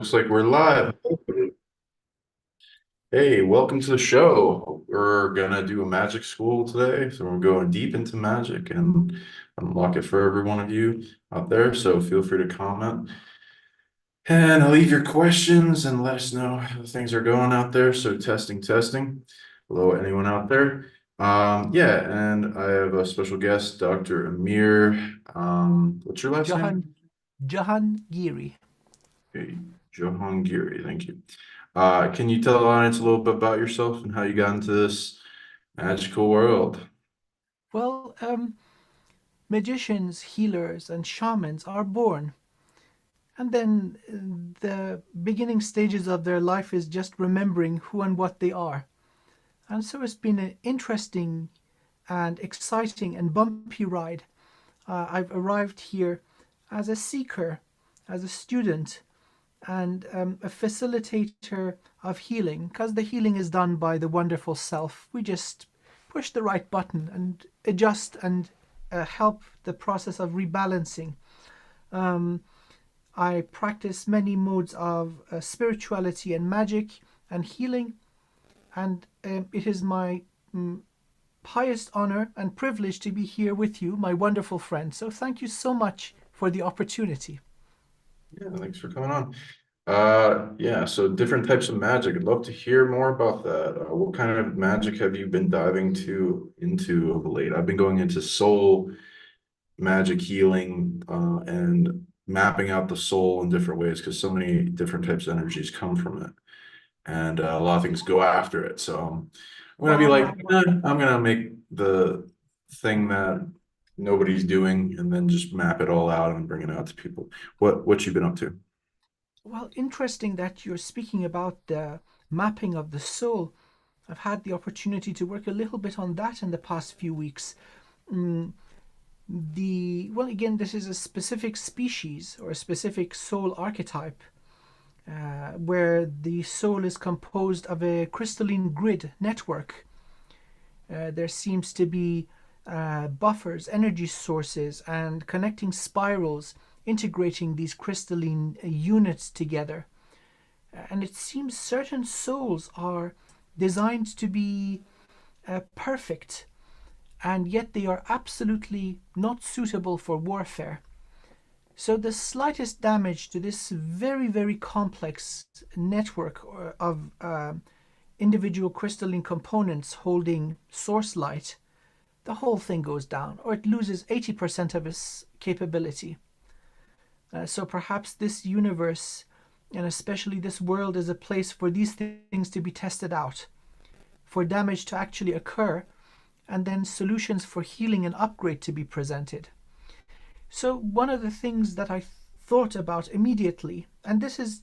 Looks like we're live. Hey, welcome to the show. We're gonna do a magic school today, so we're going deep into magic and unlock it for every one of you out there. So feel free to comment and leave your questions and let us know how things are going out there. So testing, testing. Hello, anyone out there? Yeah, and I have a special guest, Dr. Amir. What's your last name? Jahangiri. Okay, Jahangiri, thank you. Can you tell the audience a little bit about yourself and how you got into this magical world? Well, magicians, healers, and shamans are born, and then the beginning stages of their life is just remembering who and what they are. And so it's been an interesting and exciting and bumpy ride. I've arrived here as a seeker, as a student, and a facilitator of healing, because the healing is done by the wonderful self. We just push the right button and adjust and help the process of rebalancing. Um, I practice many modes of spirituality and magic and healing, and it is my highest honor and privilege to be here with you, my wonderful friend. So thank you so much for the opportunity. Yeah, thanks for coming on. Yeah, so different types of magic. I'd love to hear more about that. What kind of magic have you been diving into of late? I've been going into soul magic healing and mapping out the soul in different ways because so many different types of energies come from it. And a lot of things go after it. So I'm gonna be like, Wow. I'm gonna make the thing that nobody's doing, and then just map it all out and bring it out to people. What you been up to? Well, interesting that you're speaking about the mapping of the soul. I've had the opportunity to work a little bit on that in the past few weeks. Mm, well, again, this is a specific species or a specific soul archetype where the soul is composed of a crystalline grid network. There seems to be buffers, energy sources, and connecting spirals integrating these crystalline units together. And it seems certain souls are designed to be perfect, and yet they are absolutely not suitable for warfare. So the slightest damage to this very, very complex network of individual crystalline components holding source light, the whole thing goes down, or it loses 80% of its capability. So perhaps this universe, and especially this world, is a place for these things to be tested out, for damage to actually occur, and then solutions for healing and upgrade to be presented. So one of the things that I thought about immediately, and this is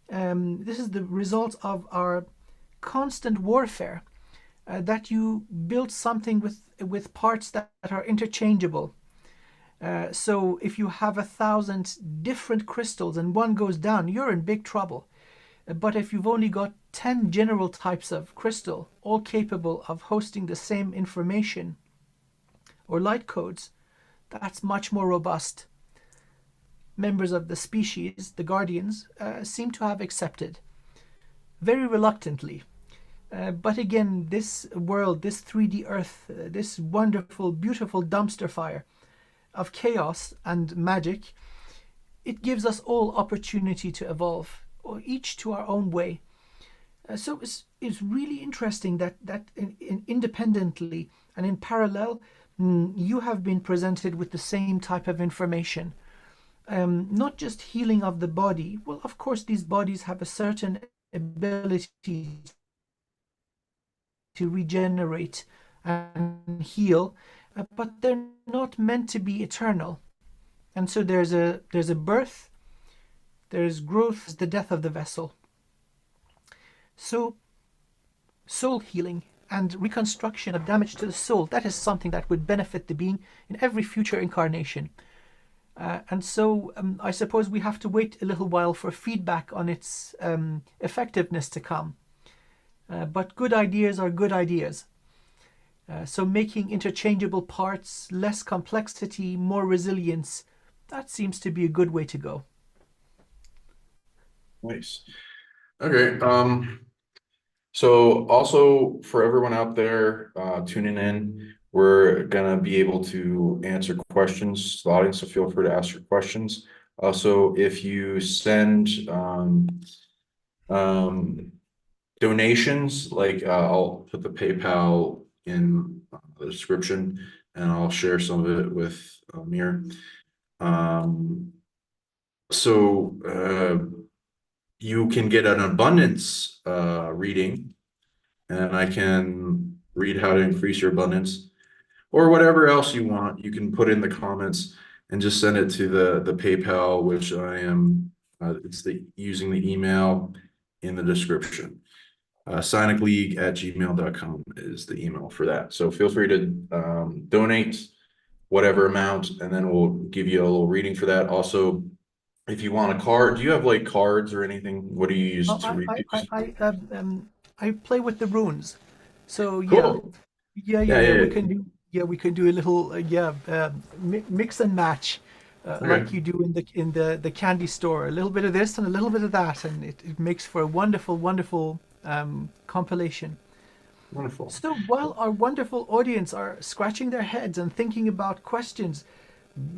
the result of our constant warfare, that you build something with parts that are interchangeable. So if you have 1,000 different crystals and one goes down, you're in big trouble. But if you've only got 10 general types of crystal, all capable of hosting the same information or light codes, that's much more robust. Members of the species, the guardians, seem to have accepted, very reluctantly. But again, this world, this 3D Earth, this wonderful, beautiful dumpster fire of chaos and magic, it gives us all opportunity to evolve, or each to our own way. So it's really interesting that independently and in parallel, you have been presented with the same type of information. Not just healing of the body. Well, of course, these bodies have a certain ability to regenerate and heal, but they're not meant to be eternal. And so there's a birth, there's growth, the death of the vessel. So soul healing and reconstruction of damage to the soul, that is something that would benefit the being in every future incarnation. And so I suppose we have to wait a little while for feedback on its effectiveness to come. But good ideas are good ideas. So making interchangeable parts, less complexity, more resilience, that seems to be a good way to go. Nice. Okay. So also for everyone out there tuning in, we're gonna be able to answer questions, the audience, so feel free to ask your questions. Also, if you send um, donations, like I'll put the PayPal in the description, and I'll share some of it with Amir. Um, so you can get an abundance reading, and I can read how to increase your abundance, or whatever else you want. You can put in the comments and just send it to the PayPal, which I am. It's the using the email in the description. PsionicLeague@gmail.com is the email for that. So feel free to donate whatever amount, and then we'll give you a little reading for that. Also, if you want a card, do you have like cards or anything? What do you use Oh, to read these? I play with the runes, so yeah, Cool. yeah. Yeah, yeah, We yeah. can do we can do a little mix and match, like Okay. you do in the candy store. A little bit of this and a little bit of that, and it makes for a wonderful compilation. Wonderful. So while our wonderful audience are scratching their heads and thinking about questions,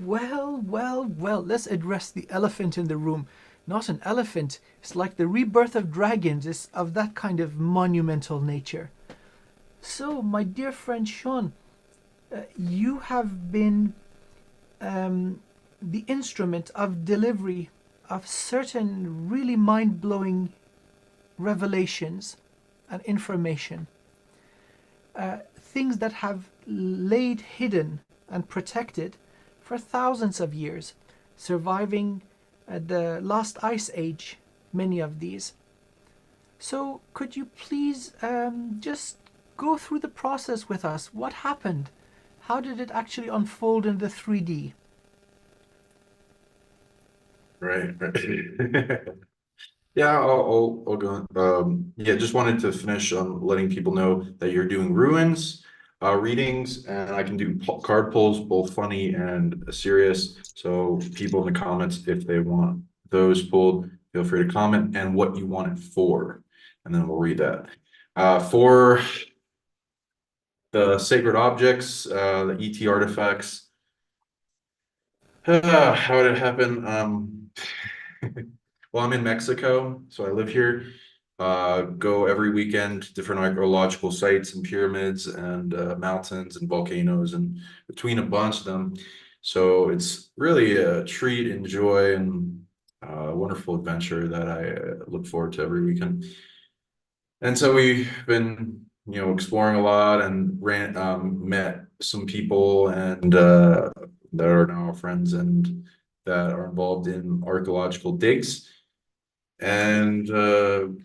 well, let's address the elephant in the room. Not an elephant, it's like the rebirth of dragons is of that kind of monumental nature. So, my dear friend Sean, you have been the instrument of delivery of certain really mind blowing revelations and information. Things that have laid hidden and protected for thousands of years, surviving the last ice age, many of these. So, could you please just go through the process with us? What happened? How did it actually unfold in the 3D? Right, right. Yeah, I'll go. Yeah, just wanted to finish on letting people know that you're doing ruins, readings, and I can do card pulls, both funny and serious. So people in the comments, if they want those pulled, feel free to comment and what you want it for, and then we'll read that. For the sacred objects, the ET artifacts, how did it happen? Well, I'm in Mexico, so I live here. Go every weekend to different archaeological sites and pyramids and mountains and volcanoes and between a bunch of them. So it's really a treat and joy and a wonderful adventure that I look forward to every weekend. And so we've been, exploring a lot and met some people and that are now friends and that are involved in archaeological digs. And the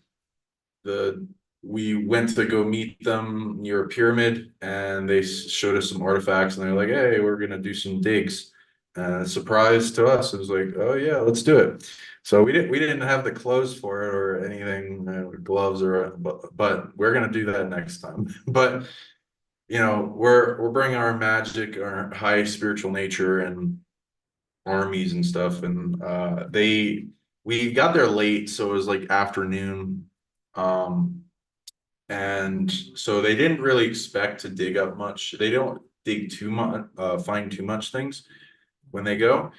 we went to go meet them near a pyramid, and they showed us some artifacts, and they're like, "Hey, we're gonna do some digs." Surprise to us, it was like, "Oh yeah, let's do it." So we didn't have the clothes for it or anything, gloves or but we're gonna do that next time. But we're bringing our magic, our high spiritual nature, and armies and stuff, and we got there late, so it was like afternoon. Um, and so they didn't really expect to dig up much. They don't dig too much, find too much things when they go.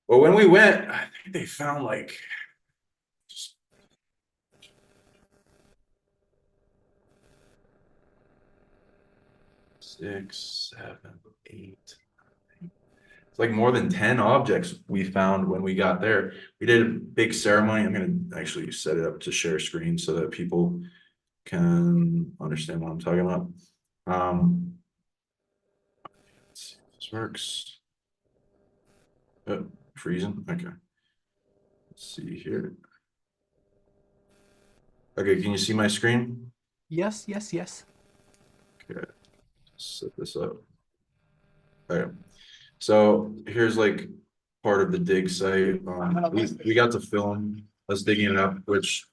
But when we went, I think they found like just 6, 7, 8. It's like more than 10 objects we found when we got there. We did a big ceremony. I'm gonna actually set it up to share screen so that people can understand what I'm talking about. Let's see if this works. Oh, freezing. Okay. Let's see here. Okay, can you see my screen? Yes. Okay, set this up. Okay, so here's like part of the dig site. We got to film us digging it up, which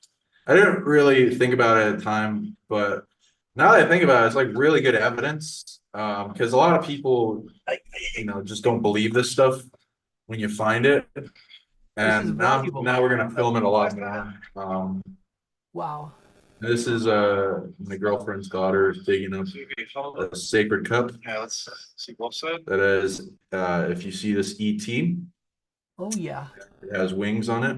I didn't really think about it at the time, but now that I think about it, it's like really good evidence. Because a lot of people, just don't believe this stuff when you find it. This is And valuable. now we're gonna film it a lot more. Wow. This is my girlfriend's daughter digging up a sacred cup. Yeah, let's see both sides. That is, if you see this ET, Oh yeah. it has wings on it.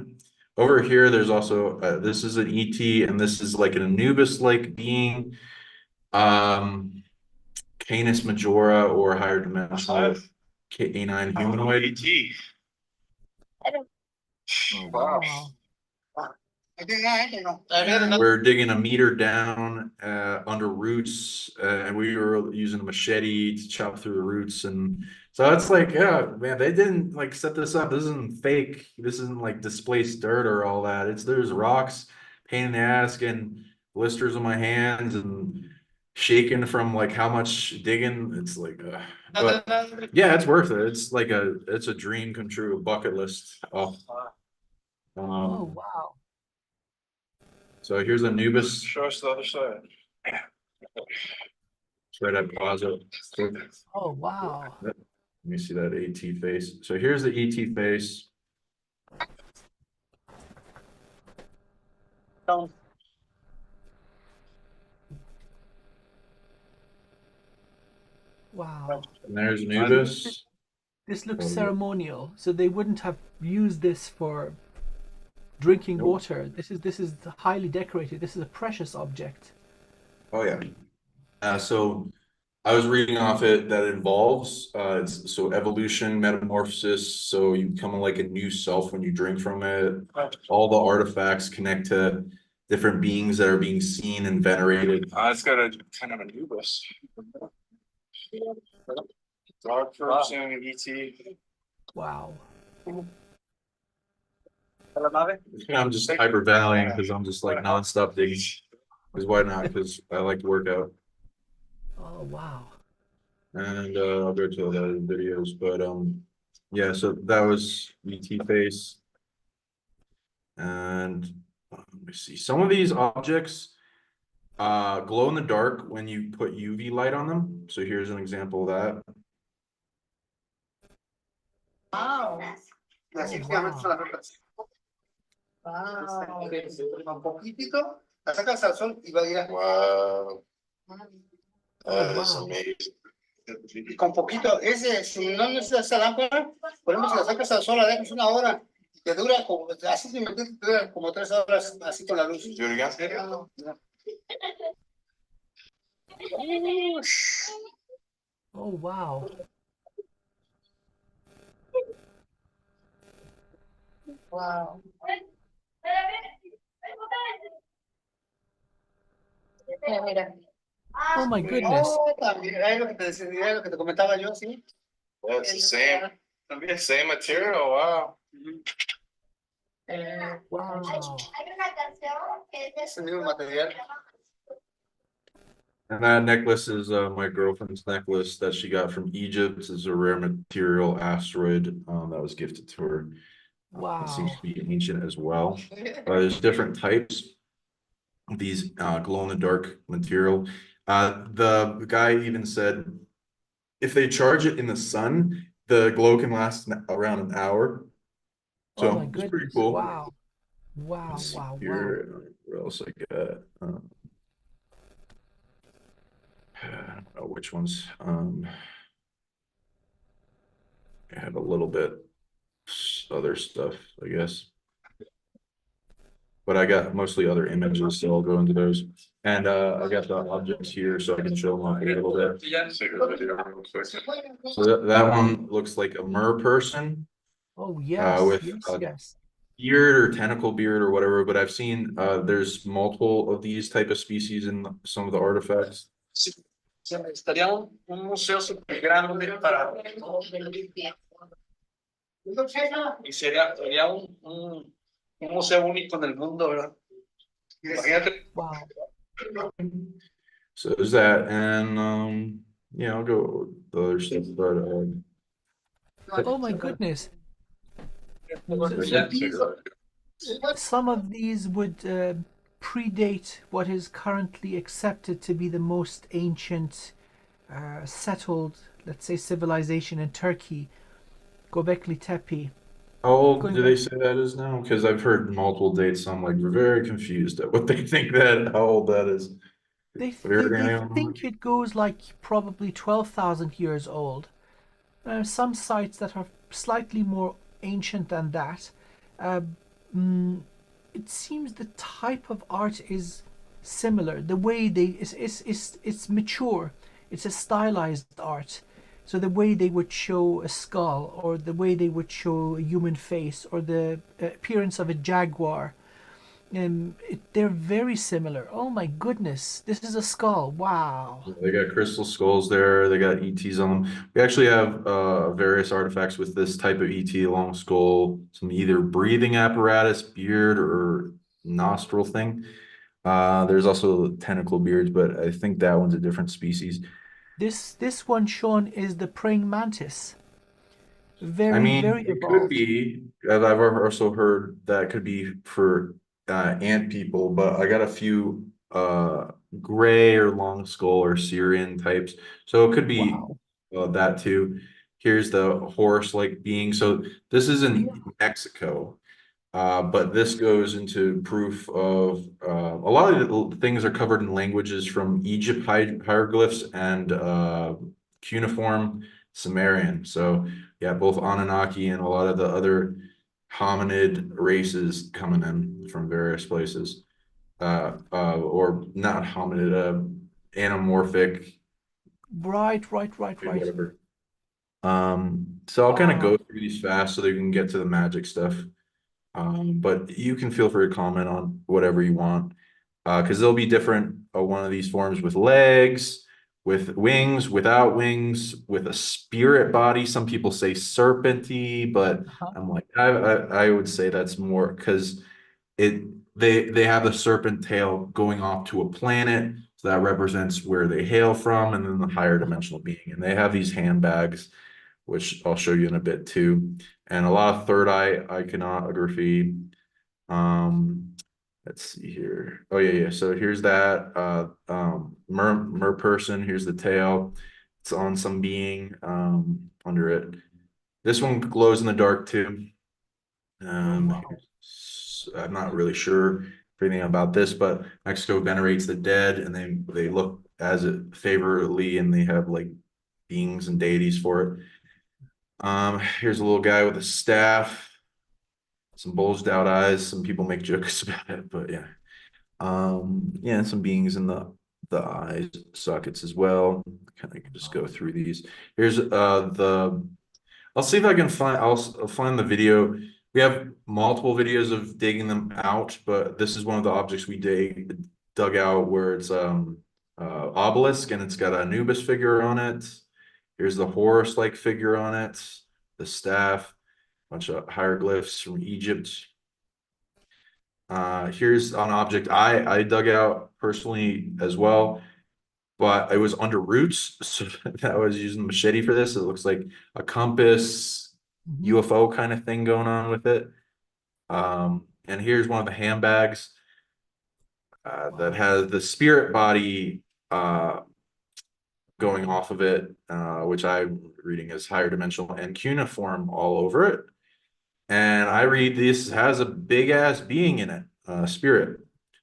Over here, there's also this is an ET, and this is like an Anubis-like being, Canis Majora or higher dimensional canine humanoid. ET. Oh Wow. wow. And we're digging a meter down under roots, and we were using a machete to chop through the roots. And so it's like, yeah, man, they didn't like set this up. This isn't fake. This isn't like displaced dirt or all that. There's rocks, pain in the ass, getting blisters on my hands and shaking from like how much digging. It's like, but yeah, it's worth it. It's like it's a dream come true, a bucket list. Oh wow. So here's Anubis. Show us the other side. Right at Plaza. Let Oh wow. me see that AT face. So here's the ET face. Wow. And there's Anubis. This looks Oh, yeah. ceremonial, so they wouldn't have used this for drinking Nope. water. This is highly decorated. This is a precious object. Oh yeah. So I was reading off it that it involves so evolution, metamorphosis. So you become like a new self when you drink from it. All the artifacts connect to different beings that are being seen and venerated. It's got a kind of Anubis. Dark person, ET. Wow. I'm just hyperventilating because I'm just like nonstop digging. Because why not? Because I like to work out. Oh wow. And I'll go to the other videos, but yeah, so that was ET face. And let me see, some of these objects glow in the dark when you put UV light on them. So here's an example of that. Wow. Oh, wow. Un poquitito, la sacas al sol y va a ir a... Wow. Oh, That's wow. amazing. Con poquito, ese, si no necesitas esa lámpara, por ejemplo, si la sacas al sol, la dejas una hora, y te dura como, así te dura como 3 horas, así con la luz. Do it again? Oh wow. Wow. Mira. Oh my goodness. Oh, también, es lo que te decía, es lo que te comentaba yo, sí. Yeah, it's the same. Same material. Wow. Wow. Es el mismo material. And that necklace is my girlfriend's necklace that she got from Egypt. It's a rare material asteroid that was gifted to her. Wow. It seems to be ancient as well. There's different types of these glow in the dark material. The guy even said if they charge it in the sun, the glow can last around an hour. So Oh my it's pretty goodness. cool. Wow. Wow. Let's see Wow. Wow. here. What else I got? I don't know which ones. I have a little bit other stuff, I guess. But I got mostly other images, so I'll go into those. And I got the objects here so I can show them off a little bit. So that one looks like a mer person Oh yes. with Yes. a Yes. beard or tentacle beard or whatever. But I've seen there's multiple of these type of species in some of the artifacts. Estaría un museo súper grande para... Y sería un museo único en el mundo, ¿verdad? Imagínate. Wow. So there's that, and yeah, I'll go with the other stuff, but Oh my goodness. Some of these would predate what is currently accepted to be the most ancient settled, let's say, civilization in Turkey, Göbekli Tepe. How old Going do back, they say that is now? Because I've heard multiple dates, so I'm like very confused at what they think that how old that is. they Have you they heard they anything on think it goes like probably 12,000 years old. Some sites that are slightly more ancient than that. Uh, mm, it seems the type of art is similar. The way they it's mature. It's a stylized art. So the way they would show a skull, or the way they would show a human face, or the appearance of a jaguar, they're very similar. Oh my goodness, this is a skull. Wow. that? They got crystal skulls there. They got ETs on them. We actually have various artifacts with this type of ET long skull, some either breathing apparatus, beard, or nostril thing. There's also tentacle beards, but I think that one's a different species. This one shown is the praying mantis. I Very, mean, very it could evolved. be. I've also heard that could be for ant people, but I got a few gray or long skull or Syrian types, so it could be Wow. that too. Here's the horse-like being. So this is Yeah. in Mexico, but this goes into proof of a lot of the things are covered in languages from Egypt hieroglyphs and cuneiform Sumerian. So yeah, both Anunnaki and a lot of the other hominid races coming in from various places. Or not hominid, anamorphic, Right. whatever. So I'll kind of Wow. go through these fast so that you can get to the magic stuff. But you can feel free to comment on whatever you want. Because there'll be different one of these forms with legs, with wings, without wings, with a spirit body. Some people say serpenty, but Uh-huh. I'm like, I would say that's more because it they have the serpent tail going off to a planet, so that represents where they hail from, and then the higher Uh-huh. dimensional being. And they have these handbags, which I'll show you in a bit too, and a lot of third eye iconography. Um, let's see here. Oh yeah. So here's that mer person. Here's the tail. It's on some being under it. This one glows in the dark too. Oh wow. I'm not really sure anything about this, but Mexico venerates the dead, and they look as it favorably, and they have like beings and deities for it. Here's a little guy with a staff, some bulged out eyes. Some people make jokes about it, but yeah. Yeah, some beings in the eyes sockets as well. Kind of just go through these. Here's the I'll see if I can find I'll find the video. We have multiple videos of digging them out, but this is one of the objects we dug out where it's obelisk, and it's got a Anubis figure on it. Here's the Horus-like figure on it, the staff, bunch of hieroglyphs from Egypt. Here's an object I dug out personally as well, but it was under roots, so I was using machete for this. It looks like a compass, Mhm. UFO kind of thing going on with it. And here's one of the handbags that Wow. has the spirit body going off of it, which I'm reading as higher dimensional and cuneiform all over it. And I read this has a big ass being in it, spirit.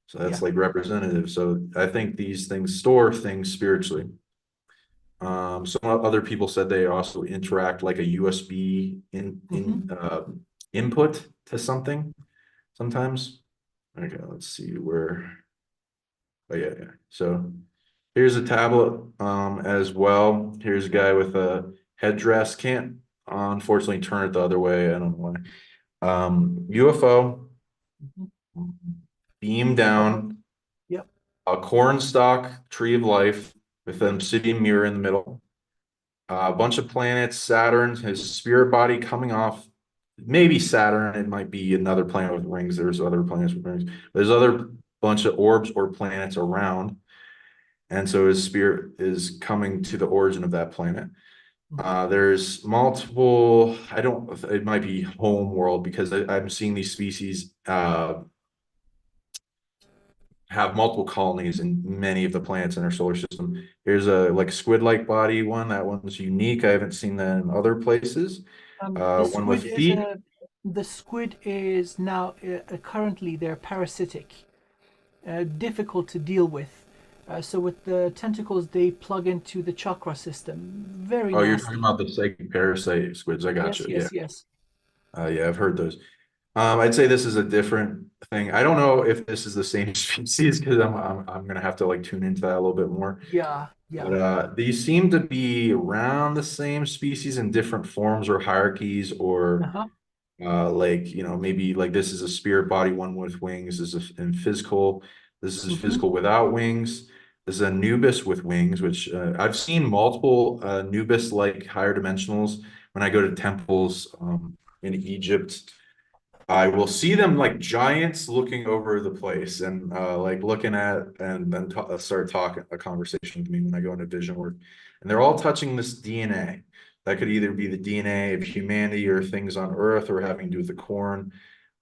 So that's Yeah. like representative. So I think these things store things spiritually. Some other people said they also interact like a USB Hmm. input to something sometimes. Okay, let's see where. Oh yeah. So here's a tablet as well. Here's a guy with a headdress. Can't unfortunately turn it the other way. I don't know why. UFO Hmm. beam Oh, down, yep. a cornstalk tree of life with an obsidian mirror in the middle, a bunch of planets, Saturn, his spirit body coming off. Maybe Saturn, it might be another planet with rings. There's other planets with rings. There's other bunch of orbs or planets around. And so his spirit is coming to the origin of that planet. Hmm. There's multiple, I don't, it might be home world because I'm seeing these species have multiple colonies in many of the planets in our solar system. Here's a like squid-like body one. That one's unique. I haven't seen that in other places. The One with squid is feet. The squid is now currently they're parasitic, difficult to deal with. So with the tentacles, they plug into the chakra system. Very Oh, you're talking nasty. about the psychic parasite squids. I got Yes, you. Yeah. yes, yes. Yeah, I've heard those. I'd say this is a different thing. I don't know if this is the same species because I'm gonna have to like tune into that a little bit more. Yeah, But yeah. these seem to be around the same species in different forms or hierarchies, or Uh-huh. like maybe like this is a spirit body, one with wings. This is in physical. This is Mm-hmm. physical without wings. This is Anubis with wings, which I've seen multiple Anubis-like higher dimensionals when I go to temples in Egypt. I will see them like giants looking over the place and like looking at and then start talking a conversation with me when I go into vision work. And they're all touching this DNA. That could either be the DNA of humanity or things on Earth or having to do with the corn.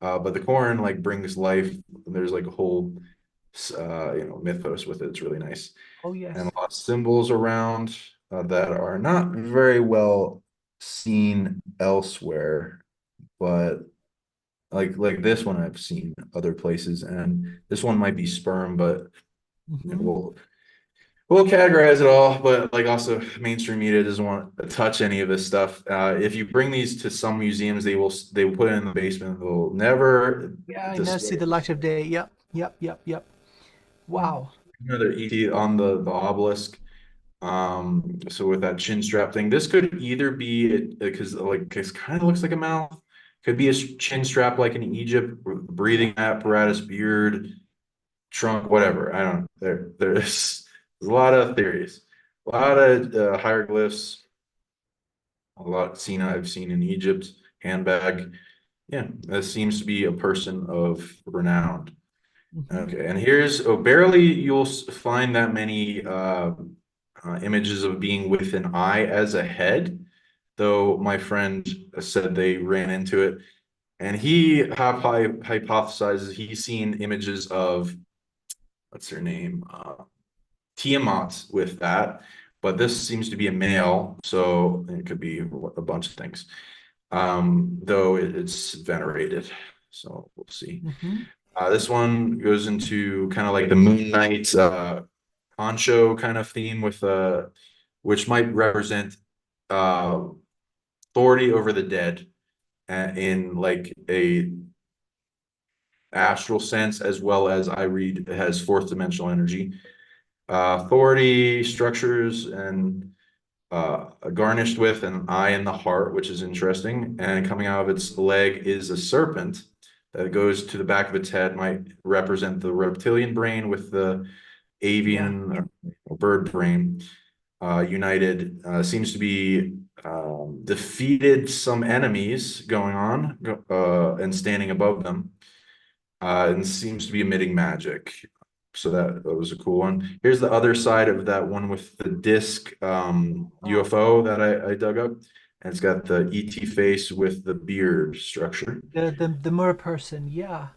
But the corn like brings life. There's like a whole mythos with it. It's really nice. Oh, And yes. a lot of symbols around that are not very well seen elsewhere, but like this one I've seen other places, and this one might be sperm, but Mm-hmm. we'll categorize it all. But like also mainstream media doesn't want to touch any of this stuff. If you bring these to some museums, they will put it in the basement. They'll never Yeah, I now see display the light of day. Yep, yep, yep, yep. Wow. another ET on the obelisk. So with that chin strap thing, this could either be because like it kind of looks like a mouth, could be a chin strap like in Egypt, breathing apparatus, beard, trunk, whatever. I don't know. There's a lot of theories, a lot of hieroglyphs, a lot seen I've seen in Egypt, handbag. Yeah, this seems to be a person of renown. Mm-hmm. Okay, and here's barely you'll find that many images of being with an eye as a head, though my friend said they ran into it, and he hypothesizes he's seen images of what's her name, Tiamat with that, but this seems to be a male, so it could be a bunch of things. Though it's venerated, so we'll see. Mm-hmm. This one goes into kind of like the Moon Knight poncho kind of theme with which might represent uh authority over the dead in like a astral sense, as well as I read it has fourth dimensional energy. Authority structures and garnished with an eye in the heart, which is interesting. And coming out of its leg is a serpent that goes to the back of its head, might represent the reptilian brain with the Yeah. avian bird brain united. Seems to be defeated some enemies going on and standing above them. And seems to be emitting magic. So that was a cool one. Here's the other side of that one with the disc UFO that I dug up. And it's got the ET face with the beard structure. The mer person. Yeah.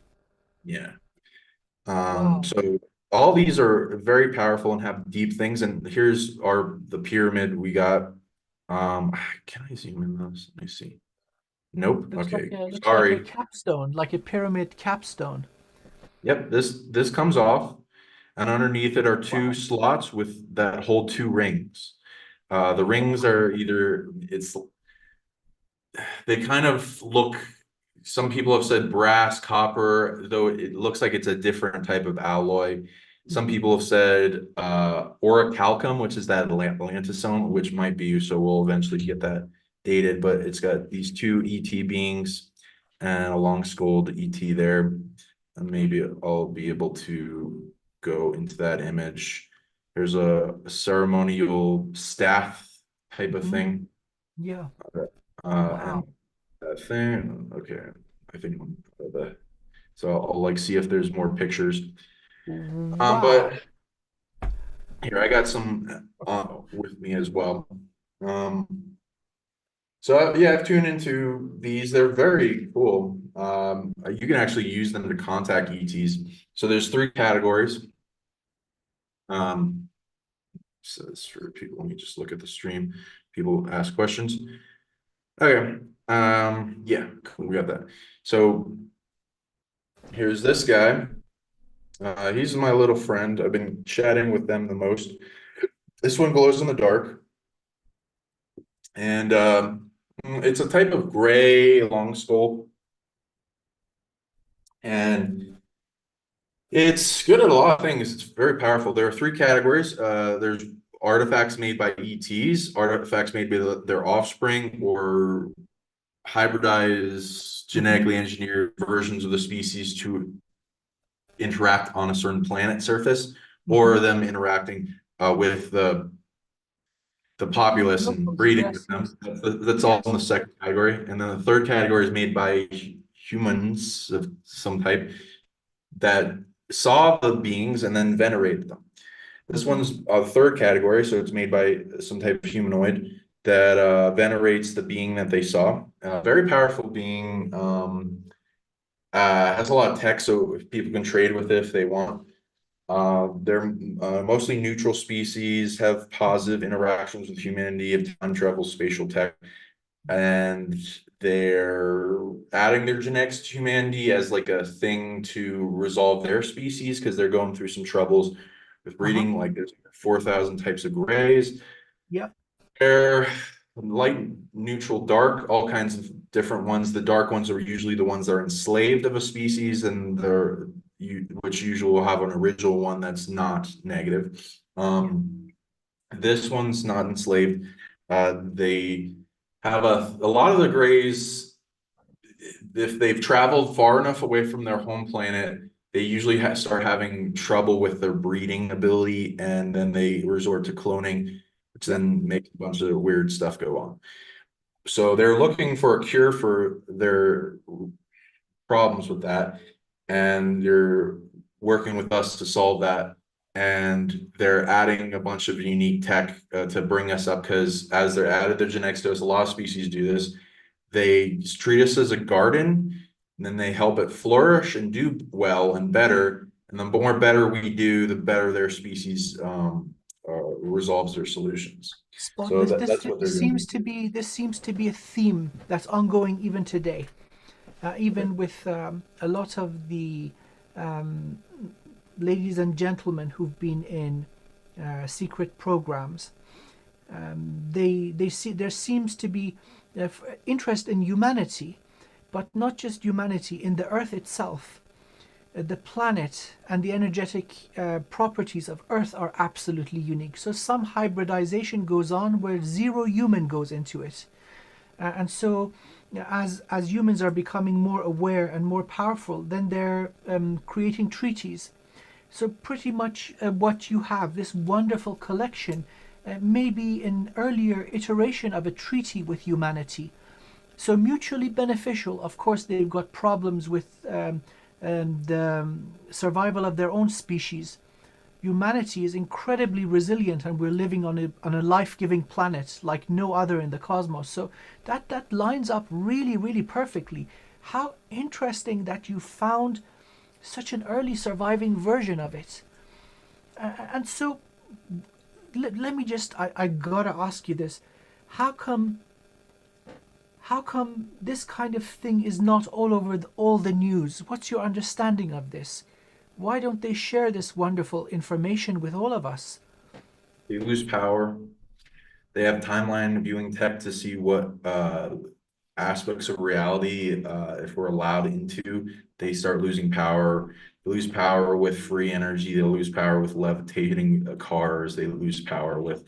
Yeah. Wow. So all these are very powerful and have deep things. And here's the pyramid we got. Can I zoom in this? Let me see. Nope. Okay. Looks like a Sorry. capstone, like a pyramid capstone. Yep, this comes off, and underneath it are two Wow. slots with that hold two rings. The rings are they kind of look, some people have said brass, copper, though it looks like it's a different type of alloy. Some Mhm. people have said orichalcum, which is that Atlantisome, which might be, so we'll eventually get that dated, but it's got these two ET beings and a long-skulled ET there. And maybe I'll be able to go into that image. There's a ceremonial staff type of Mhm. thing. Yeah. And Wow. that thing, okay, I think the so I'll like see if there's more pictures. Wow. But here I got some with me as well. Um, so yeah, I've tuned into these. They're very cool. You can actually use them to contact ETs. So there's three categories. So it's for people. Let me just look at the stream. People ask questions. Okay. Yeah, cool, we got that. So here's this guy. He's my little friend. I've been chatting with them the most. This one glows in the dark, and it's a type of gray long skull, and it's good at a lot of things. It's very powerful. There are three categories. There's artifacts made by ETs, artifacts made by their offspring, or hybridized, genetically engineered versions of the species to interact on a certain planet surface, or them interacting with the populace and Locals, breeding with yes, them. yes, That's all in yes. the second category. And then the third category is made by humans of some type that saw the beings and then venerated them. This one's the third category, so it's made by some type of humanoid that venerates the being that they saw. Very powerful being, has a lot of tech, so if people can trade with it if they want. They're mostly neutral species, have positive interactions with humanity, have time travel, spatial tech, and they're adding their genetics to humanity as like a thing to resolve their species because they're going through some troubles with breeding. Like there's 4,000 types of grays. Yeah. They're light, neutral, dark, all kinds of different ones. The dark ones are usually the ones that are enslaved of a species, and which usually will have an original one that's not negative. This one's not enslaved. They have a lot of the grays, if they've traveled far enough away from their home planet, they usually start having trouble with their breeding ability, and then they resort to cloning, which then makes a bunch of weird stuff go on. So they're looking for a cure for their problems with that, and they're working with us to solve that. And they're adding a bunch of unique tech to bring us up, because as they're added their genetics to us, a lot of species do this. They treat us as a garden, and then they help it flourish and do well and better. And the more better we do, the better their species resolves their solutions. Spot. So This that's what they're seems doing. to be a theme that's ongoing even today. Even with a lot of the um, ladies and gentlemen who've been in secret programs, they see there seems to be interest in humanity, but not just humanity, in the Earth itself. The planet and the energetic properties of Earth are absolutely unique. So some hybridization goes on where zero human goes into it, and so as humans are becoming more aware and more powerful, then they're creating treaties. So pretty much what you have, this wonderful collection, may be an earlier iteration of a treaty with humanity. So mutually beneficial. Of course, they've got problems with the survival of their own species. Humanity is incredibly resilient, and we're living on a life-giving planet like no other in the cosmos. So that lines up really, really perfectly. How interesting that you found such an early surviving version of it. And so let me just, I gotta ask you this. How come this kind of thing is not all over all the news? What's your understanding of this? Why don't they share this wonderful information with all of us? They lose power. They have timeline viewing tech to see what aspects of reality, if we're allowed into, they start losing power. They lose power with free energy. They lose power with levitating cars. They lose power with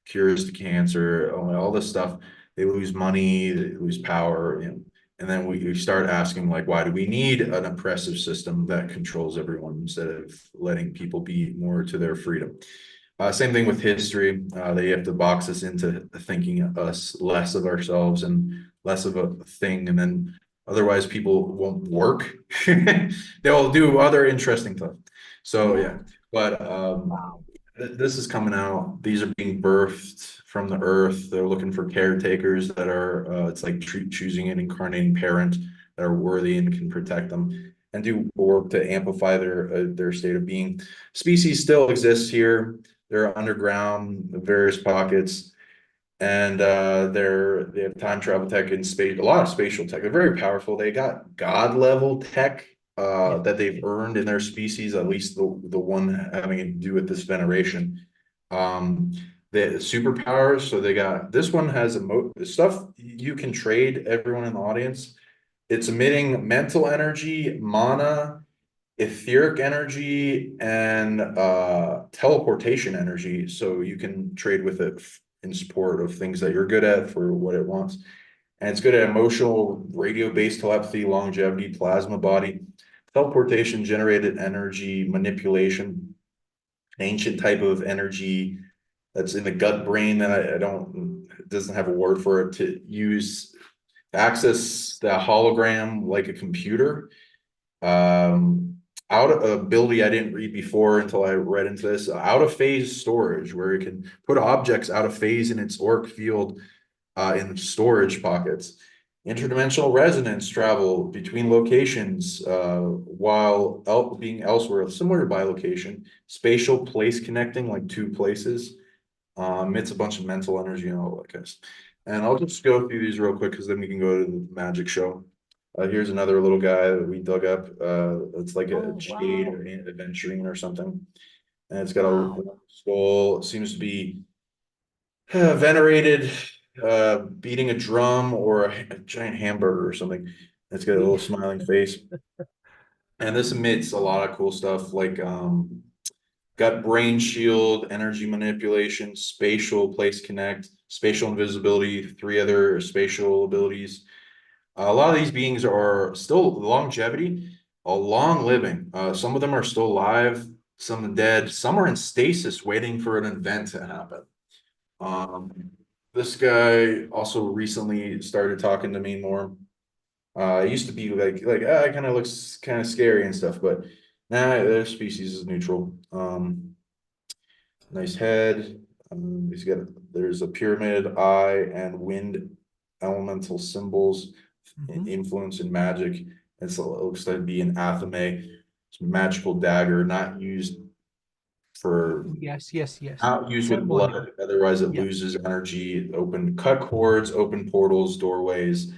cures to cancer, all this stuff. They lose money, they lose power, and then we start asking, like, why do we need an oppressive system that controls everyone instead of letting people be more to their freedom? Same thing with history. They have to box us into thinking us less of ourselves and less of a thing, and then otherwise people won't work. They'll do other interesting stuff. So yeah, but this is coming out. These are being birthed from the earth. They're looking for caretakers that are, it's like choosing an incarnating parent that are worthy and can protect them and do work to amplify their state of being. Species still exists here. They're underground, various pockets, and they have time travel tech and space, a lot of spatial tech. They're very powerful. They got god level tech that they've earned in their species, at least the one having to do with this veneration. The superpowers. So they got this one has stuff you can trade everyone in the audience. It's emitting mental energy, mana, etheric energy, and teleportation energy. So you can trade with it in support of things that you're good at for what it wants. And it's good at emotional, radio-based telepathy, longevity, plasma body, teleportation, generated energy, manipulation, ancient type of energy that's in the gut brain that I don't, it doesn't have a word for it, to use, access the hologram like a computer. Out of ability I didn't read before until I read into this, out of phase storage, where it can put objects out of phase in its auric field in storage pockets. Interdimensional resonance travel between locations while being elsewhere, similar to bilocation. Spatial place connecting, like two places. Emits a bunch of mental energy and all that kind of stuff. And I'll just go through these real quick because then we can go to the magic show. Here's another little guy that we dug up. It's like a jade or an aventurine or something. And it's got a skull. It seems to be venerated, beating a drum or a giant hamburger or something. It's got a little smiling face. And this emits a lot of cool stuff like got brain shield, energy manipulation, spatial place connect, spatial invisibility, 3 other spatial abilities. A lot of these beings are still longevity, long living. Some of them are still alive, some dead, some are in stasis waiting for an event to happen. This guy also recently started talking to me more. It used to be like it kind of looks kind of scary and stuff, but now their species is neutral. Nice head. There's a pyramid, eye, and wind elemental symbols. Influence in magic. It looks like to be an athame. It's a magical dagger, not used for yes. not used with blood, otherwise it loses energy. Cut cords, open portals, doorways,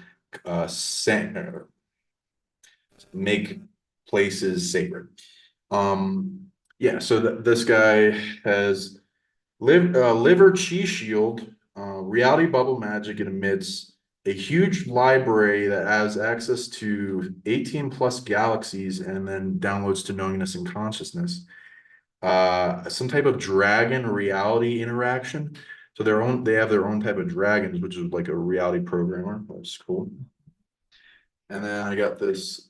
make places sacred. Yeah, so this guy has liver chi shield, reality bubble magic. It emits a huge library that has access to 18 plus galaxies and then downloads to knowingness and consciousness. Some type of dragon reality interaction. So they have their own type of dragons, which is like a reality programmer. That's cool. And then I got this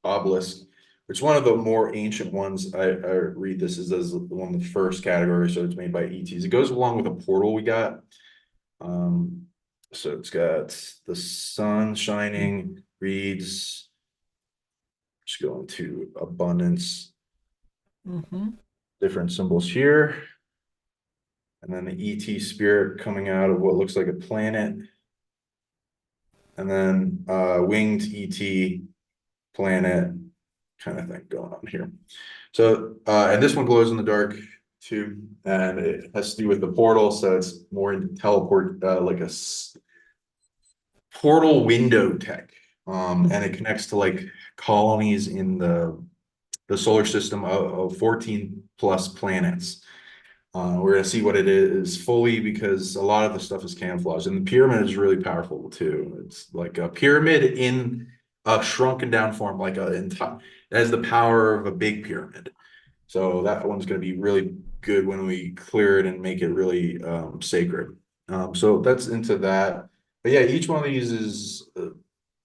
obelisk, which is one of the more ancient ones. I read this as one of the first categories, so it's made by ETs. It goes along with a portal we got. So it's got the sun shining, reads, just going to abundance, different symbols here. And then the ET spirit coming out of what looks like a planet. And then winged ET planet kind of thing going on here. So, and this one glows in the dark too, and it has to do with the portal. So it's more into teleport, like a portal window tech. And it connects to like colonies in the solar system of 14 plus planets. We're gonna see what it is fully because a lot of the stuff is camouflaged, and the pyramid is really powerful too. It's like a pyramid in a shrunken down form, like it has the power of a big pyramid. So that one's gonna be really good when we clear it and make it really sacred. So that's into that. But yeah, each one of these is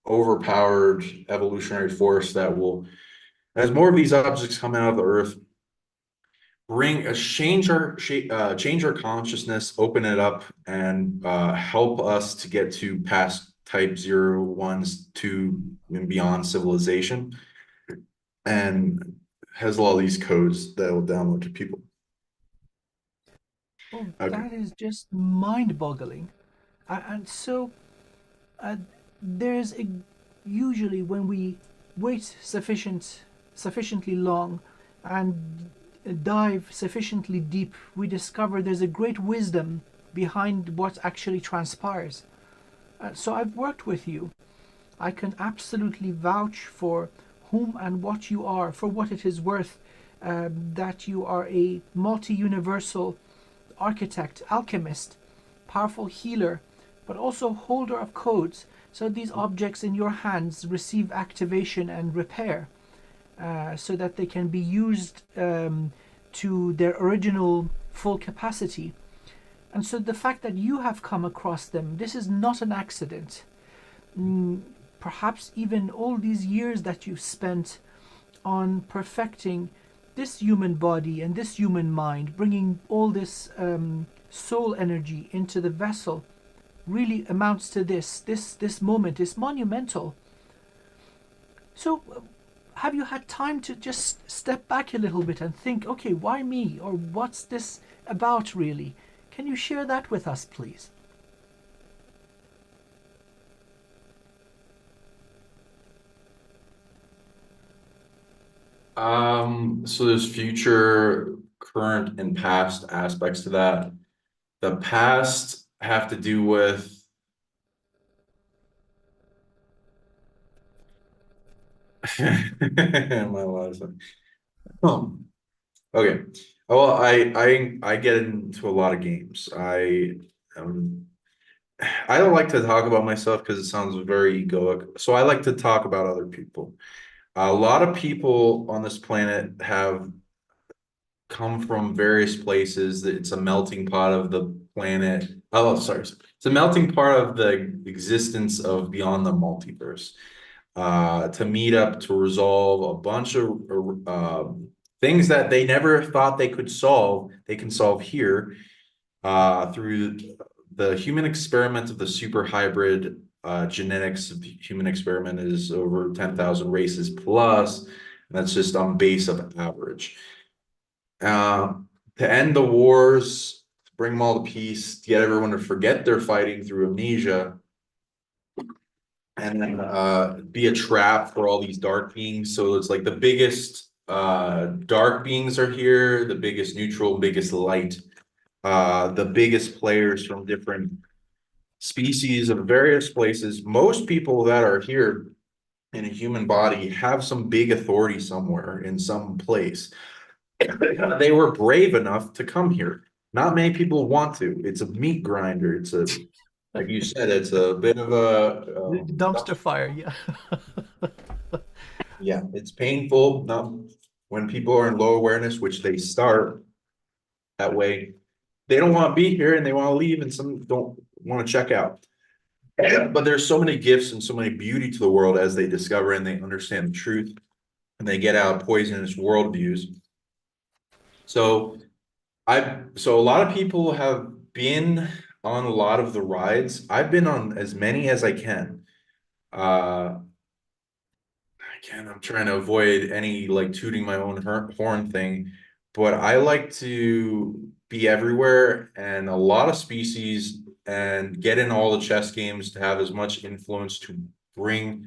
overpowered evolutionary force that will, as more of these objects come out of the earth, change our consciousness, open it up, and help us to get to past type 0, 1s, 2 and beyond civilization, and has a lot of these codes that will download to people. Oh, that is just mind-boggling. And so there's usually when we wait sufficiently long and dive sufficiently deep, we discover there's a great wisdom behind what actually transpires. So I've worked with you. I can absolutely vouch for whom and what you are, for what it is worth, that you are a multi-universal architect, alchemist, powerful healer, but also holder of codes. So these objects in your hands receive activation and repair, so that they can be used to their original full capacity. And so the fact that you have come across them, this is not an accident. Perhaps even all these years that you've spent on perfecting this human body and this human mind, bringing all this soul energy into the vessel, really amounts to this moment is monumental. So have you had time to just step back a little bit and think, okay, why me? Or what's this about really? Can you share that with us, please? So there's future, current, and past aspects to that. The past have to do with my life. Okay. Well, I get into a lot of games. I don't like to talk about myself because it sounds very egoic. So I like to talk about other people. A lot of people on this planet have come from various places. It's a melting pot of the planet. Oh, sorry. It's a melting pot of the existence of beyond the multiverse. To meet up to resolve a bunch of things that they never thought they could solve. They can solve here through the human experiment of the super hybrid genetics of the human experiment is over 10,000 races plus. And that's just on base of average. To end the wars, to bring them all to peace, to get everyone to forget they're fighting through amnesia, and then be a trap for all these dark beings. So it's like the biggest dark beings are here, the biggest neutral, biggest light, the biggest players from different species of various places. Most people that are here in a human body have some big authority somewhere in some place. They were brave enough to come here. Not many people want to. It's a meat grinder. It's a, like you said, it's a bit of a Dumpster fire, yeah. yeah, it's painful. Not when people are in low awareness, which they start that way. They don't want to be here and they want to leave, and some don't want to check out. But there's so many gifts and so many beauty to the world as they discover and they understand the truth and they get out poisonous worldviews. So so a lot of people have been on a lot of the rides. I've been on as many as I can. I'm trying to avoid any like tooting my own horn thing, but I like to be everywhere and a lot of species and get in all the chess games to have as much influence to bring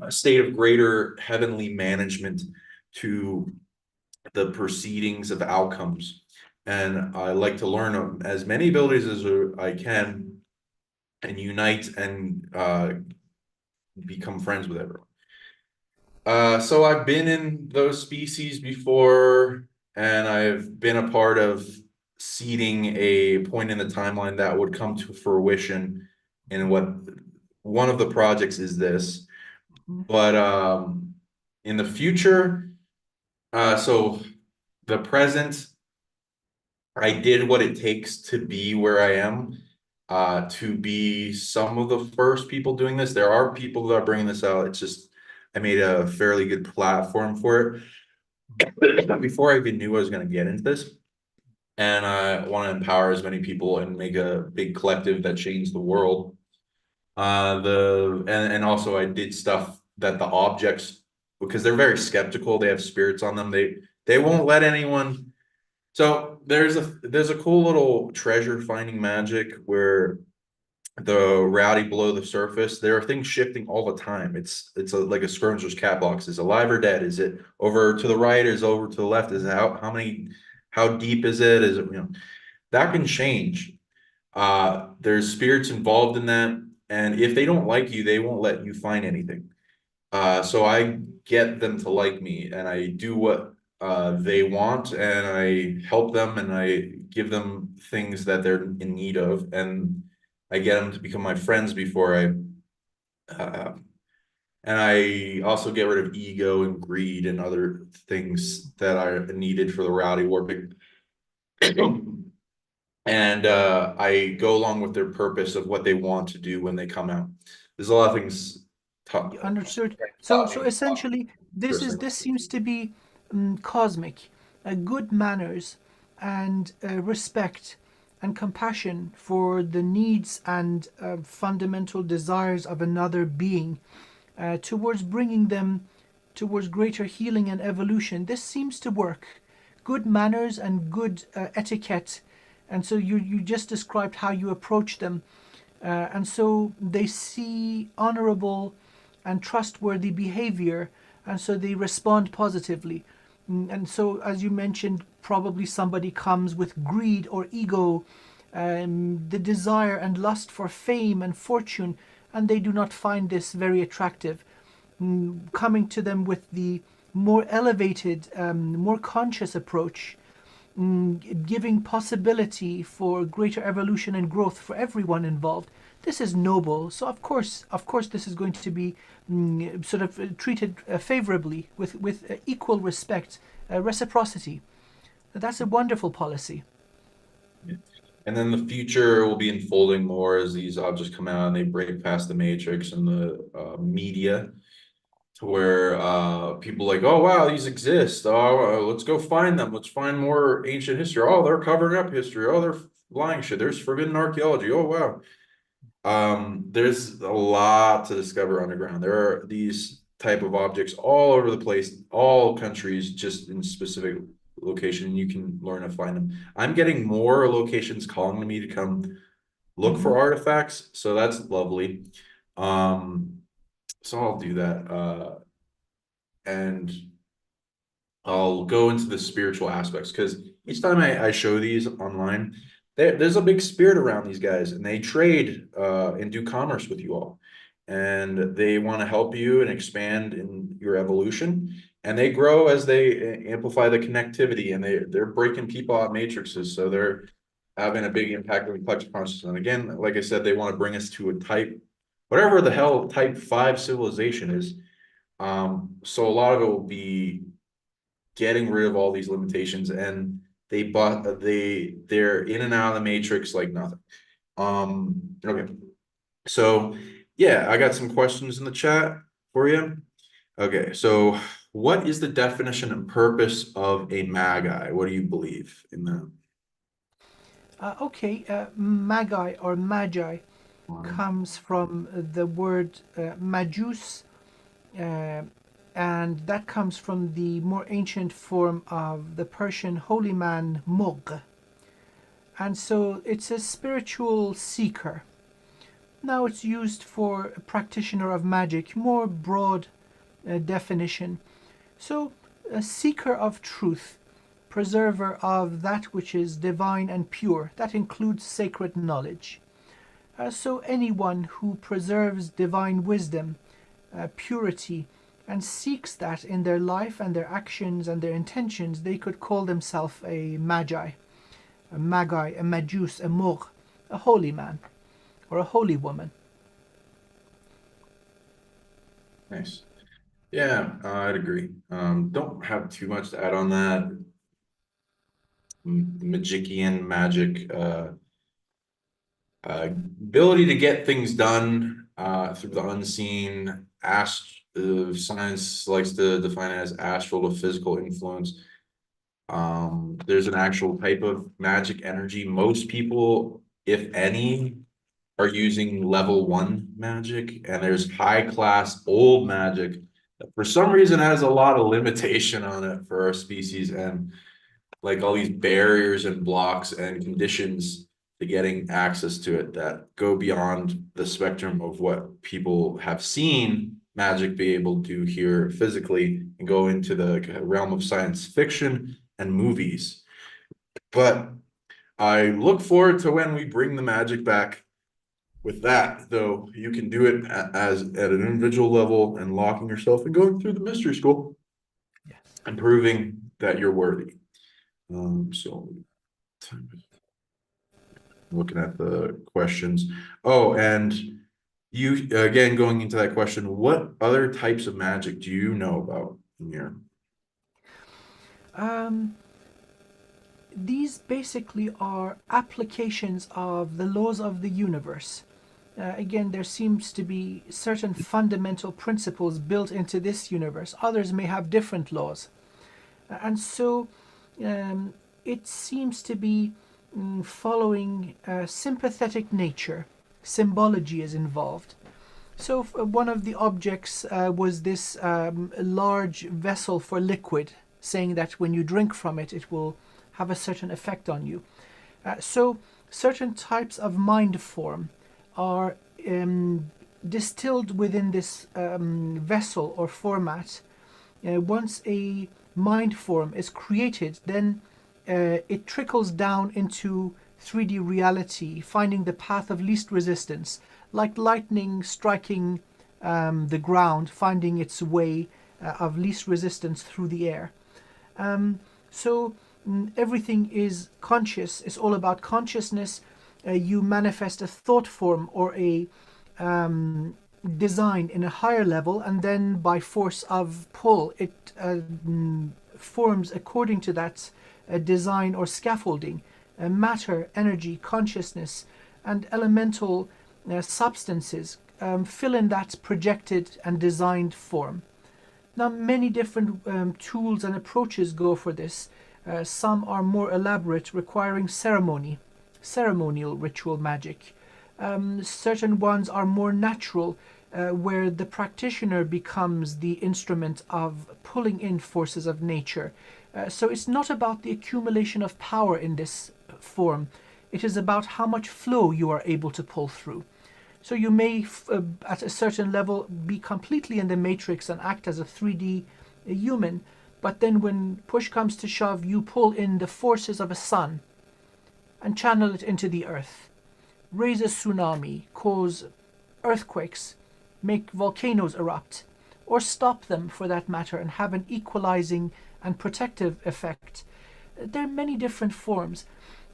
a state of greater heavenly management to the proceedings of outcomes. And I like to learn as many abilities as I can and unite and become friends with everyone. So I've been in those species before, and I've been a part of seeding a point in the timeline that would come to fruition. And what one of the projects is this, but in the future, so the present, I did what it takes to be where I am, to be some of the first people doing this. There are people that are bringing this out. It's just I made a fairly good platform for it before I even knew I was going to get into this. And I want to empower as many people and make a big collective that changed the world. And also I did stuff that the objects, because they're very skeptical, they have spirits on them. They won't let anyone. So there's a cool little treasure finding magic where the reality below the surface, there are things shifting all the time. It's like a Schrödinger's cat box. Is it alive or dead? Is it over to the right? Is it over to the left? Is it how deep is it? Is it, that can change. There's spirits involved in that, and if they don't like you, they won't let you find anything. So I get them to like me, and I do what they want, and I help them, and I give them things that they're in need of, and I get them to become my friends before and I also get rid of ego and greed and other things that are needed for the reality warping. And I go along with their purpose of what they want to do when they come out. There's a lot of things. Understood. So essentially, this seems to be cosmic. Good manners and respect and compassion for the needs and fundamental desires of another being, towards bringing them towards greater healing and evolution. This seems to work. Good manners and good etiquette. And so you just described how you approach them. And so they see honorable and trustworthy behavior, and so they respond positively. And so, as you mentioned, probably somebody comes with greed or ego, the desire and lust for fame and fortune, and they do not find this very attractive. Coming to them with the more elevated, more conscious approach, giving possibility for greater evolution and growth for everyone involved. This is noble. So of course, this is going to be sort of treated favorably with equal respect, reciprocity. That's a wonderful policy. And then the future will be unfolding more as these objects come out and they break past the matrix and the media, to where people like, oh wow, these exist. Oh, let's go find them. Let's find more ancient history. Oh, they're covering up history. Oh, they're lying shit. There's forbidden archaeology. Oh wow. There's a lot to discover underground. There are these type of objects all over the place, all countries, just in specific location. You can learn to find them. I'm getting more locations calling to me to come look for artifacts, so that's lovely. So I'll do that. And I'll go into the spiritual aspects, because each time I show these online, there's a big spirit around these guys, and they trade and do commerce with you all, and they want to help you and expand in your evolution, and they grow as they amplify the connectivity, and they're breaking people out of matrices, so they're having a big impact on the collective consciousness. And again, like I said, they want to bring us to a type, whatever the hell type 5 civilization is. So a lot of it will be getting rid of all these limitations, and they're in and out of the matrix like nothing. Okay. So yeah, I got some questions in the chat for you. Okay, so what is the definition and purpose of a magi? What do you believe in that? Magi or magi comes from the word majus, and that comes from the more ancient form of the Persian holy man Mog. And so it's a spiritual seeker. Now it's used for a practitioner of magic, more broad definition. So a seeker of truth, preserver of that which is divine and pure. That includes sacred knowledge. So anyone who preserves divine wisdom, purity, and seeks that in their life and their actions and their intentions, they could call themselves a magi, a majus, a mugh, a holy man, or a holy woman. Nice. Yeah, I'd agree. Don't have too much to add on that. Magician magic, ability to get things done through the unseen. Science likes to define it as astral to physical influence. There's an actual type of magic energy. Most people, if any, are using level 1 magic, and there's high class old magic that for some reason has a lot of limitation on it for our species, and like all these barriers and blocks and conditions to getting access to it that go beyond the spectrum of what people have seen magic be able to do here physically, and go into the realm of science fiction and movies. But I look forward to when we bring the magic back. With that, though, you can do it as at an individual level and locking yourself and going through the mystery school. Yes. And proving that you're worthy. So looking at the questions. Oh, and you again going into that question, what other types of magic do you know about, Amir? These basically are applications of the laws of the universe. Again, there seems to be certain fundamental principles built into this universe. Others may have different laws. And so it seems to be following sympathetic nature. Symbology is involved. So one of the objects was this large vessel for liquid, saying that when you drink from it, it will have a certain effect on you. So certain types of mind form are distilled within this vessel or format. Once a mind form is created, then it trickles down into 3D reality, finding the path of least resistance, like lightning striking the ground, finding its way of least resistance through the air. So everything is conscious. It's all about consciousness. You manifest a thought form or a design in a higher level, and then by force of pull, it forms according to that design or scaffolding. Matter, energy, consciousness, and elemental substances fill in that projected and designed form. Now, many different tools and approaches go for this. Some are more elaborate, requiring ceremonial ritual magic. Certain ones are more natural, where the practitioner becomes the instrument of pulling in forces of nature. So it's not about the accumulation of power in this form. It is about how much flow you are able to pull through. So you may, at a certain level, be completely in the matrix and act as a 3D human, but then when push comes to shove, you pull in the forces of a sun and channel it into the earth, raise a tsunami, cause earthquakes, make volcanoes erupt, or stop them for that matter, and have an equalizing and protective effect. There are many different forms.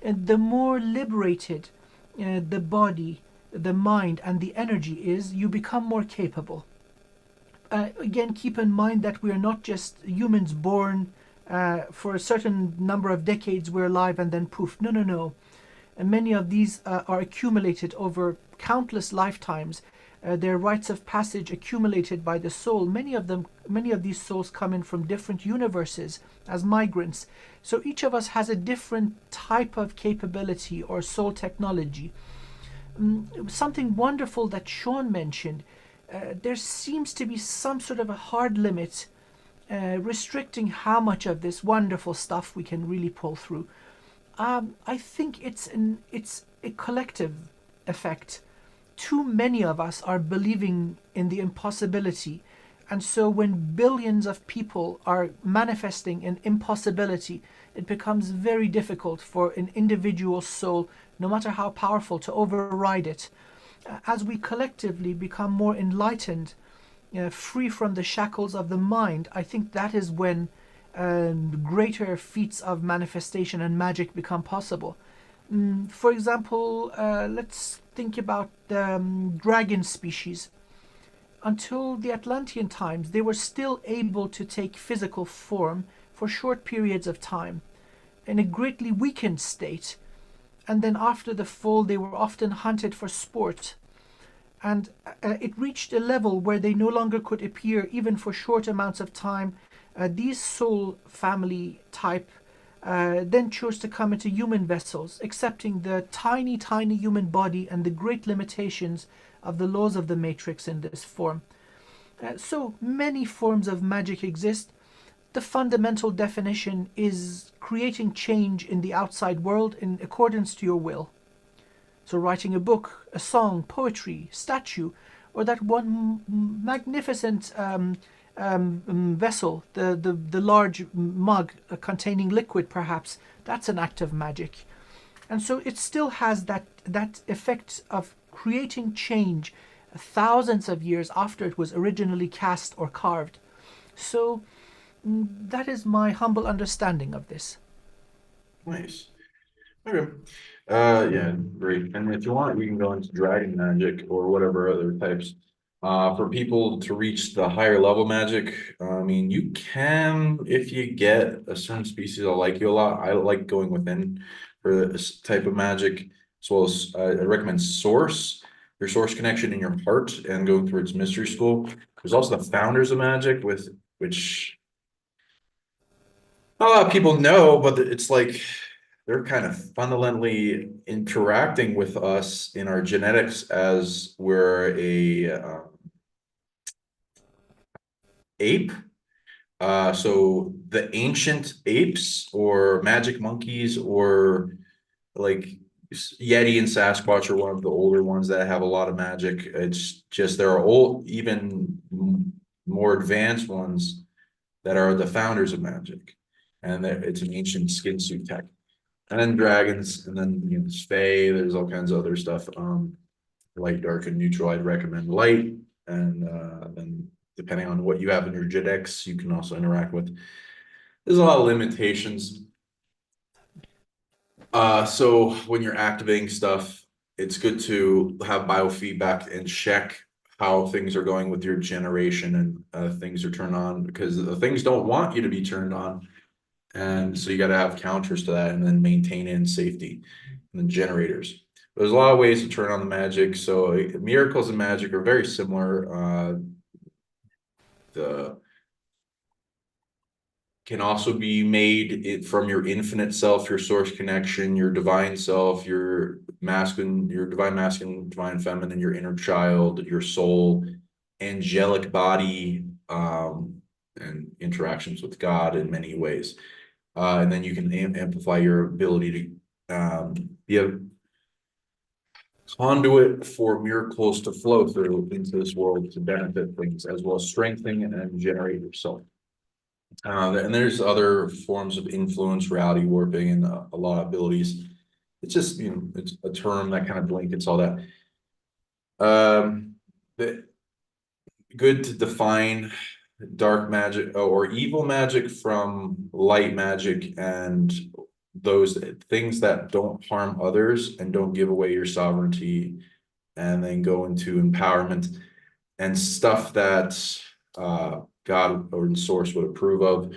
And the more liberated the body, the mind, and the energy is, you become more capable. Again, keep in mind that we are not just humans born for a certain number of decades, we're alive, and then poof. No. And many of these are accumulated over countless lifetimes. They're rites of passage accumulated by the soul. Many of these souls come in from different universes as migrants. So each of us has a different type of capability or soul technology. Something wonderful that Sean mentioned, there seems to be some sort of a hard limit restricting how much of this wonderful stuff we can really pull through. I think it's a collective effect. Too many of us are believing in the impossibility, and so when billions of people are manifesting an impossibility, it becomes very difficult for an individual soul, no matter how powerful, to override it. As we collectively become more enlightened, free from the shackles of the mind, I think that is when greater feats of manifestation and magic become possible. For example, let's think about the dragon species. Until the Atlantean times, they were still able to take physical form for short periods of time in a greatly weakened state, and then after the fall they were often hunted for sport. And it reached a level where they no longer could appear even for short amounts of time. These soul family type then chose to come into human vessels, accepting the tiny human body and the great limitations of the laws of the matrix in this form. So many forms of magic exist. The fundamental definition is creating change in the outside world in accordance to your will. So writing a book, a song, poetry, statue, or that one magnificent vessel, the large mug containing liquid perhaps, that's an act of magic. And so it still has that effect of creating change thousands of years after it was originally cast or carved. So that is my humble understanding of this. Nice. Okay. Yeah, great. And if you want, we can go into dragon magic or whatever other types. For people to reach the higher level magic, I mean, you can, if you get a certain species I like you a lot. I like going within for this type of magic, as well as I recommend source, your source connection in your heart, and going towards mystery school. There's also the founders of magic, which not a lot of people know, but it's like they're kind of fundamentally interacting with us in our genetics as we're a ape. So the ancient apes or magic monkeys or like Yeti and Sasquatch are one of the older ones that have a lot of magic. It's just there are old, even more advanced ones that are the founders of magic, and it's an ancient skin suit tech. And then dragons, and then there's Fae, there's all kinds of other stuff. Light, dark, and neutral, I'd recommend light. And then depending on what you have in your genetics, you can also interact with. There's a lot of limitations. So when you're activating stuff, it's good to have biofeedback and check how things are going with your generation and things are turned on, because the things don't want you to be turned on. And so you got to have counters to that and then maintain it in safety. And then generators. There's a lot of ways to turn on the magic. So miracles and magic are very similar. The can also be made from your infinite self, your source connection, your divine self, your masculine, your divine masculine, divine feminine, your inner child, your soul, angelic body, and interactions with God in many ways. And then you can amplify your ability to be a conduit for miracles to flow through into this world to benefit things, as well as strengthen and generate yourself. And there's other forms of influence, reality warping, and a lot of abilities. It's just, it's a term that kind of blankets all that. Good to define dark magic or evil magic from light magic, and those things that don't harm others and don't give away your sovereignty, and then go into empowerment and stuff that God or in source would approve of,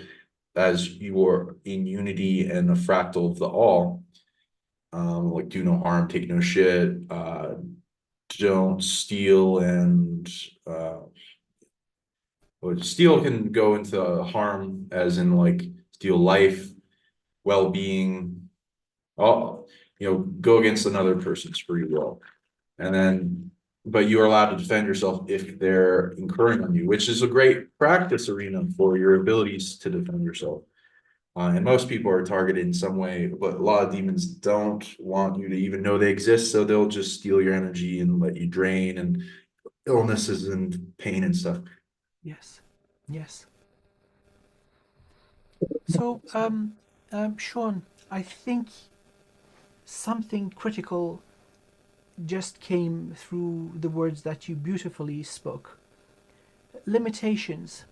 as you are in unity and a fractal of the all. Like do no harm, take no shit, don't steal, and steal can go into harm as in like steal life, well-being, all, go against another person's free will. And then but you are allowed to defend yourself if they're incurring on you, which is a great practice arena for your abilities to defend yourself. And most people are targeted in some way, but a lot of demons don't want you to even know they exist, so they'll just steal your energy and let you drain, and illnesses and pain and stuff. Yes, yes. So, Sean, I think something critical just came through the words that you beautifully spoke. Limitations.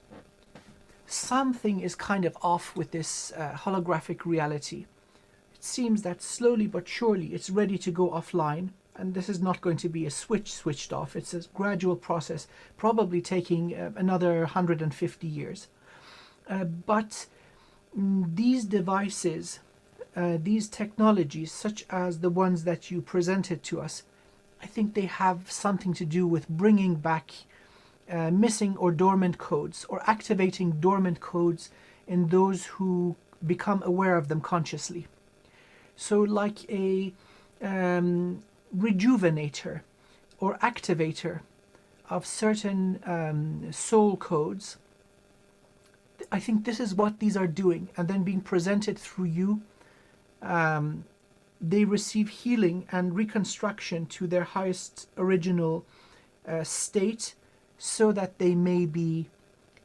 Something is kind of off with this holographic reality. It seems that slowly but surely it's ready to go offline, and this is not going to be a switched off. It's a gradual process, probably taking another 150 years. But these devices, these technologies, such as the ones that you presented to us, I think they have something to do with bringing back missing or dormant codes, or activating dormant codes in those who become aware of them consciously. So like a rejuvenator or activator of certain soul codes. I think this is what these are doing, and then being presented through you. They receive healing and reconstruction to their highest original state, so that they may be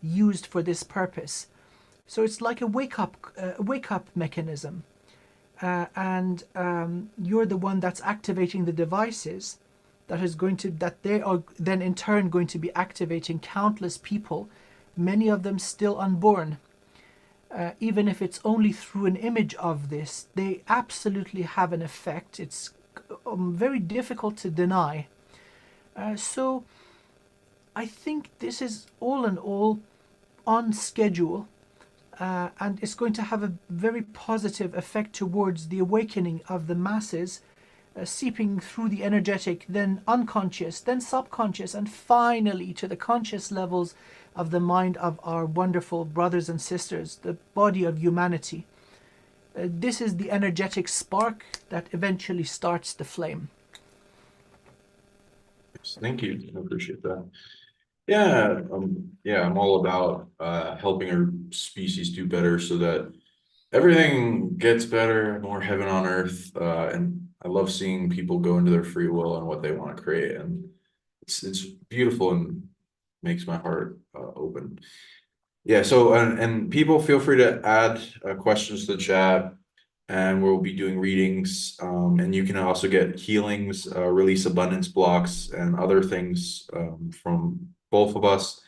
used for this purpose. So it's like a wake up mechanism. and you're the one that's activating the devices that they are then in turn going to be activating countless people, many of them still unborn. Even if it's only through an image of this, they absolutely have an effect. It's very difficult to deny. So I think this is all in all on schedule, and it's going to have a very positive effect towards the awakening of the masses, seeping through the energetic, then unconscious, then subconscious, and finally to the conscious levels of the mind of our wonderful brothers and sisters, the body of humanity. This is the energetic spark that eventually starts the flame. Thank you. I appreciate that. Yeah, I'm all about helping our species do better so that everything gets better, more heaven on earth. And I love seeing people go into their free will and what they want to create. And it's beautiful and makes my heart open. Yeah, so and people feel free to add questions to the chat, and we'll be doing readings, and you can also get healings, release abundance blocks, and other things from both of us.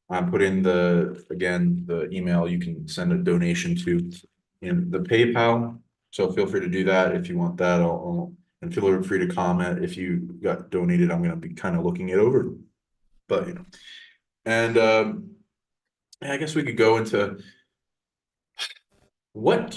I put in the email you can send a donation to in the PayPal. So feel free to do that if you want that. And feel free to comment if you got donated. I'm going to be kind of looking it over, but and I guess we could go into what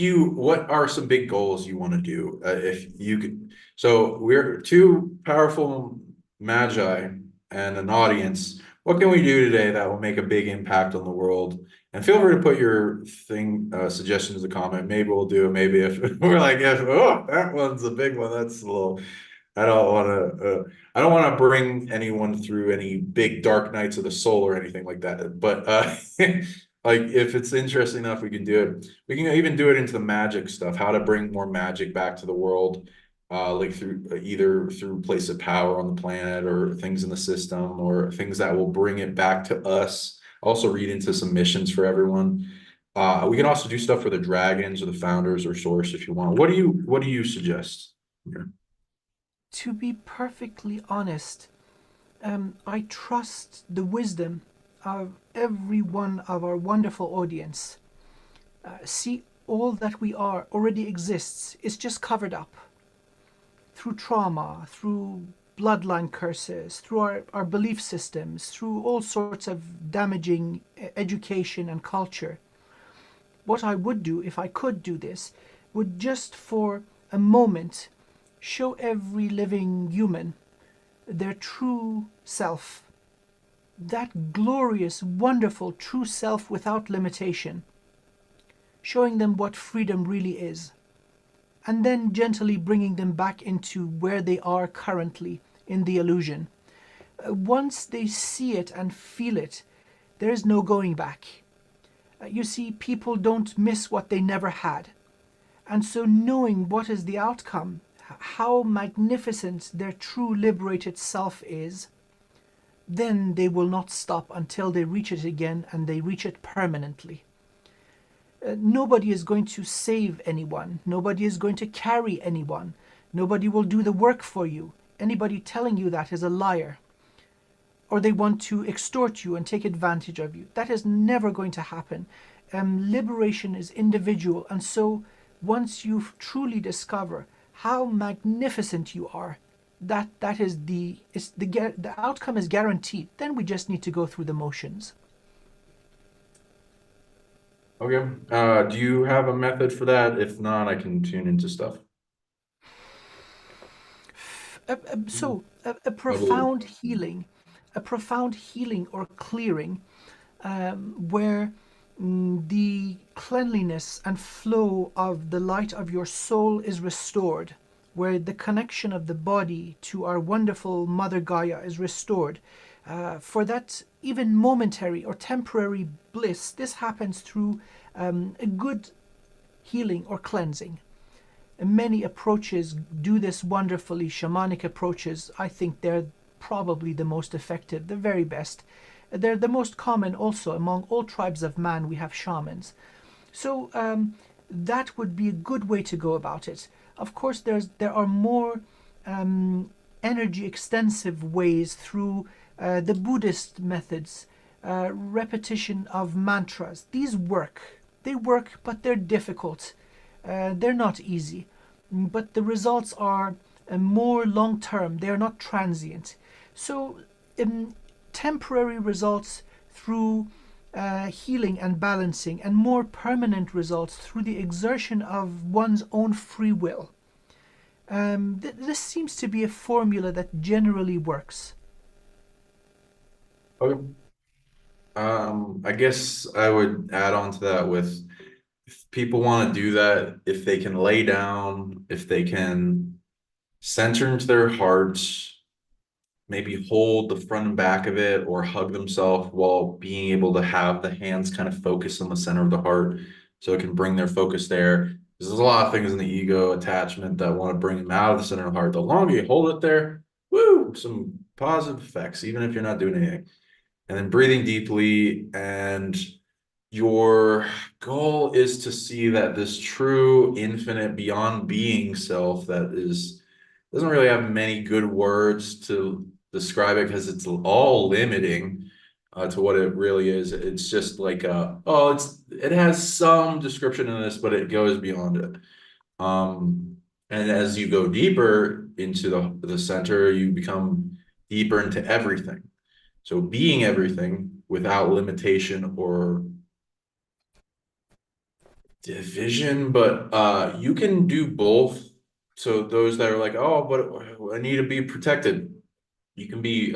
are some big goals you want to do if you could. So we're two powerful magi and an audience. What can we do today that will make a big impact on the world? And feel free to put your suggestions in the comment. Maybe we'll do it. Maybe if we're like, oh, that one's a big one. That's a little. I don't want to bring anyone through any big dark nights of the soul or anything like that. But like if it's interesting enough, we can do it. We can even do it into the magic stuff. How to bring more magic back to the world, like either through place of power on the planet or things in the system or things that will bring it back to us. Also read into some missions for everyone. We can also do stuff for the dragons or the founders or source if you want. What do you suggest? Yeah. To be perfectly honest, I trust the wisdom of every one of our wonderful audience. See, all that we are already exists. It's just covered up through trauma, through bloodline curses, through our belief systems, through all sorts of damaging education and culture. What I would do, if I could do this, would just for a moment show every living human their true self, that glorious, wonderful true self without limitation, showing them what freedom really is, and then gently bringing them back into where they are currently in the illusion. Once they see it and feel it, there is no going back. You see, people don't miss what they never had. And so knowing what is the outcome, how magnificent their true liberated self is, then they will not stop until they reach it again, and they reach it permanently. Nobody is going to save anyone. Nobody is going to carry anyone. Nobody will do the work for you. Anybody telling you that is a liar. Or they want to extort you and take advantage of you. That is never going to happen. Liberation is individual, and so once you truly discover how magnificent you are, the outcome is guaranteed. Then we just need to go through the motions. Okay. Do you have a method for that? If not, I can tune into stuff. A profound healing or clearing, where the cleanliness and flow of the light of your soul is restored, where the connection of the body to our wonderful Mother Gaia is restored. For that even momentary or temporary bliss, this happens through a good healing or cleansing. Many approaches do this wonderfully. Shamanic approaches, I think they're probably the most effective, the very best. They're the most common also among all tribes of man. We have shamans. So that would be a good way to go about it. Of course, there are more energy extensive ways through the Buddhist methods, repetition of mantras. These work. They work, but they're difficult. They're not easy. But the results are more long term. They are not transient. So, temporary results through healing and balancing, and more permanent results through the exertion of one's own free will. This seems to be a formula that generally works. Okay. I guess I would add on to that with, if people want to do that, if they can lay down, if they can center into their hearts, maybe hold the front and back of it or hug themselves while being able to have the hands kind of focus on the center of the heart so it can bring their focus there. There's a lot of things in the ego attachment that want to bring them out of the center of the heart. The longer you hold it there, woo, some positive effects, even if you're not doing anything. And then breathing deeply, and your goal is to see that this true, infinite, beyond being self that doesn't really have many good words to describe it because it's all limiting to what it really is. It's just like it has some description in this, but it goes beyond it. And as you go deeper into the center, you become deeper into everything. So being everything without limitation or division, but you can do both. So those that are like, oh, but I need to be protected, you can be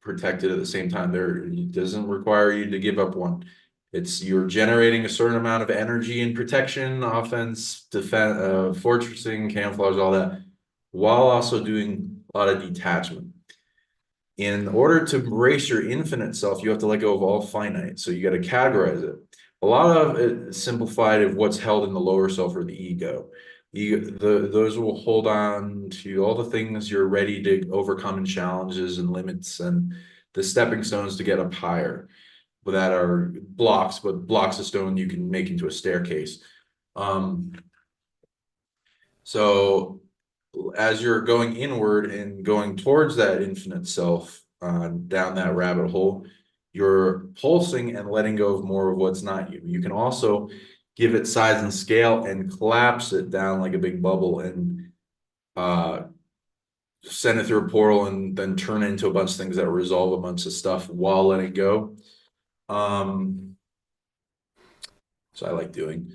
protected at the same time. It doesn't require you to give up one. You're generating a certain amount of energy and protection, offense, defense, fortressing, camouflage, all that, while also doing a lot of detachment. In order to embrace your infinite self, you have to let go of all finite. So you got to categorize it. A lot of it simplified of what's held in the lower self or the ego. Those will hold on to all the things you're ready to overcome and challenges and limits and the stepping stones to get up higher. But that are blocks, but blocks of stone you can make into a staircase. So as you're going inward and going towards that infinite self, down that rabbit hole, you're pulsing and letting go of more of what's not you. You can also give it size and scale and collapse it down like a big bubble and send it through a portal and then turn it into a bunch of things that resolve a bunch of stuff while letting go. So I like doing,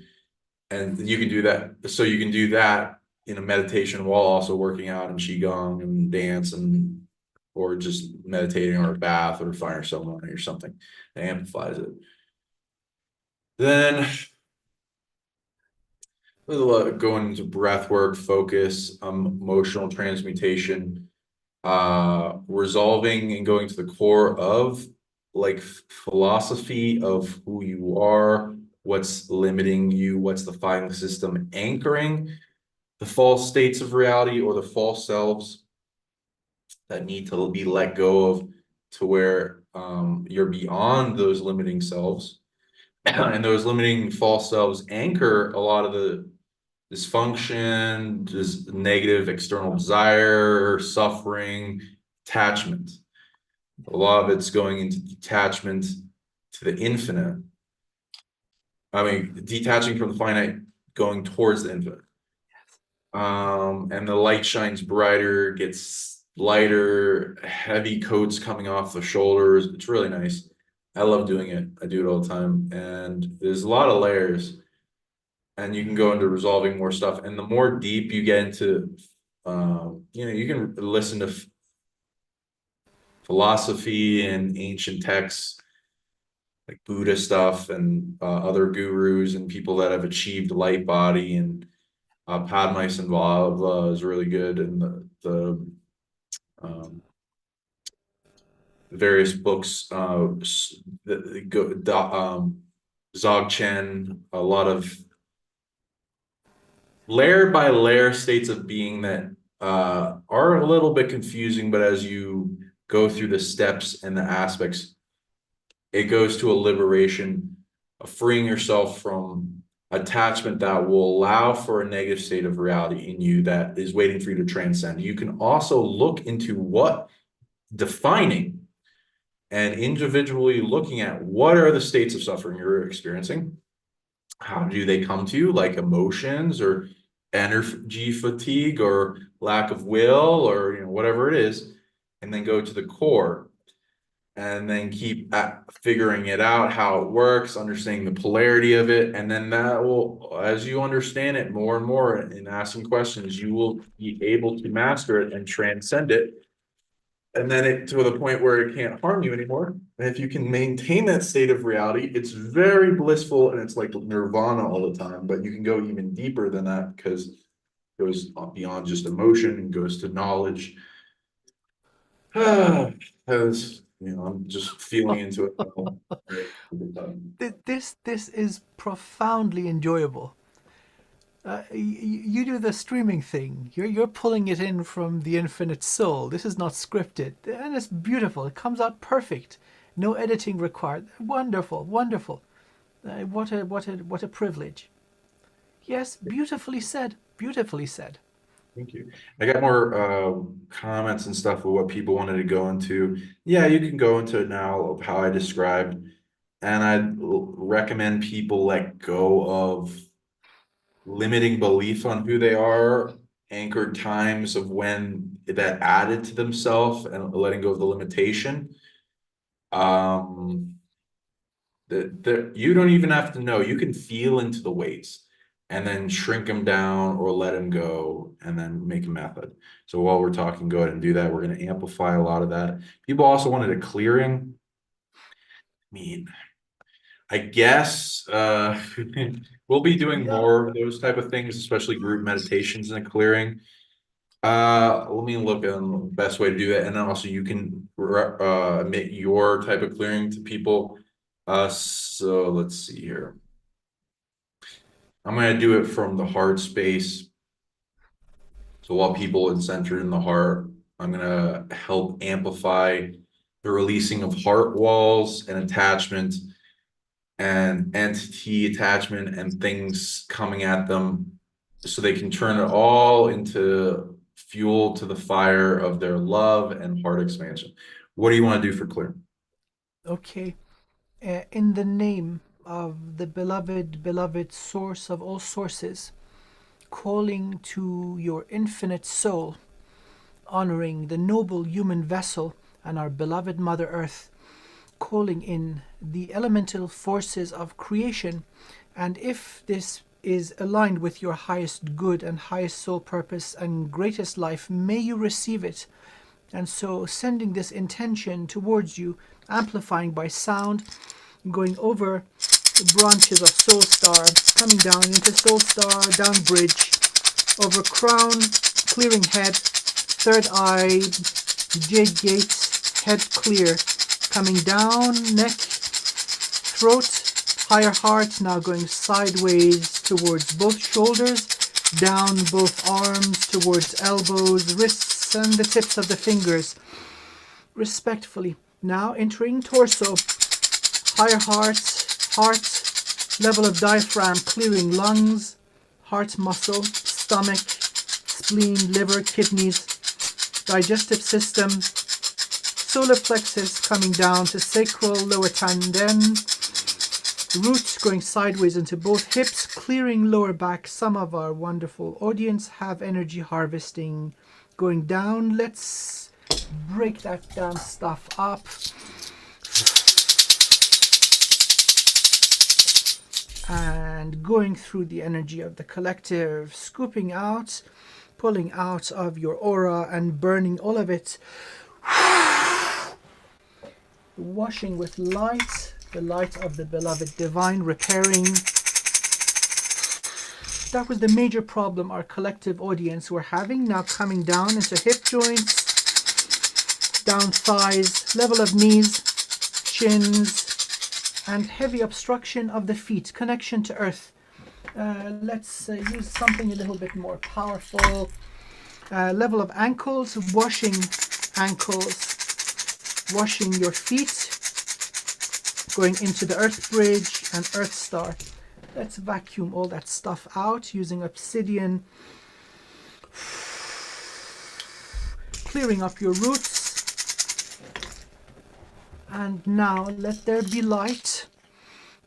and you can do that. So you can do that in a meditation while also working out and qigong and dance or just meditating or a bath or fire ceremony or something that amplifies it. Then going into breath work, focus, emotional transmutation, resolving and going to the core of like philosophy of who you are, what's limiting you, what's the final system anchoring the false states of reality or the false selves that need to be let go of, to where you're beyond those limiting selves. And those limiting false selves anchor a lot of the dysfunction, just negative external desire, suffering, attachment. A lot of it's going into detachment to the infinite. I mean, detaching from the finite, going towards the infinite. And the light shines brighter, gets lighter, heavy coats coming off the shoulders. It's really nice. I love doing it. I do it all the time. And there's a lot of layers. And you can go into resolving more stuff. And the more deep you get into, you can listen to philosophy and ancient texts like Buddha stuff and other gurus and people that have achieved light body, and Padma is really good, and the various books, Dzogchen, a lot of layer by layer states of being that are a little bit confusing, but as you go through the steps and the aspects, it goes to a liberation of freeing yourself from attachment that will allow for a negative state of reality in you that is waiting for you to transcend. You can also look into what defining and individually looking at what are the states of suffering you're experiencing. How do they come to you, like emotions or energy fatigue or lack of will or whatever it is, and then go to the core and then keep figuring it out, how it works, understanding the polarity of it. And then that will, as you understand it more and more and asking questions, you will be able to master it and transcend it. And then it to the point where it can't harm you anymore. And if you can maintain that state of reality, it's very blissful and it's like nirvana all the time. But you can go even deeper than that because it goes beyond just emotion and goes to knowledge. As I'm just feeling into it now. This is profoundly enjoyable. You do the streaming thing. You're pulling it in from the infinite soul. This is not scripted, and it's beautiful. It comes out perfect. No editing required. Wonderful, wonderful. What a privilege. Yes, beautifully said. Beautifully said. Thank you. I got more comments and stuff of what people wanted to go into. Yeah, you can go into it now of how I described, and I'd recommend people let go of limiting belief on who they are, anchored times of when that added to themselves, and letting go of the limitation. You don't even have to know. You can feel into the weights and then shrink them down or let them go and then make a method. So while we're talking, go ahead and do that. We're going to amplify a lot of that. People also wanted a clearing. I mean, I guess we'll be doing more of those type of things, especially group meditations and a clearing. Let me look on the best way to do that. And then also you can emit your type of clearing to people. So let's see here. I'm going to do it from the heart space. So while people are centered in the heart, I'm going to help amplify the releasing of heart walls and attachment and entity attachment and things coming at them so they can turn it all into fuel to the fire of their love and heart expansion. What do you want to do for clear? Okay. In the name of the beloved source of all sources, calling to your infinite soul, honoring the noble human vessel and our beloved Mother Earth, calling in the elemental forces of creation, and if this is aligned with your highest good and highest soul purpose and greatest life, may you receive it. And so sending this intention towards you, amplifying by sound, going over the branches of Soul Star, coming down into Soul Star, down bridge, over crown, clearing head, third eye, jade gate, head clear, coming down, neck, throat, higher heart, now going sideways towards both shoulders, down both arms towards elbows, wrists, and the tips of the fingers, respectfully. Now entering torso, higher heart, level of diaphragm, clearing lungs, heart muscle, stomach, spleen, liver, kidneys, digestive system, solar plexus coming down to sacral, lower tanden, roots going sideways into both hips, clearing lower back. Some of our wonderful audience have energy harvesting going down. Let's break that damn stuff up. And going through the energy of the collective, scooping out, pulling out of your aura and burning all of it. Washing with light, the light of the beloved divine, repairing. That was the major problem our collective audience were having. Now coming down into hip joints, down thighs, level of knees, shins, and heavy obstruction of the feet, connection to earth. Let's use something a little bit more powerful. Level of ankles, washing ankles, washing your feet, going into the earth bridge and earth star. Let's vacuum all that stuff out using obsidian, clearing up your roots. And now let there be light.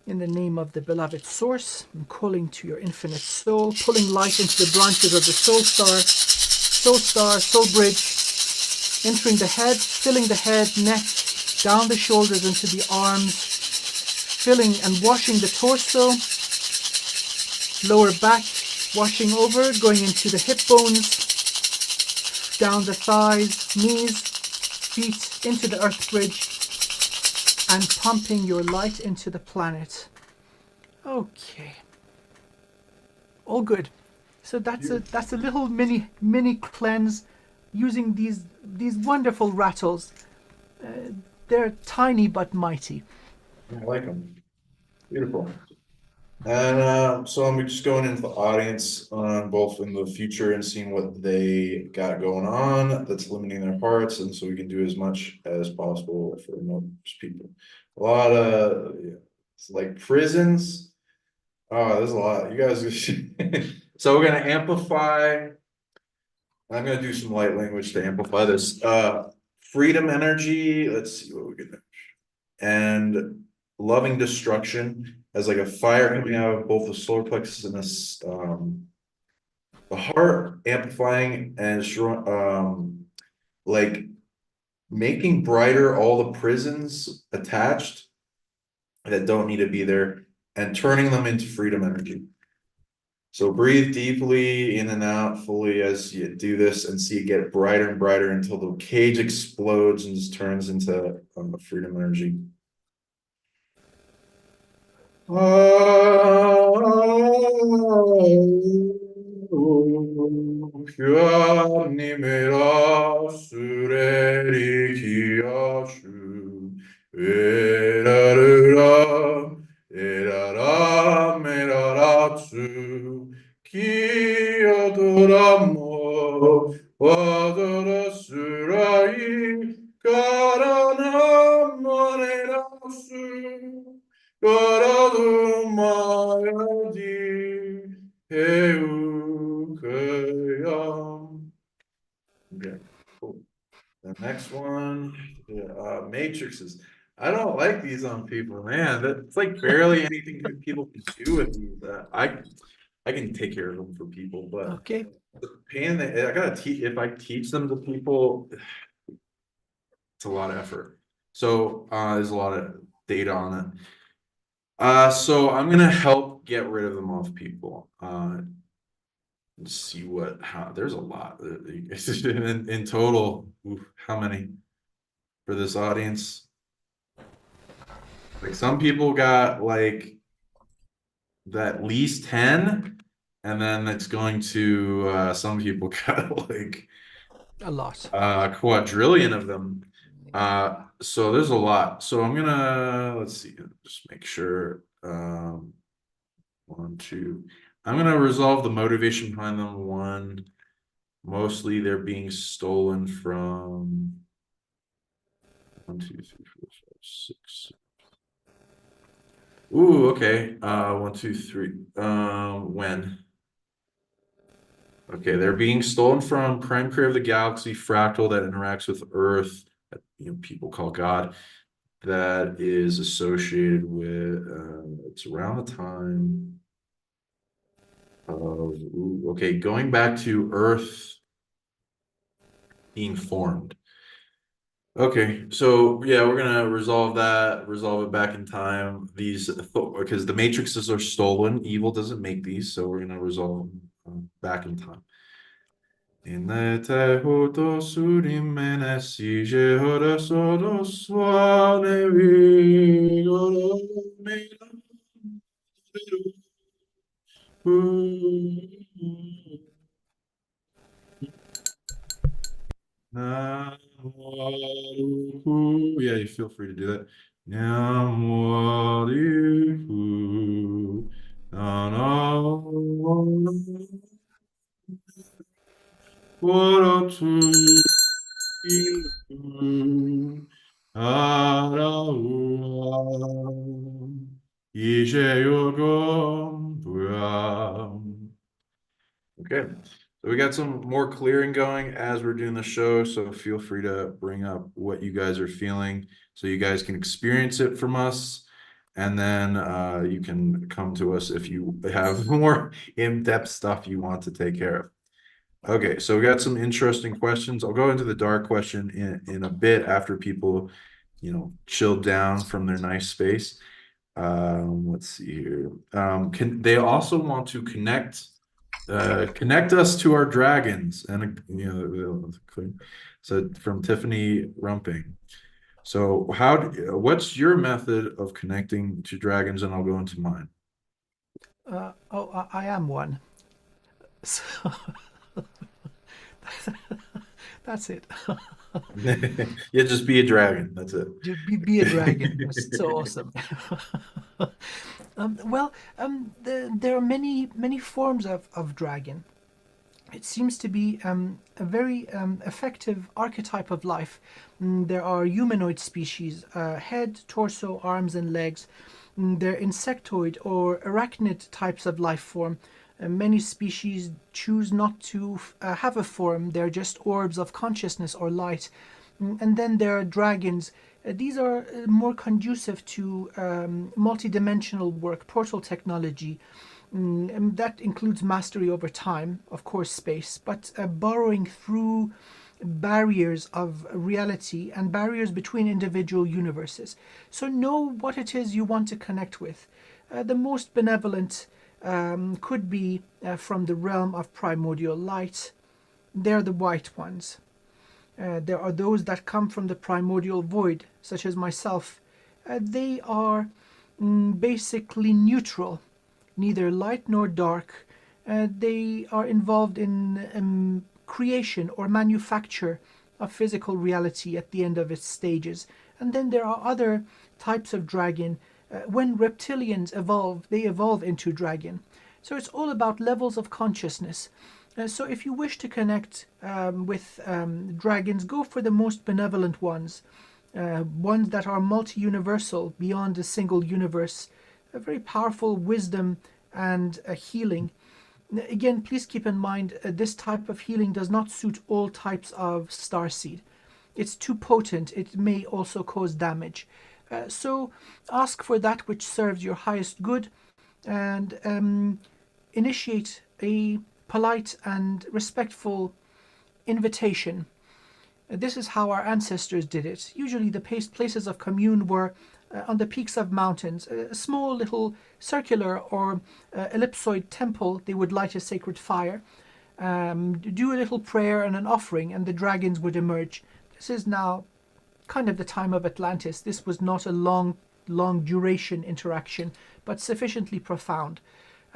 In the name of the beloved source, I'm calling to your infinite soul, pulling light into the branches of the soul star, soul bridge, entering the head, filling the head, neck, down the shoulders into the arms, filling and washing the torso, lower back, washing over, going into the hip bones, down the thighs, knees, feet, into the earth bridge, and pumping your light into the planet. Okay. All good. So that's a little mini cleanse using these wonderful rattles. They're tiny but mighty. I like them. Beautiful. And so I'm just going into the audience both in the future and seeing what they got going on that's limiting their hearts, and so we can do as much as possible for most people. A lot of it's like prisons. Oh, there's a lot. You guys so we're gonna amplify. I'm gonna do some light language to amplify this. Freedom energy. Let's see what we can do. And loving destruction as like a fire coming out of both the solar plexus and the heart, amplifying and like making brighter all the prisons attached that don't need to be there and turning them into freedom energy. So breathe deeply in and out fully as you do this and see it get brighter and brighter until the cage explodes and just turns into freedom energy. Okay, cool. The next one, matrices. I don't like these on people, man. That's like barely anything people can do with these. I can take care of them for people, but Okay. the pain that I gotta teach if I teach them to people, it's a lot of effort. So there's a lot of data on it. So I'm gonna help get rid of them off people. Let's see how there's a lot in total. Oof, how many for this audience? Like some people got like at least 10, and then it's going to some people got like A lot. a quadrillion of them. So there's a lot. So I'm gonna let's see, just make sure. One, two. I'm gonna resolve the motivation behind them. One, mostly they're being stolen from 1, 2, 3, 4, 5, 6. Ooh, okay. 1, 2, 3. When? Okay, they're being stolen from prime creator of the galaxy, fractal that interacts with Earth, that people call God. That is associated with it's around the time of okay, going back to Earth being formed. Okay, so yeah, we're gonna resolve it back in time. These because the matrices are stolen. Evil doesn't make these, so we're gonna resolve them back in time. In the tehuto surim menesi jehora sodos swane vigoro yeah, you feel free to do that. Namwarihu Arau Okay, so we got some more clearing going as we're doing the show, so feel free to bring up what you guys are feeling so you guys can experience it from us, and then you can come to us if you have more in-depth stuff you want to take care of. Okay, so we got some interesting questions. I'll go into the dark question in a bit after people, chill down from their nice space. Let's see here. Can they also want to connect us to our dragons? And so from Tiffany Rumping. So what's your method of connecting to dragons? And I'll go into mine. I am one. So that's it. Yeah, just be a dragon. That's it. Just be a dragon. It's so awesome. There are many forms of dragon. It seems to be a very effective archetype of life. There are humanoid species, head, torso, arms, and legs. They're insectoid or arachnid types of life form. Many species choose not to have a form. They're just orbs of consciousness or light. And then there are dragons. These are more conducive to multidimensional work, portal technology. And that includes mastery over time, of course, space, but burrowing through barriers of reality and barriers between individual universes. So know what it is you want to connect with. The most benevolent could be from the realm of primordial light. They're the white ones. There are those that come from the primordial void, such as myself. They are basically neutral, neither light nor dark. They are involved in creation or manufacture of physical reality at the end of its stages. And then there are other types of dragon. When reptilians evolve, they evolve into dragon. So it's all about levels of consciousness. So if you wish to connect with dragons, go for the most benevolent ones. Ones that are multi-universal, beyond a single universe. A very powerful wisdom and healing. Again, please keep in mind, this type of healing does not suit all types of starseed. It's too potent. It may also cause damage. So ask for that which serves your highest good, and initiate a polite and respectful invitation. This is how our ancestors did it. Usually the places of commune were on the peaks of mountains. A small little circular or ellipsoid temple, they would light a sacred fire, do a little prayer and an offering, and the dragons would emerge. This is now kind of the time of Atlantis. This was not a long duration interaction, but sufficiently profound.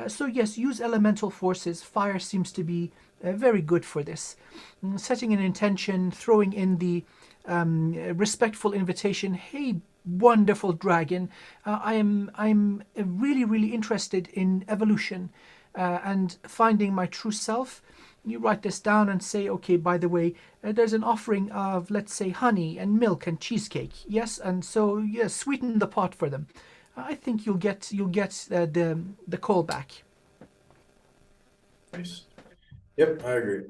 So yes, use elemental forces. Fire seems to be very good for this. Setting an intention, throwing in the respectful invitation. Hey, wonderful dragon, I'm really interested in evolution and finding my true self. You write this down and say, okay, by the way, there's an offering of, let's say, honey and milk and cheesecake. Yes, and so yes, sweeten the pot for them. I think you'll get the call back. Nice. Yep, I agree.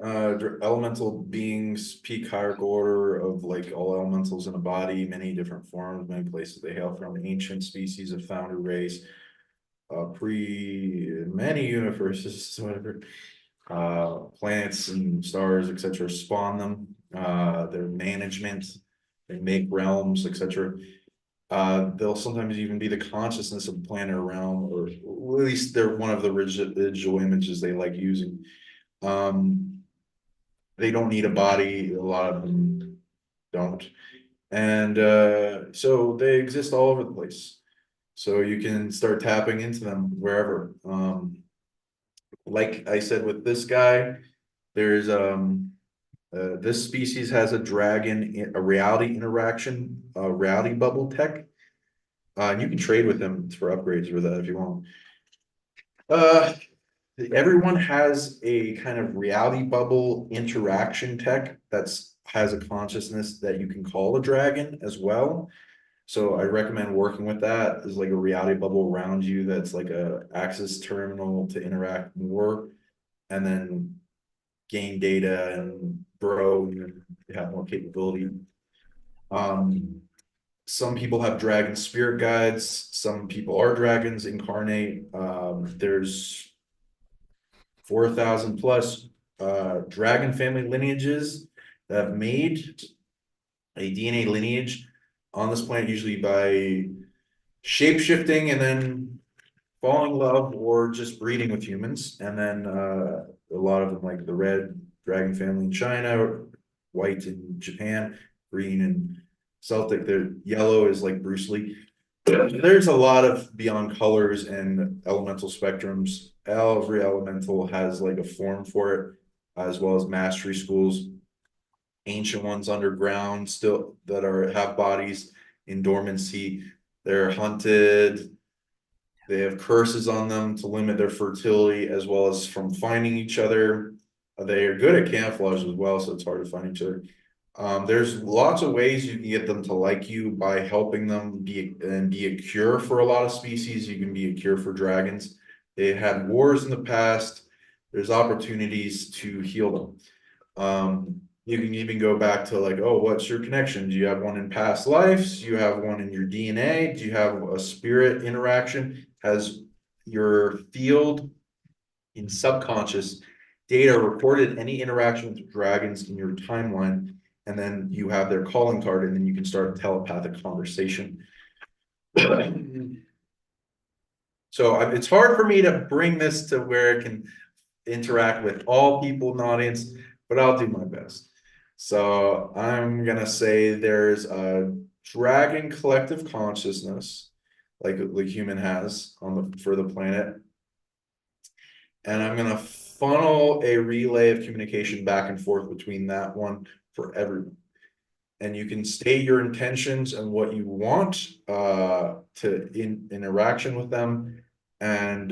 Elemental beings peak hierarchical order of like all elementals in a body, many different forms, many places they hail from. Ancient species of founder race, many universes, whatever. Planets and stars, etc. spawn them. Their management, they make realms, etc. They'll sometimes even be the consciousness of a planet or realm, or at least they're one of the residual images they like using. They don't need a body, a lot of them don't. And so they exist all over the place. So you can start tapping into them wherever. Like I said with this guy, there's this species has a dragon, a reality interaction, a reality bubble tech. And you can trade with them for upgrades for that if you want. Everyone has a kind of reality bubble interaction tech has a consciousness that you can call a dragon as well. So I recommend working with that as like a reality bubble around you that's like a access terminal to interact more, and then gain data and grow and have more capability. Some people have dragon spirit guides. Some people are dragons incarnate. There's 4,000 plus dragon family lineages that have made a DNA lineage on this planet, usually by shape shifting and then falling in love or just breeding with humans. And then a lot of them, like the red dragon family in China, white in Japan, green in Celtic. The yellow is like Bruce Lee. There's a lot of beyond colors and elemental spectrums. Every elemental has like a form for it, as well as mastery schools. Ancient ones underground still that have bodies in dormancy. They're hunted. They have curses on them to limit their fertility, as well as from finding each other. They are good at camouflage as well, so it's hard to find each other. There's lots of ways you can get them to like you by helping them be a cure for a lot of species. You can be a cure for dragons. They had wars in the past. There's opportunities to heal them. You can even go back to like, oh, what's your connection? Do you have one in past lives? Do you have one in your DNA? Do you have a spirit interaction? Has your field in subconscious data recorded any interaction with dragons in your timeline? And then you have their calling card, and then you can start a telepathic conversation. So it's hard for me to bring this to where it can interact with all people in the audience, but I'll do my best. So I'm gonna say there's a dragon collective consciousness, like the human has for the planet, and I'm gonna funnel a relay of communication back and forth between that one for everyone. And you can state your intentions and what you want to interaction with them, and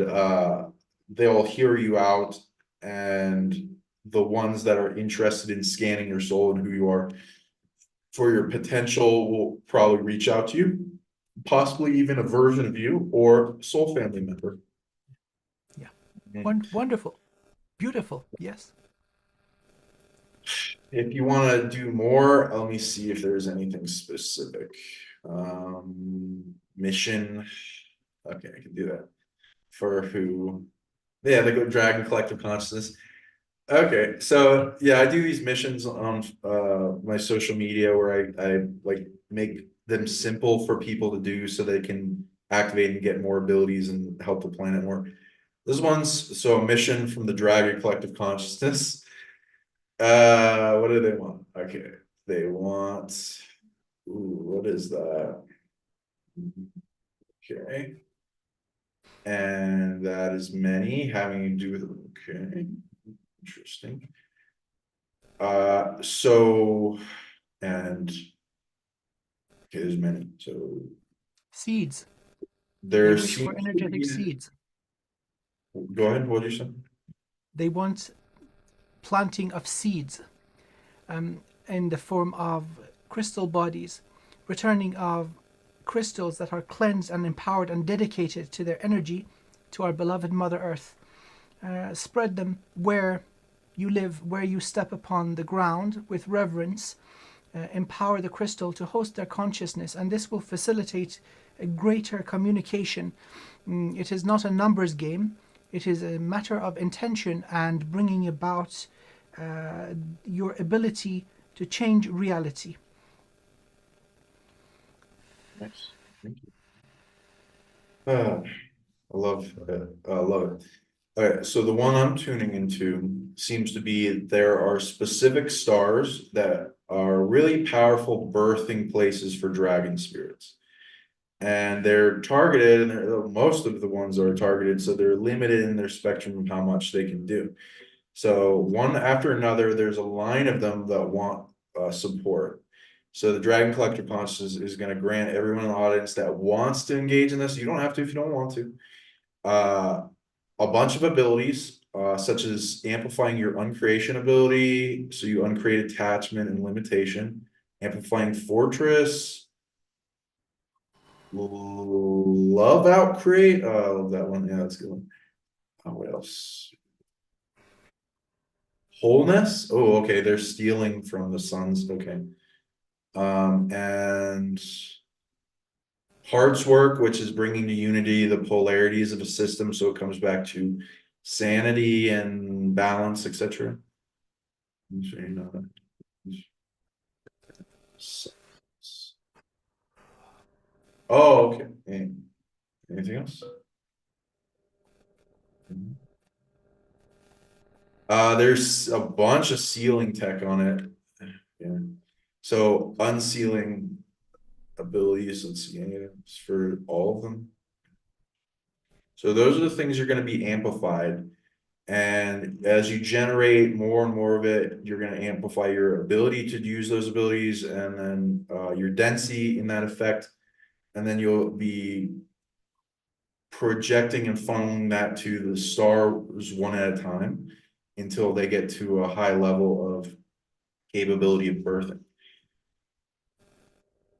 they'll hear you out. And the ones that are interested in scanning your soul and who you are for your potential will probably reach out to you, possibly even a version of you or soul family member. Yeah. Wonderful. Beautiful. Yes. If you want to do more, let me see if there's anything specific. Mission. Okay, I can do that. For who? Yeah, they go Dragon Collective Consciousness. Okay, so yeah, I do these missions on my social media where I like make them simple for people to do so they can activate and get more abilities and help the planet more. This one's so a mission from the Dragon Collective Consciousness. What do they want? Okay, they want, ooh, what is that? Okay. And that is many having to do with, okay, interesting. So, and okay, there's many. So Seeds. there's They wish for energetic seeds. Go ahead, what did you say? They want planting of seeds in the form of crystal bodies, returning of crystals that are cleansed and empowered and dedicated to their energy to our beloved Mother Earth. Spread them where you live, where you step upon the ground with reverence. Empower the crystal to host their consciousness, and this will facilitate a greater communication. It is not a numbers game. It is a matter of intention and bringing about your ability to change reality. Nice. Thank you. I love it. I love it. All right, so the one I'm tuning into seems to be there are specific stars that are really powerful birthing places for dragon spirits. And they're targeted, and most of the ones are targeted, so they're limited in their spectrum of how much they can do. So one after another, there's a line of them that want support. So the Dragon Collector Consciousness is going to grant everyone in the audience that wants to engage in this. You don't have to if you don't want to. A bunch of abilities, such as amplifying your uncreation ability, so you uncreate attachment and limitation, amplifying fortress, Love out create. Love that one. Yeah, that's a good one. What else? Wholeness. Oh, okay. They're stealing from the sons. Okay. And heart's work, which is bringing to unity the polarities of a system, so it comes back to sanity and balance, etc. Oh, okay. Anything else? There's a bunch of sealing tech on it. Yeah. So unsealing abilities, let's see, it's for all of them. So those are the things you're going to be amplified. And as you generate more and more of it, you're going to amplify your ability to use those abilities, and then your density in that effect. And then you'll be projecting and funneling that to the stars one at a time until they get to a high level of capability of birthing.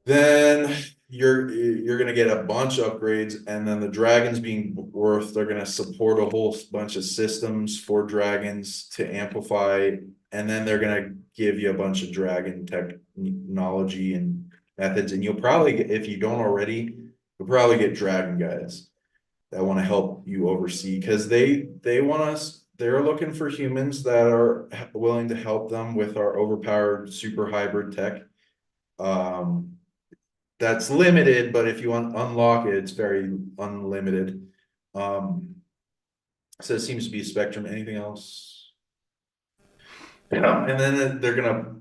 Then you're gonna get a bunch of upgrades, and then the dragons being worth, they're gonna support a whole bunch of systems for dragons to amplify, and then they're gonna give you a bunch of dragon technology and methods, and you'll probably get, if you don't already, you'll probably get dragon guides that want to help you oversee, because they want us, they're looking for humans that are willing to help them with our overpowered super hybrid tech. That's limited, but if you unlock it, it's very unlimited. So it seems to be a spectrum. Anything else? Yeah. And then they're gonna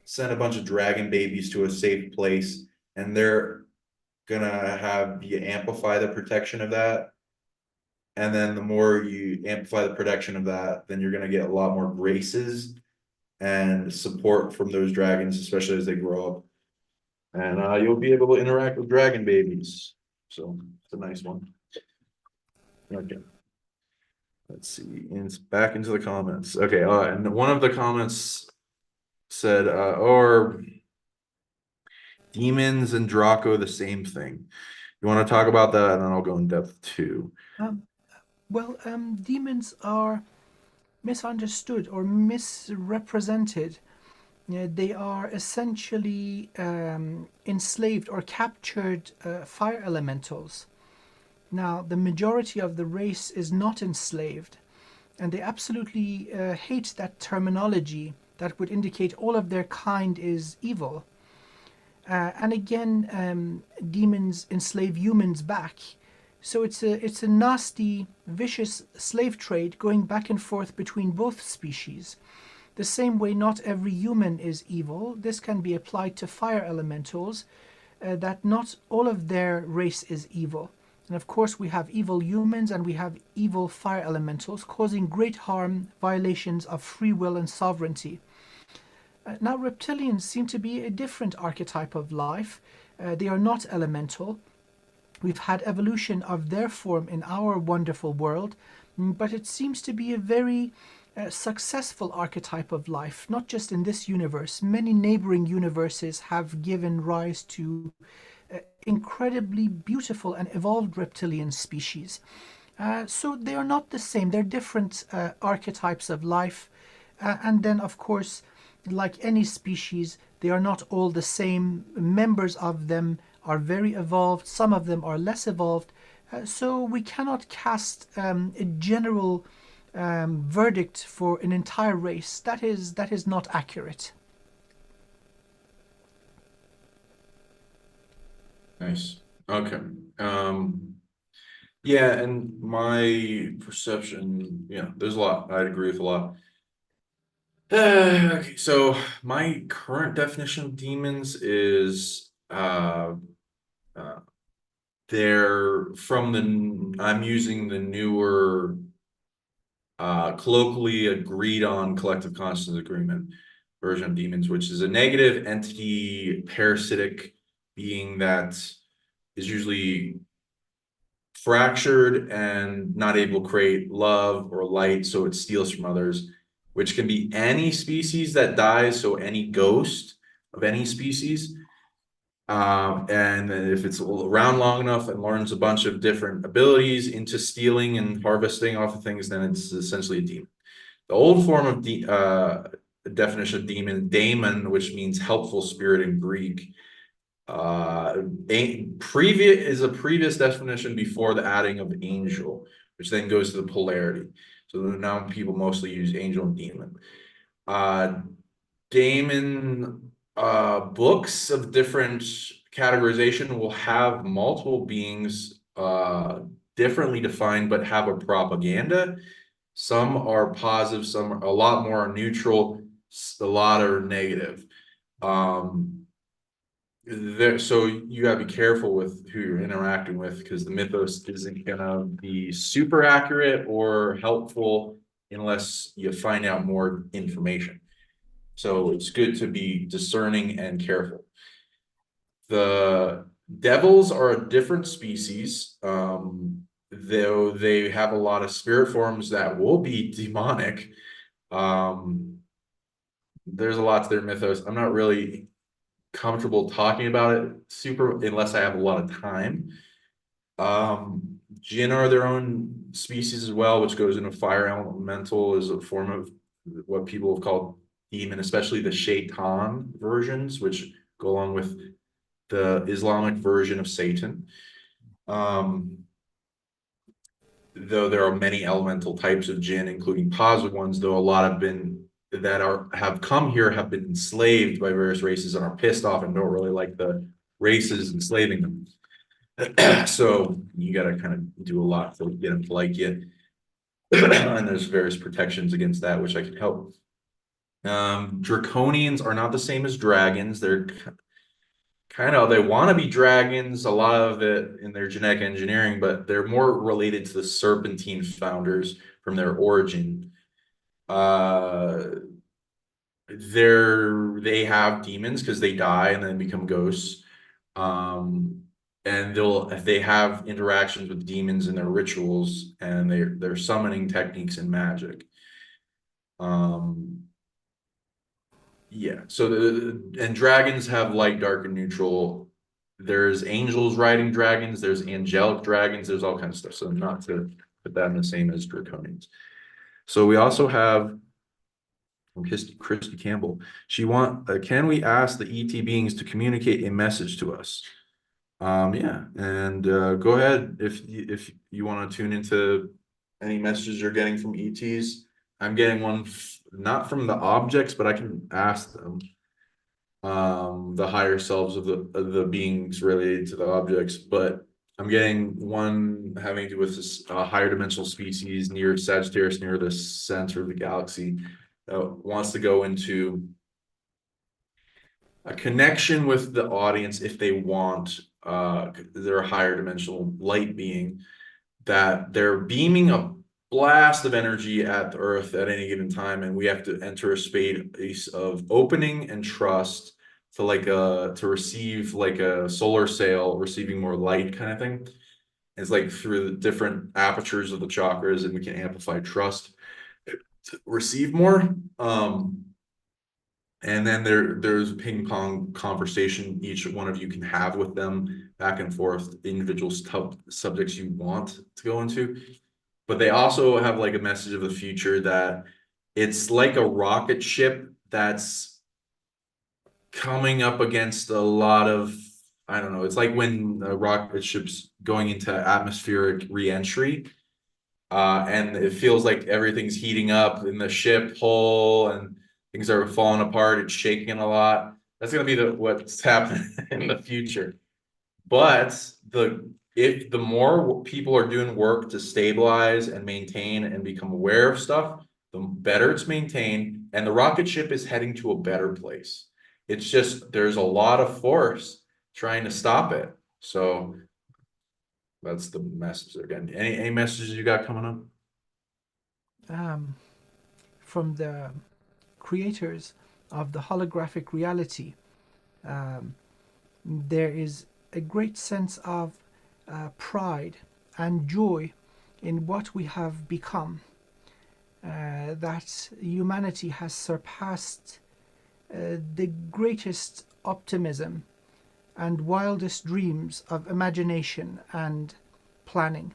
send a bunch of dragon babies to a safe place, and they're gonna have you amplify the protection of that. And then the more you amplify the protection of that, then you're gonna get a lot more graces and support from those dragons, especially as they grow up. And you'll be able to interact with dragon babies. So it's a nice one. Okay. Let's see. And it's back into the comments. Okay. And one of the comments said, "Are demons and Draco the same thing?" You want to talk about that, and then I'll go in depth too. Well, demons are misunderstood or misrepresented. They are essentially enslaved or captured fire elementals. Now, the majority of the race is not enslaved, and they absolutely hate that terminology that would indicate all of their kind is evil. And again, demons enslave humans back. So it's a nasty, vicious slave trade going back and forth between both species. The same way not every human is evil, this can be applied to fire elementals, that not all of their race is evil. And of course we have evil humans and we have evil fire elementals causing great harm, violations of free will and sovereignty. Now reptilians seem to be a different archetype of life. They are not elemental. We've had evolution of their form in our wonderful world, but it seems to be a very successful archetype of life, not just in this universe. Many neighboring universes have given rise to incredibly beautiful and evolved reptilian species. So they are not the same. They're different archetypes of life. And then, of course, like any species, they are not all the same. Members of them are very evolved. Some of them are less evolved. So we cannot cast a general verdict for an entire race. That is not accurate. Nice. Okay. Yeah, and my perception, yeah, there's a lot. I'd agree with a lot. Okay, so my current definition of demons is they're from I'm using the newer colloquially agreed on collective consciousness agreement version of demons, which is a negative entity parasitic being that is usually fractured and not able to create love or light, so it steals from others, which can be any species that dies, so any ghost of any species. And if it's around long enough and learns a bunch of different abilities into stealing and harvesting off of things, then it's essentially a demon. The old form of definition of demon, daemon, which means helpful spirit in Greek, is a previous definition before the adding of angel, which then goes to the polarity. So now people mostly use angel and demon. Daemon books of different categorization will have multiple beings differently defined, but have a propaganda. Some are positive, some are a lot more neutral, a lot are negative. So you gotta be careful with who you're interacting with, because the mythos isn't gonna be super accurate or helpful unless you find out more information. So it's good to be discerning and careful. The devils are a different species, though they have a lot of spirit forms that will be demonic. There's a lot to their mythos. I'm not really comfortable talking about it super unless I have a lot of time. Jinn are their own species as well, which goes into fire elemental, is a form of what people have called demon, especially the shaitan versions, which go along with the Islamic version of Satan. Though there are many elemental types of jinn, including positive ones, though a lot have come here have been enslaved by various races and are pissed off and don't really like the races enslaving them. So you got to kind of do a lot to get them to like you. And there's various protections against that, which I can help. Draconians are not the same as dragons. They're they want to be dragons, a lot of it in their genetic engineering, but they're more related to the serpentine founders from their origin. They have demons because they die and then become ghosts. And they have interactions with demons in their rituals and their summoning techniques and magic. Yeah, so and dragons have light, dark, and neutral. There's angels riding dragons, there's angelic dragons, there's all kinds of stuff. So not to put that in the same as draconians. So we also have from Christy Campbell. Can we ask the ET beings to communicate a message to us? Yeah, and go ahead if you want to tune into any messages you're getting from ETs. I'm getting one not from the objects, but I can ask them. The higher selves of the beings related to the objects, but I'm getting one having to do with this higher dimensional species near Sagittarius, near the center of the galaxy, wants to go into a connection with the audience if they want. They're a higher dimensional light being that they're beaming a blast of energy at the Earth at any given time, and we have to enter a space of opening and trust to receive like a solar sail, receiving more light kind of thing. It's like through the different apertures of the chakras, and we can amplify trust to receive more. And then there's a ping pong conversation each one of you can have with them back and forth, individual subjects you want to go into. But they also have like a message of the future that it's like a rocket ship that's coming up against a lot of, I don't know, it's like when a rocket ship's going into atmospheric re-entry. And it feels like everything's heating up in the ship hull and things are falling apart, it's shaking a lot. That's gonna be what's happening in the future. But if the more people are doing work to stabilize and maintain and become aware of stuff, the better it's maintained, and the rocket ship is heading to a better place. It's just there's a lot of force trying to stop it. So that's the message again. Any messages you got coming up? From the creators of the holographic reality, there is a great sense of pride and joy in what we have become. That humanity has surpassed the greatest optimism and wildest dreams of imagination and planning.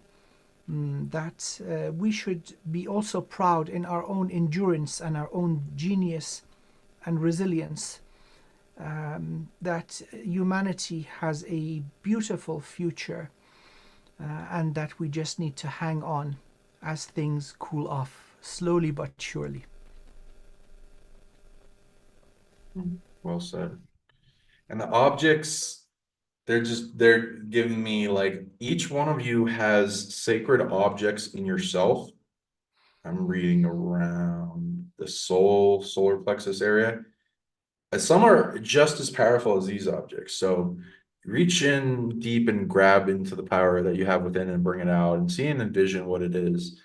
That we should be also proud in our own endurance and our own genius and resilience. That humanity has a beautiful future, and that we just need to hang on as things cool off, slowly but surely. Well said. And the objects, they're giving me like each one of you has sacred objects in yourself. I'm reading around the solar plexus area. Some are just as powerful as these objects. So reach in deep and grab into the power that you have within and bring it out and see and envision what it is.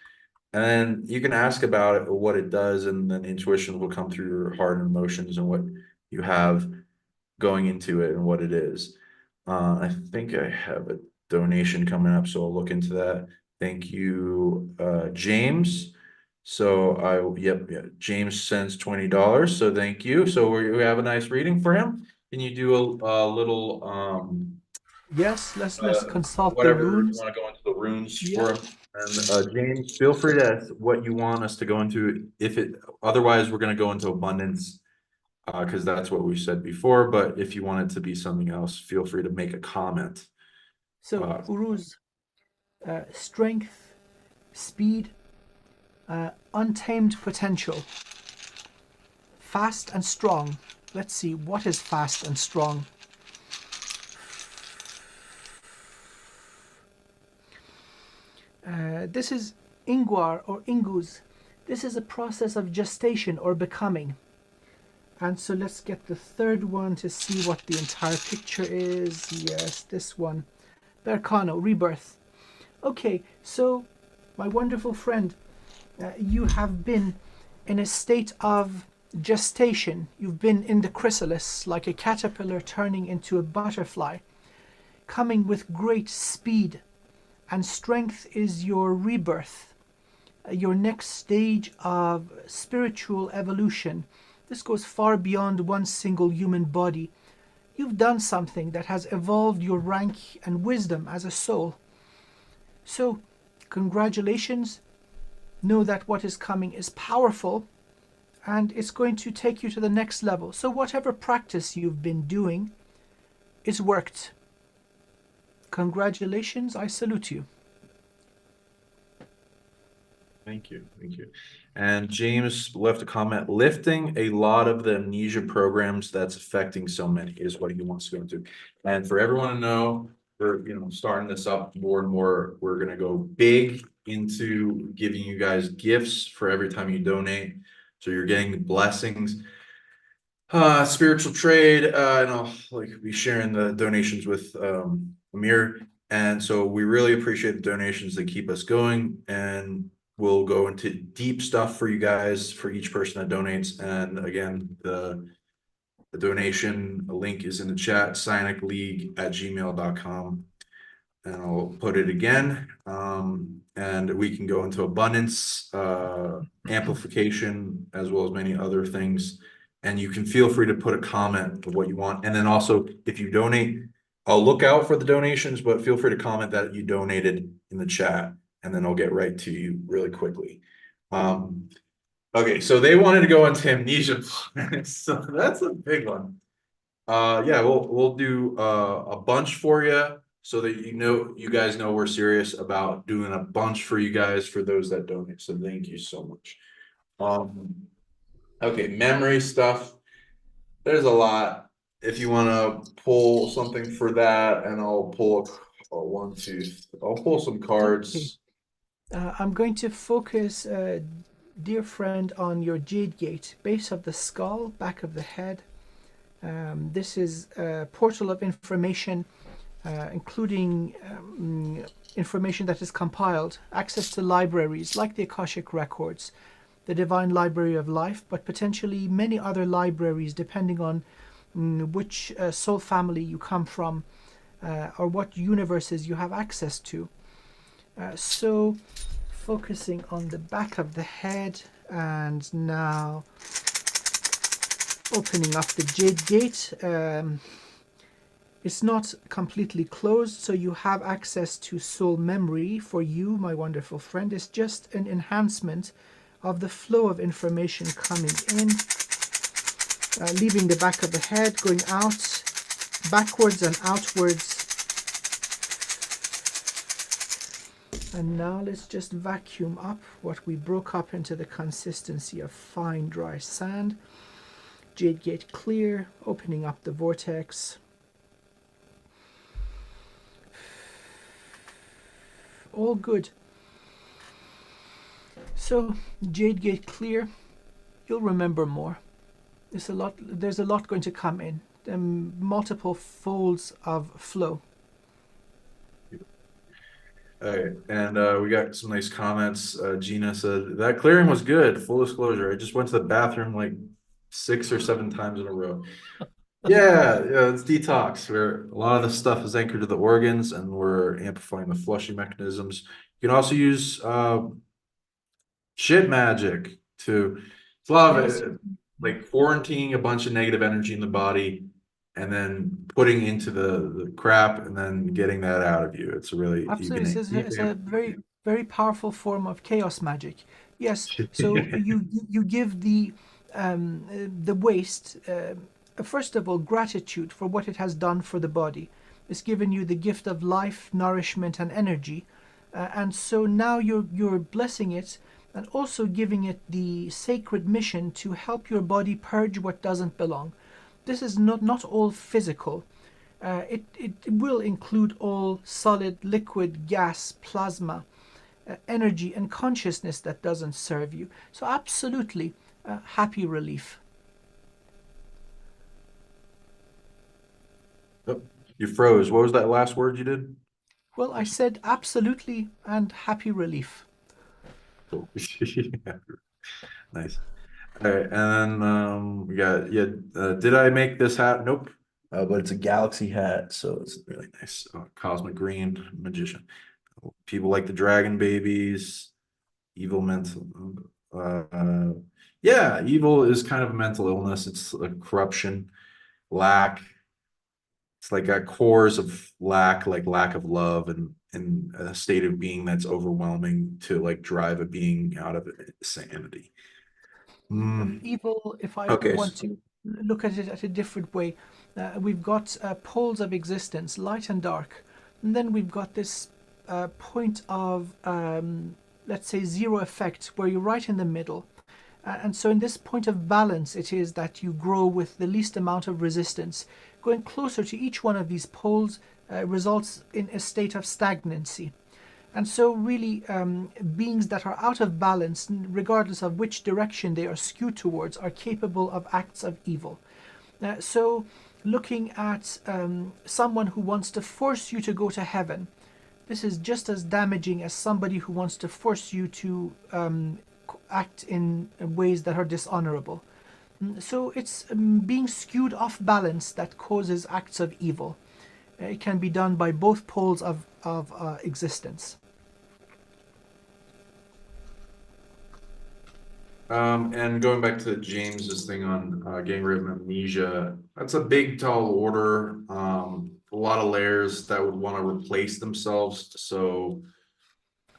And then you can ask about it, what it does, and then intuition will come through your heart and emotions and what you have going into it and what it is. I think I have a donation coming up, so I'll look into that. Thank you, James. So James sends $20, so thank you. So we have a nice reading for him. Can you do a little Yes, let's consult the whatever you runes. want to go into the runes Yeah. for him? And James, feel free to ask what you want us to go into. Otherwise, we're going to go into abundance, because that's what we said before. But if you want it to be something else, feel free to make a comment. So Uruz, strength, speed, untamed potential, fast and strong. Let's see, what is fast and strong? This is Ingwar or Inguz. This is a process of gestation or becoming. And so let's get the third one to see what the entire picture is. Yes, this one. Berkano, rebirth. Okay, so my wonderful friend, you have been in a state of gestation. You've been in the chrysalis, like a caterpillar turning into a butterfly, coming with great speed. And strength is your rebirth, your next stage of spiritual evolution. This goes far beyond one single human body. You've done something that has evolved your rank and wisdom as a soul. So, congratulations. Know that what is coming is powerful, and it's going to take you to the next level. So whatever practice you've been doing, it's worked. Congratulations, I salute you. Thank you. And James left a comment, lifting a lot of the amnesia programs that's affecting so many is what he wants to go into. And for everyone to know, we're starting this up more and more. We're going to go big into giving you guys gifts for every time you donate. So you're getting blessings, spiritual trade, and I'll be sharing the donations with Amir. And so we really appreciate the donations that keep us going, and we'll go into deep stuff for you guys for each person that donates. And again, the donation link is in the chat, PsionicLeague@gmail.com. And I'll put it again. And we can go into abundance, amplification, as well as many other things. And you can feel free to put a comment of what you want. And then also, if you donate, I'll look out for the donations, but feel free to comment that you donated in the chat, and then I'll get right to you really quickly. Okay, so they wanted to go into amnesia. So that's a big one. Yeah, we'll do a bunch for you, so that you guys know we're serious about doing a bunch for you guys, for those that donate. So thank you so much. Okay, memory stuff. There's a lot. If you want to pull something for that, and I'll pull I'll pull some cards. Okay. I'm going to focus, dear friend, on your jade gate, base of the skull, back of the head. This is a portal of information, including information that is compiled, access to libraries like the Akashic Records, the Divine Library of Life, but potentially many other libraries depending on which soul family you come from, or what universes you have access to. So focusing on the back of the head, and now opening up the jade gate. It's not completely closed, so you have access to soul memory for you, my wonderful friend. It's just an enhancement of the flow of information coming in, leaving the back of the head, going out, backwards and outwards. And now let's just vacuum up what we broke up into the consistency of fine, dry sand. Jade gate clear, opening up the vortex. All good. So, jade gate clear. You'll remember more. There's a lot going to come in. Multiple folds of flow. All right, and we got some nice comments. Gina said that clearing was good. Full disclosure, I just went to the bathroom like 6 or 7 times in a row. Yeah, it's detox. Where a lot of the stuff is anchored to the organs, and we're amplifying the flushing mechanisms. You can also use shit magic to. It's a lot of it, like quarantining a bunch of negative energy in the body, and then putting into the crap, and then getting that out of you. It's a really Absolutely, it's a very, very powerful form of chaos magic. Yes, so you give the waste first of all gratitude for what it has done for the body. It's given you the gift of life, nourishment, and energy, and so now you're blessing it and also giving it the sacred mission to help your body purge what doesn't belong. This is not all physical. It will include all solid, liquid, gas, plasma, energy, and consciousness that doesn't serve you. So absolutely happy relief. Oh, you froze. What was that last word you did? Well, I said absolutely and happy relief. Cool. Yeah. Nice. All right, and then we got did I make this hat? Nope. But it's a galaxy hat, so it's really nice. Cosmic green magician. People like the dragon babies. Evil mental. Yeah, evil is kind of a mental illness. It's a corruption, lack. It's like a cores of lack, like lack of love, and a state of being that's overwhelming to like drive a being out of insanity. Evil, if I Okay. want to look at it at a different way, we've got poles of existence, light and dark. And then we've got this point of, let's say, zero effect, where you're right in the middle. And so in this point of balance, it is that you grow with the least amount of resistance. Going closer to each one of these poles results in a state of stagnancy. And so really beings that are out of balance, regardless of which direction they are skewed towards, are capable of acts of evil. So looking at someone who wants to force you to go to heaven, this is just as damaging as somebody who wants to force you to act in ways that are dishonorable. So it's being skewed off balance that causes acts of evil. It can be done by both poles of existence. And going back to James's thing on getting rid of amnesia, that's a big tall order. A lot of layers that would want to replace themselves. So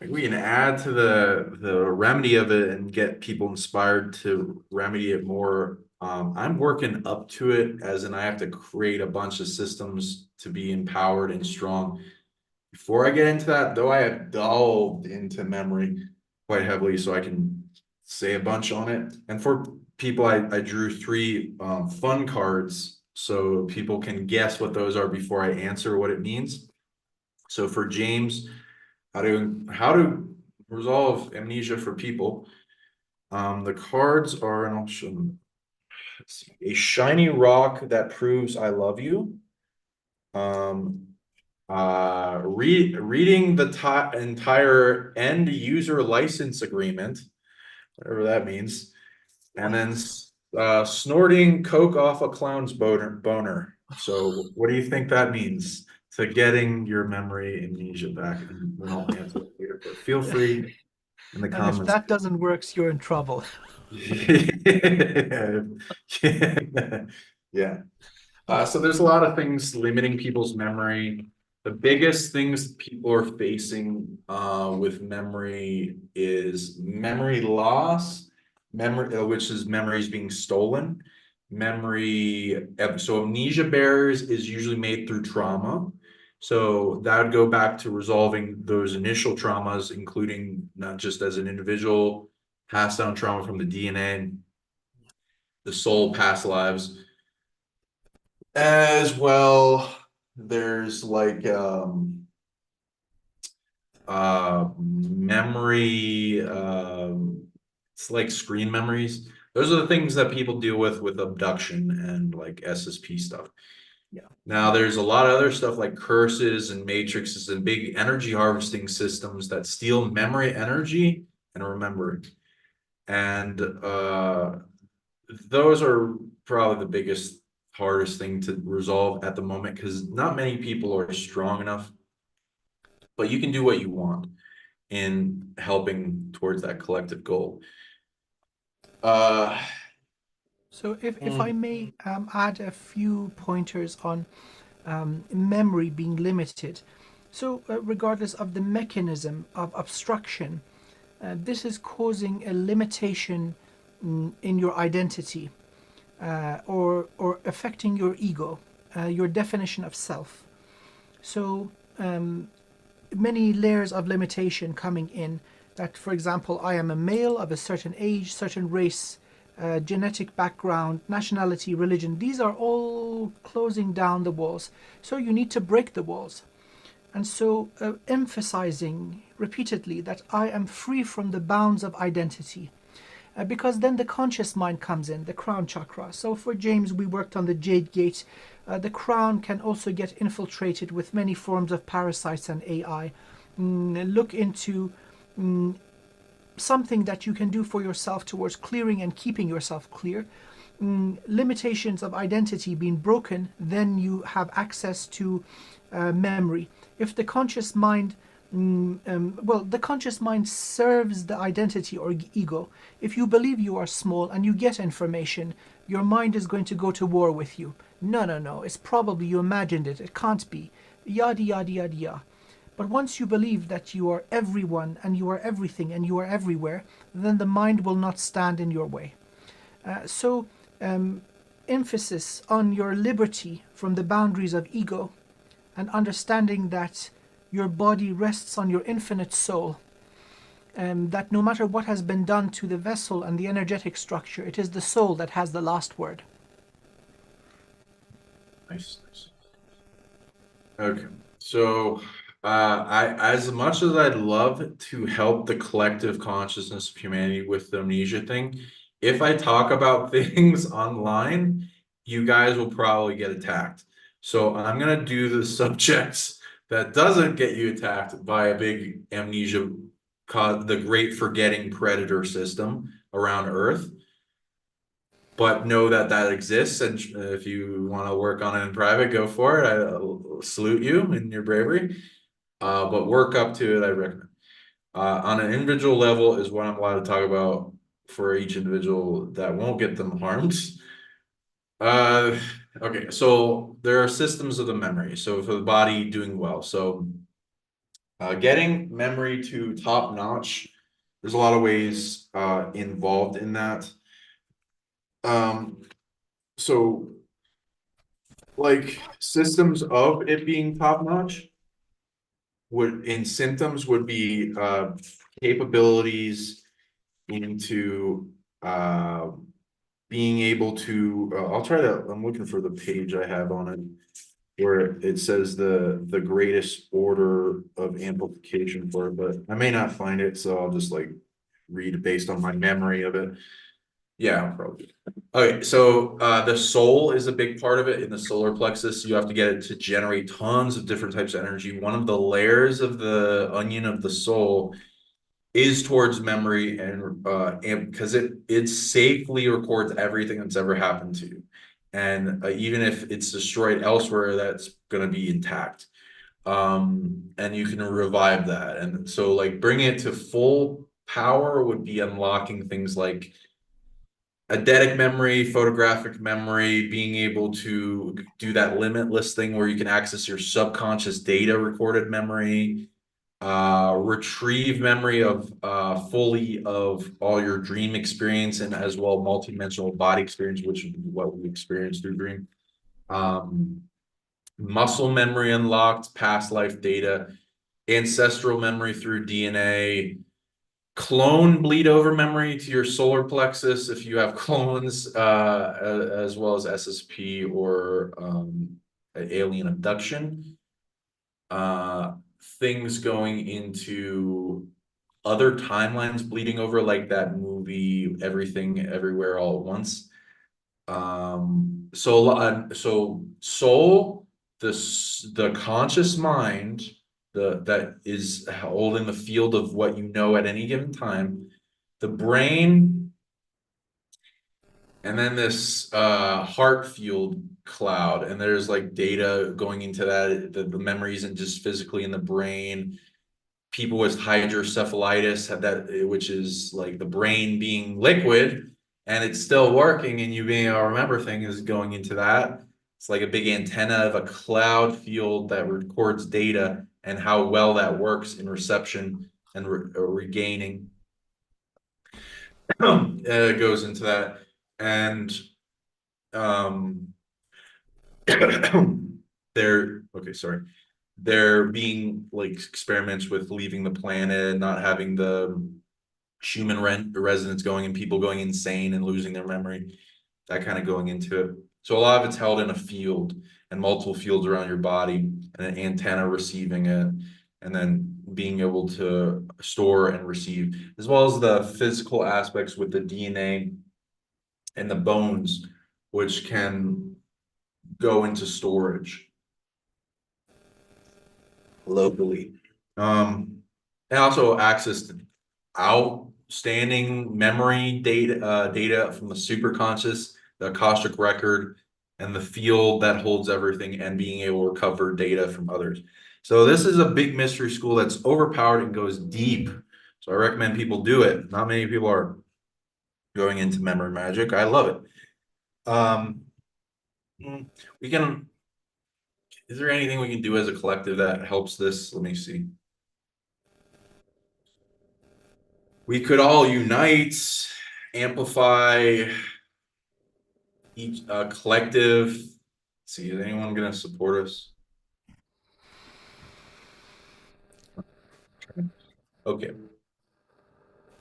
we can add to the remedy of it and get people inspired to remedy it more. I'm working up to it, as in I have to create a bunch of systems to be empowered and strong. Before I get into that, though, I have delved into memory quite heavily, so I can say a bunch on it. And for people, I drew 3 fun cards so people can guess what those are before I answer what it means. So for James, how to resolve amnesia for people. The cards are, and I'll show them. A shiny rock that proves I love you. Reading the entire end user license agreement, whatever that means, and then snorting coke off a clown's boner. So what do you think that means to getting your memory amnesia back? And then I'll answer it later, but feel free in the comments. And if that doesn't work, you're in trouble. Yeah. So there's a lot of things limiting people's memory. The biggest things people are facing with memory is memory loss, which is memories being stolen. So amnesia barriers is usually made through trauma. So that would go back to resolving those initial traumas, including not just as an individual, passed down trauma from the DNA, the soul, past lives. As well, there's like memory, it's like screen memories. Those are the things that people deal with abduction and like SSP stuff. Yeah. Now there's a lot of other stuff like curses and matrices and big energy harvesting systems that steal memory energy and remembering. And those are probably the biggest, hardest thing to resolve at the moment, because not many people are strong enough, but you can do what you want in helping towards that collective goal. So if I may add a few pointers on memory being limited. So regardless of the mechanism of obstruction, this is causing a limitation in your identity or affecting your ego, your definition of self. So many layers of limitation coming in that, for example, I am a male of a certain age, certain race, genetic background, nationality, religion. These are all closing down the walls. So you need to break the walls. And so emphasizing repeatedly that I am free from the bounds of identity. Because then the conscious mind comes in, the crown chakra. So for James, we worked on the jade gate. The crown can also get infiltrated with many forms of parasites and AI. Look into something that you can do for yourself towards clearing and keeping yourself clear. Limitations of identity being broken, then you have access to memory. If the conscious mind the conscious mind serves the identity or ego. If you believe you are small and you get information, your mind is going to go to war with you. No, it's probably you imagined it. It can't be. Yada, yada, yada, yada. But once you believe that you are everyone and you are everything and you are everywhere, then the mind will not stand in your way. So emphasis on your liberty from the boundaries of ego and understanding that your body rests on your infinite soul, that no matter what has been done to the vessel and the energetic structure, it is the soul that has the last word. Nice. Okay, so as much as I'd love to help the collective consciousness of humanity with the amnesia thing, if I talk about things online, you guys will probably get attacked. So I'm gonna do the subjects that doesn't get you attacked by a big amnesia, the great forgetting predator system around Earth. But know that that exists, and if you want to work on it in private, go for it. I salute you in your bravery. But work up to it, I recommend. On an individual level is what I'm allowed to talk about for each individual that won't get them harmed. Okay, so there are systems of the memory. So for the body doing well. So getting memory to top notch, there's a lot of ways involved in that. So like systems of it being top notch would in symptoms would be capabilities into being able to I'm looking for the page I have on it where it says the greatest order of amplification for it, but I may not find it, so I'll just like read based on my memory of it. Yeah, probably. Okay, so the soul is a big part of it. In the solar plexus, you have to get it to generate tons of different types of energy. One of the layers of the onion of the soul is towards memory, and because it safely records everything that's ever happened to you. And even if it's destroyed elsewhere, that's going to be intact. And you can revive that. And so like bringing it to full power would be unlocking things like eidetic memory, photographic memory, being able to do that limitless thing where you can access your subconscious data, recorded memory, retrieve memory of fully of all your dream experience, and as well multidimensional body experience, which is what we experience through dream. Muscle memory unlocked, past life data, ancestral memory through DNA, clone bleed over memory to your solar plexus if you have clones, as well as SSP or alien abduction. Things going into other timelines bleeding over, like that movie Everything Everywhere All at Once. So soul, the conscious mind, that is holding the field of what you know at any given time, the brain, and then this heart field cloud, and there's like data going into that. The memory isn't just physically in the brain. People with hydrocephalitis have that, which is like the brain being liquid and it's still working, and you being able to remember things going into that. It's like a big antenna of a cloud field that records data and how well that works in reception and regaining. Goes into that. And there being like experiments with leaving the planet, not having the human residents going, and people going insane and losing their memory, that kind of going into it. So a lot of it's held in a field and multiple fields around your body, and an antenna receiving it, and then being able to store and receive, as well as the physical aspects with the DNA and the bones, which can go into storage locally. And also access to outstanding memory data from the superconscious, the Akashic record, and the field that holds everything, and being able to recover data from others. So this is a big mystery school that's overpowered and goes deep. So I recommend people do it. Not many people are going into memory magic. I love it. We can, is there anything we can do as a collective that helps this? Let me see. We could all unite, amplify each collective. Let's see, is anyone going to support us? Okay.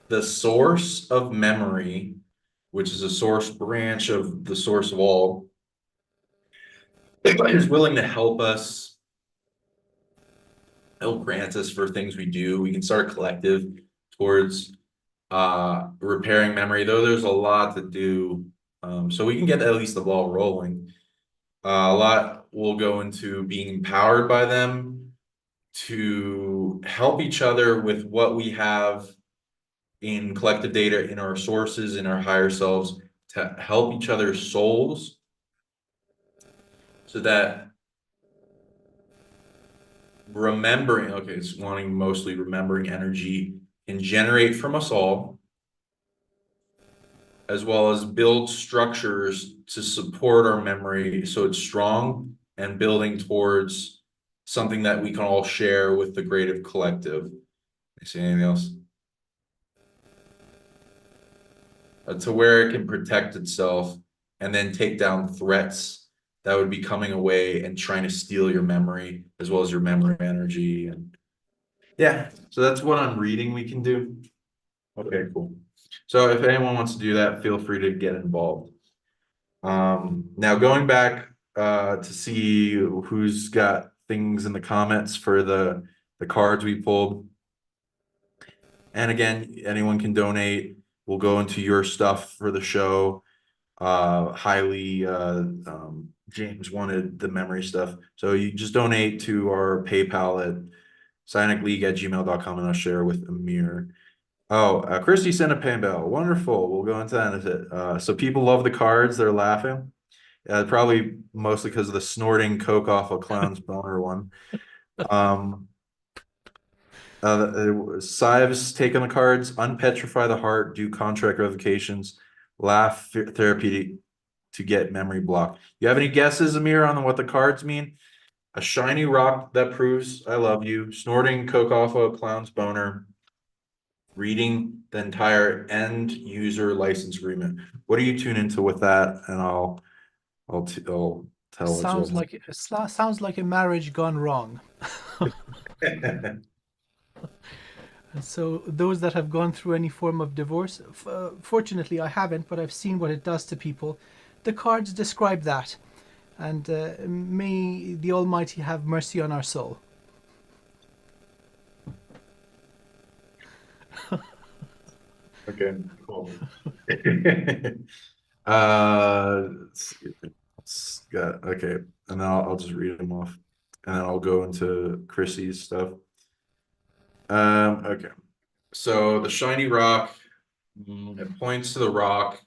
The source of memory, which is a source branch of the source of all, is willing to help us. He'll grant us for things we do. We can start a collective towards repairing memory, though there's a lot to do. So we can get at least the ball rolling. A lot will go into being empowered by them to help each other with what we have in collective data, in our sources, in our higher selves, to help each other's souls, so that remembering, okay, it's wanting mostly remembering energy, can generate from us all, as well as build structures to support our memory so it's strong and building towards something that we can all share with the greater collective. You see anything else? To where it can protect itself and then take down threats that would be coming away and trying to steal your memory, as well as your memory energy. And yeah, so that's what I'm reading we can do. Okay, cool. So if anyone wants to do that, feel free to get involved. Now going back to see who's got things in the comments for the cards we pulled. And again, anyone can donate. We'll go into your stuff for the show. James wanted the memory stuff. So you just donate to our PayPal at PsionicLeague@gmail.com, and I'll share with Amir. Oh, Christy sent a Pambell. Wonderful. We'll go into that in a bit. So people love the cards. They're laughing. Probably mostly because of the snorting coke off a clown's boner one. Sives take on the cards, unpetrify the heart, do contract revocations, laugh therapy to get memory block. You have any guesses, Amir, on what the cards mean? A shiny rock that proves I love you, snorting coke off a clown's boner, reading the entire end user license agreement. What do you tune into with that? And I'll tell Sounds like a marriage gone wrong. And so those that have gone through any form of divorce, fortunately I haven't, but I've seen what it does to people. The cards describe that, and may the Almighty have mercy on our soul. Okay, cool. Okay, and then I'll just read them off, and then I'll go into Chrissy's stuff. Okay. So the shiny rock, it points to the rock.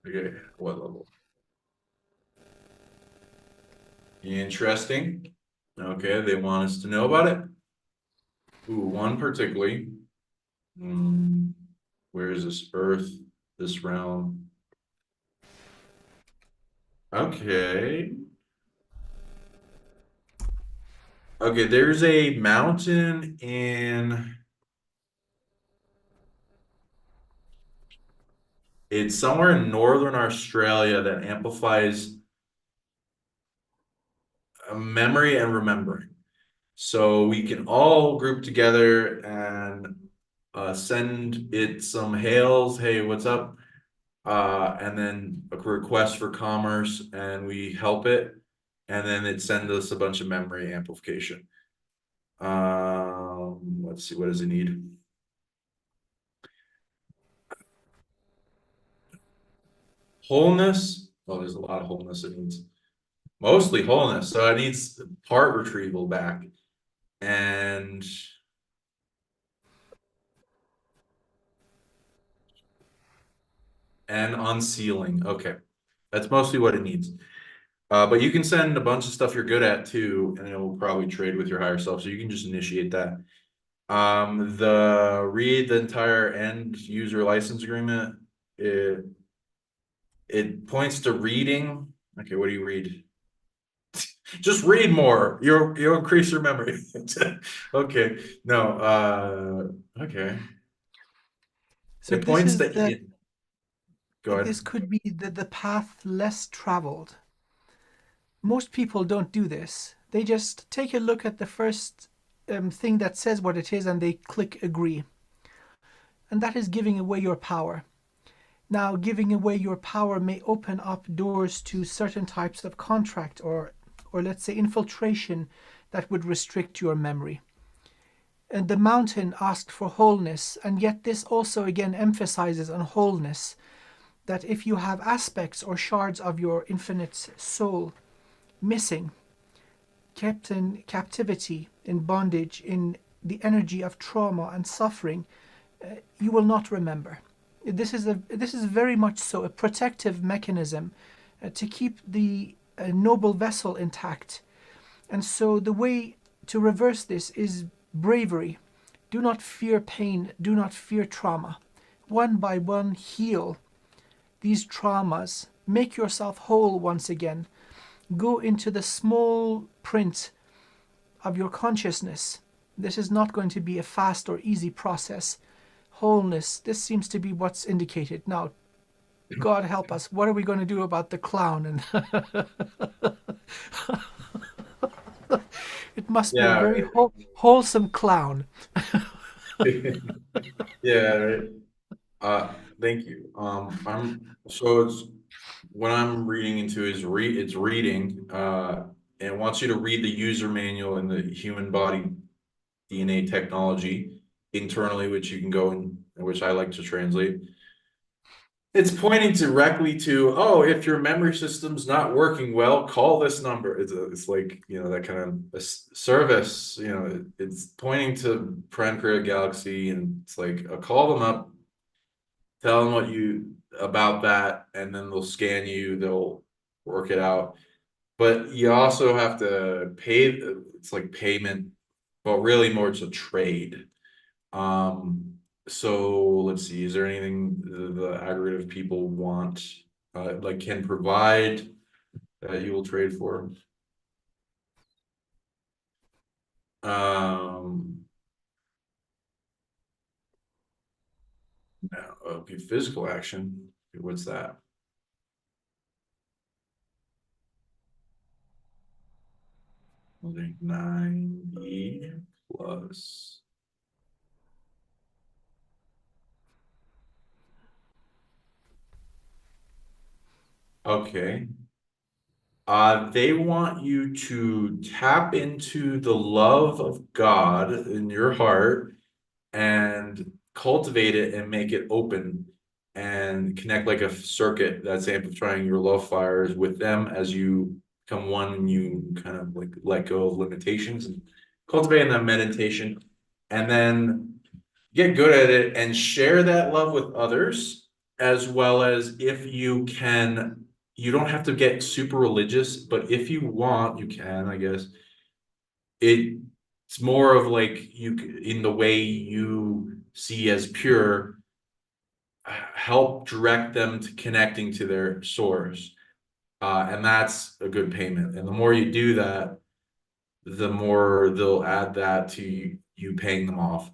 Okay, what level? Interesting. Okay, they want us to know about it. Ooh, one particularly. Where is this Earth, this realm? Okay. Okay, there's a mountain in. It's somewhere in northern Australia that amplifies memory and remembering. So we can all group together and send it some hails. Hey, what's up? And then a request for commerce, and we help it. And then it sends us a bunch of memory amplification. Let's see, what does it need? Wholeness. Oh, there's a lot of wholeness it needs. Mostly wholeness. So it needs part retrieval back. And unsealing. Okay. That's mostly what it needs. But you can send a bunch of stuff you're good at too, and it will probably trade with your higher self. So you can just initiate that. Read the entire end user license agreement. It points to reading. Okay, what do you read? Just read more. You'll increase your memory. Okay. No, okay. So It points to go ahead. this could be the path less traveled. Most people don't do this. They just take a look at the first thing that says what it is and they click agree. And that is giving away your power. Now, giving away your power may open up doors to certain types of contract or let's say infiltration that would restrict your memory. And the mountain asked for wholeness, and yet this also again emphasizes on wholeness, that if you have aspects or shards of your infinite soul missing, kept in captivity, in bondage, in the energy of trauma and suffering, you will not remember. This is very much so a protective mechanism to keep the noble vessel intact. And so the way to reverse this is bravery. Do not fear pain. Do not fear trauma. One by one, heal these traumas. Make yourself whole once again. Go into the small print of your consciousness. This is not going to be a fast or easy process. Wholeness, this seems to be what's indicated. Now, God help us, what are we going to do about the clown? And it must be a very wholesome clown. Yeah, right. Thank you. What I'm reading into is it's reading, and it wants you to read the user manual in the human body DNA technology internally, which you can go in, which I like to translate. It's pointing directly to, oh, if your memory system's not working well, call this number. It's like, that kind of a service, it's pointing to Pancreatic Galaxy, and it's like, call them up, tell them about that, and then they'll scan you, they'll work it out. But you also have to pay, it's like payment, but really more it's a trade. So let's see, is there anything the aggregate of people want, like can provide that you will trade for? No, okay, physical action. What's that? I think 90 plus. Okay. They want you to tap into the love of God in your heart and cultivate it and make it open and connect like a circuit that's amplifying your love fires with them as you become one and you kind of like let go of limitations and cultivating that meditation and then get good at it and share that love with others, as well as if you can, you don't have to get super religious, but if you want, you can, I guess. It's more of like you in the way you see as pure, help direct them to connecting to their source. And that's a good payment. And the more you do that, the more they'll add that to you paying them off.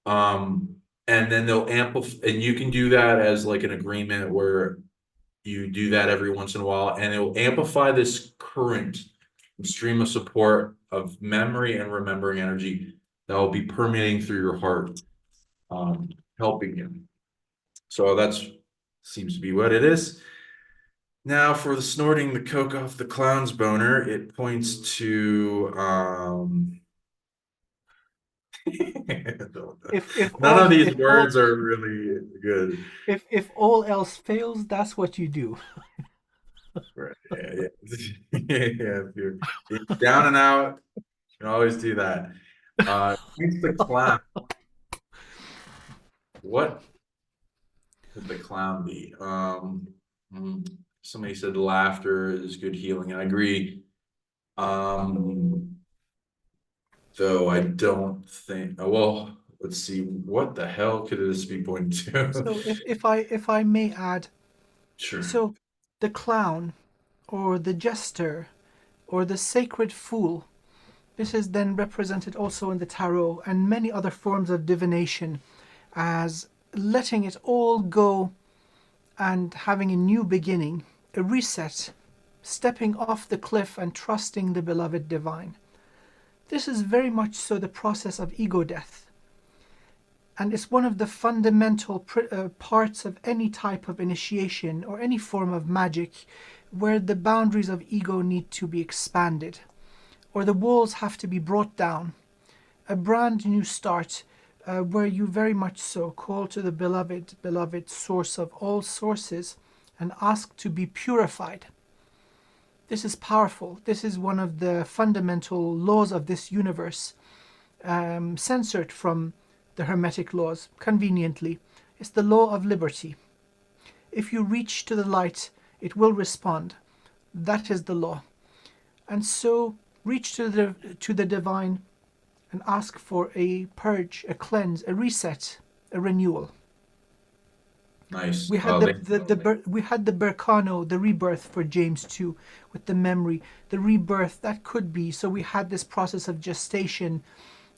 And then they'll amplify, and you can do that as like an agreement where you do that every once in a while, and it will amplify this current stream of support of memory and remembering energy that will be permeating through your heart, helping you. So that's seems to be what it is. Now for the snorting the coke off the clown's boner, it points to If none all of these if words all are really good. if all else fails, that's what you do. Right. Yeah, yeah. Yeah, if you're down and out, you can always do that. Points the clown. What could the clown be? Somebody said laughter is good healing. I agree. Though I don't think, well, let's see, what the hell could this be pointing to? So if I may add, Sure. so the clown or the jester or the sacred fool, this is then represented also in the tarot and many other forms of divination as letting it all go and having a new beginning, a reset, stepping off the cliff and trusting the beloved divine. This is very much so the process of ego death. And it's one of the fundamental parts of any type of initiation or any form of magic where the boundaries of ego need to be expanded or the walls have to be brought down. A brand new start where you very much so call to the beloved source of all sources and ask to be purified. This is powerful. This is one of the fundamental laws of this universe, censored from the Hermetic laws, conveniently. It's the law of liberty. If you reach to the light, it will respond. That is the law. And so reach to the divine and ask for a purge, a cleanse, a reset, a renewal. Nice. We had we had the Berkano, the rebirth for James 2, with the memory, the rebirth that could be. So we had this process of gestation.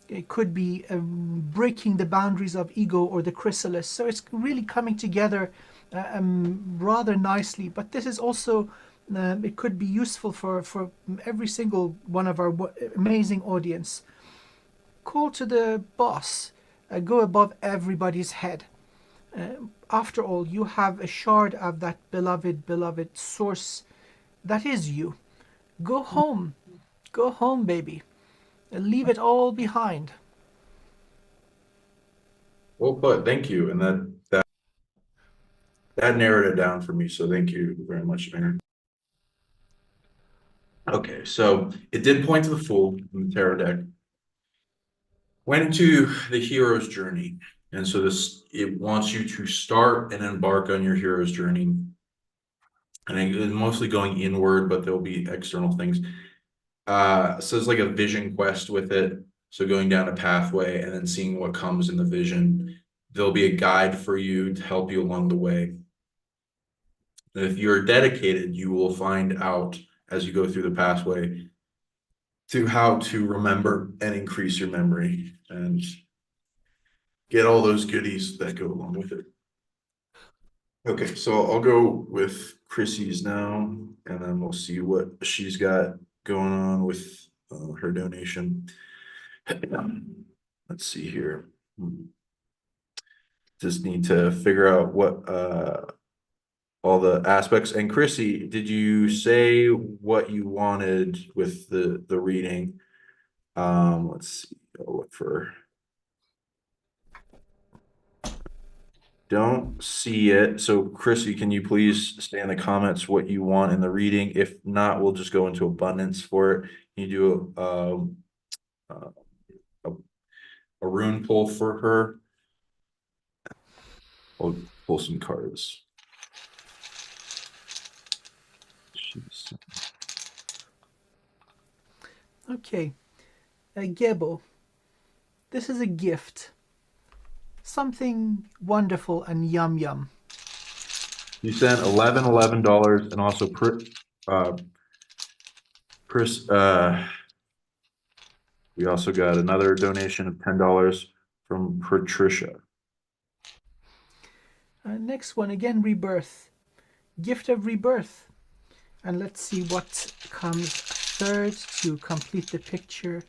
It could be breaking the boundaries of ego or the chrysalis. So it's really coming together rather nicely. But this is also it could be useful for every single one of our amazing audience. Call to the boss. Go above everybody's head. After all, you have a shard of that beloved source that is you. Go home, baby. Leave it all behind. Well put, thank you. And that narrowed it down for me, so thank you very much, Aaron. Okay, so it did point to the Fool in the tarot deck. Went to the hero's journey. And so it wants you to start and embark on your hero's journey. And it's mostly going inward, but there'll be external things. So it's like a vision quest with it. So going down a pathway and then seeing what comes in the vision, there'll be a guide for you to help you along the way. And if you're dedicated, you will find out as you go through the pathway to how to remember and increase your memory and get all those goodies that go along with it. Okay, so I'll go with Chrissy's now, and then we'll see what she's got going on with her donation. Let's see here. Just need to figure out what all the aspects. And Chrissy, did you say what you wanted with the reading? Let's see. I'll look for. Don't see it. So Chrissy, can you please stay in the comments what you want in the reading? If not, we'll just go into abundance for it. Can you do a rune pull for her? I'll pull some cards. Jeez. Okay, Gebo, this is a gift. Something wonderful and yum yum. You sent $11 and also we also got another donation of $10 from Patricia. Next one, again, rebirth. Gift of rebirth. And let's see what comes third to complete the picture.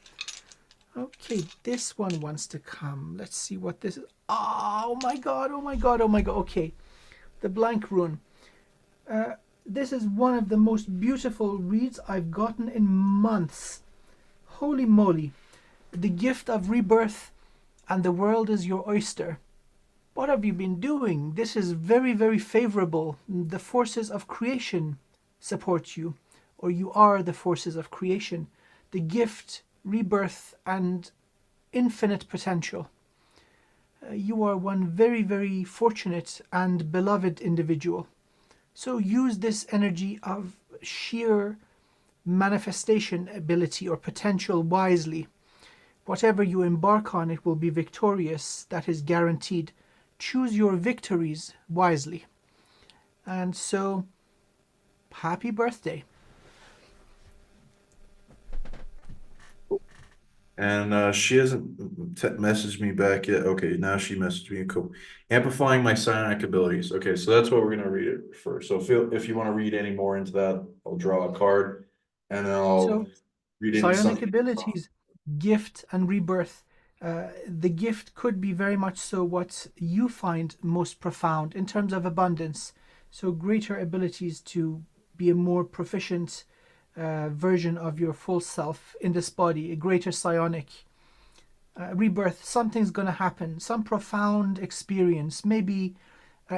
Okay, this one wants to come. Let's see what this is. Oh my god, oh my god, oh my god. Okay, the blank rune. This is one of the most beautiful reads I've gotten in months. Holy moly. The gift of rebirth, and the world is your oyster. What have you been doing? This is very, very favorable. The forces of creation support you, or you are the forces of creation. The gift, rebirth, and infinite potential. You are one very, very fortunate and beloved individual. So use this energy of sheer manifestation ability or potential wisely. Whatever you embark on, it will be victorious. That is guaranteed. Choose your victories wisely. And so, happy birthday. And she hasn't messaged me back yet. Okay, now she messaged me. Cool. Amplifying my psionic abilities. Okay, so that's what we're gonna read it first. So if you want to read any more into that, I'll draw a card, and then I'll read into Psionic something. abilities, gift and rebirth. The gift could be very much so what you find most profound in terms of abundance. So greater abilities to be a more proficient version of your full self in this body, a greater psionic rebirth. Something's going to happen, some profound experience, maybe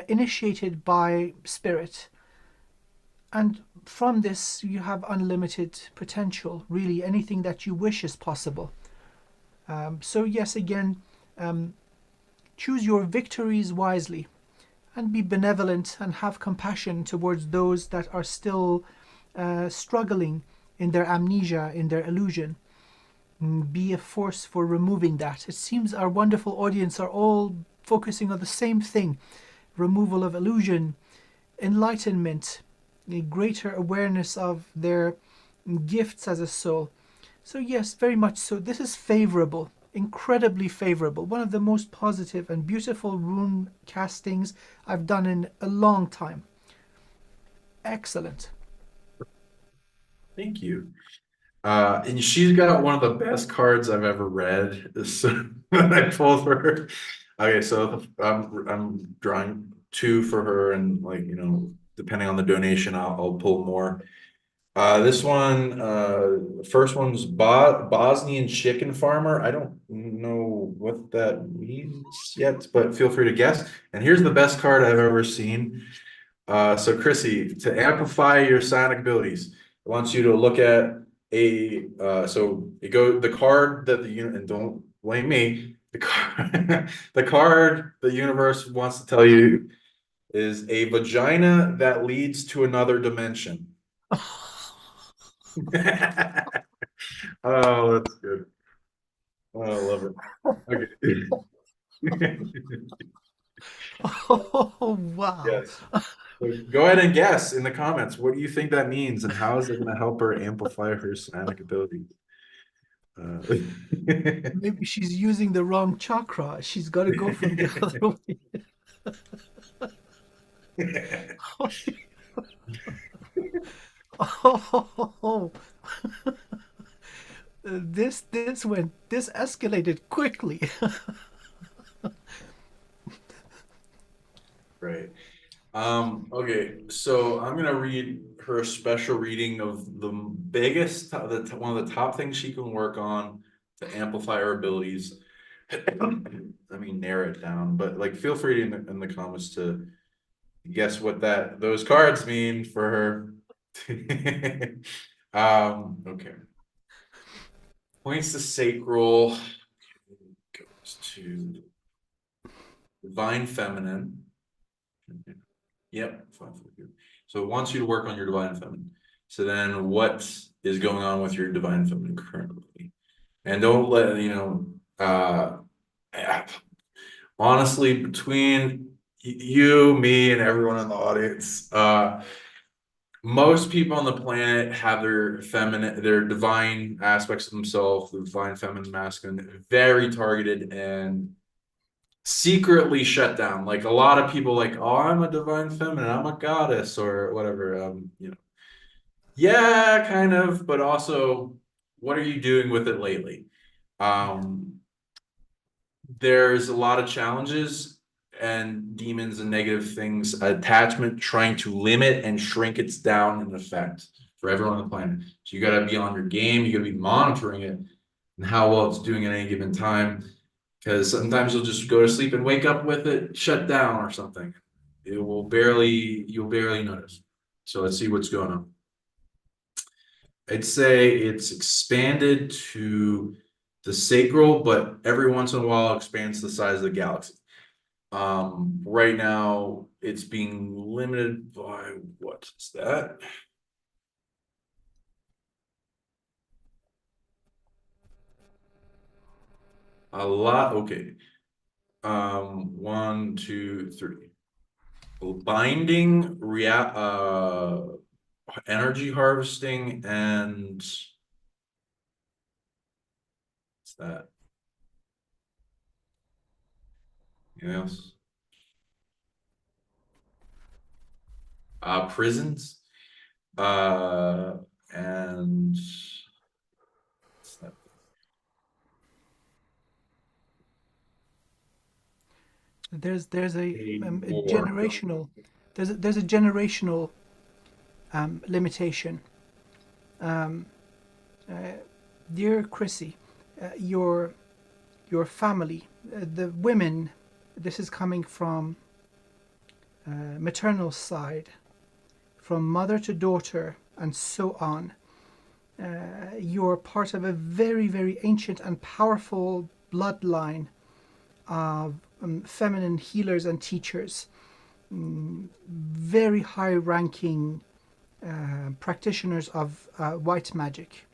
initiated by spirit. And from this, you have unlimited potential. Really, anything that you wish is possible. So yes, again, choose your victories wisely and be benevolent and have compassion towards those that are still struggling in their amnesia, in their illusion. Be a force for removing that. It seems our wonderful audience are all focusing on the same thing: removal of illusion, enlightenment, a greater awareness of their gifts as a soul. So yes, very much so. This is favorable, incredibly favorable. One of the most positive and beautiful rune castings I've done in a long time. Excellent. Thank you. And she's got one of the best cards I've ever read. So I pulled for her. Okay, so I'm drawing two for her, and depending on the donation, I'll pull more. This one, first one's Bosnian chicken farmer. I don't know what that means yet, but feel free to guess. And here's the best card I've ever seen. So Chrissy, to amplify your psionic abilities, I want you to look at the card that and don't blame me, the card the universe wants to tell you is a vagina that leads to another dimension. Oh, that's good. Oh, I love it. Okay. Oh, wow. Yes. So go ahead and guess in the comments. What do you think that means, and how is it going to help her amplify her psionic abilities? Maybe she's using the wrong chakra. She's got to go from the other way. Oh, this escalated quickly. Right. Okay, so I'm gonna read her a special reading of the biggest, one of the top things she can work on to amplify her abilities. Let me narrow it down, but like, feel free in the comments to guess what those cards mean for her. Okay. Points to sacral, goes to divine feminine. Yep. So it wants you to work on your divine feminine. So then what is going on with your divine feminine currently? And don't let, honestly, between you, me, and everyone in the audience, most people on the planet have their divine aspects of themselves, the divine feminine, masculine, very targeted and secretly shut down. Like, a lot of people like, oh, I'm a divine feminine, I'm a goddess, or whatever. Yeah, kind of, but also, what are you doing with it lately? There's a lot of challenges and demons and negative things, attachment, trying to limit and shrink it down in effect for everyone on the planet. So you got to be on your game, you got to be monitoring it and how well it's doing at any given time. Because sometimes you'll just go to sleep and wake up with it shut down or something. You'll barely notice. So let's see what's going on. I'd say it's expanded to the sacral, but every once in a while it expands to the size of the galaxy. Right now it's being limited by, what is that? A lot. Okay. 1, 2, 3. Binding, energy harvesting, and what's that? Anything else? Prisons. And what's that? There's a War. generational there's a generational limitation. Dear Chrissy, your family, the women, this is coming from maternal side, from mother to daughter, and so on. You're part of a very, very ancient and powerful bloodline of feminine healers and teachers, very high-ranking practitioners of white magic.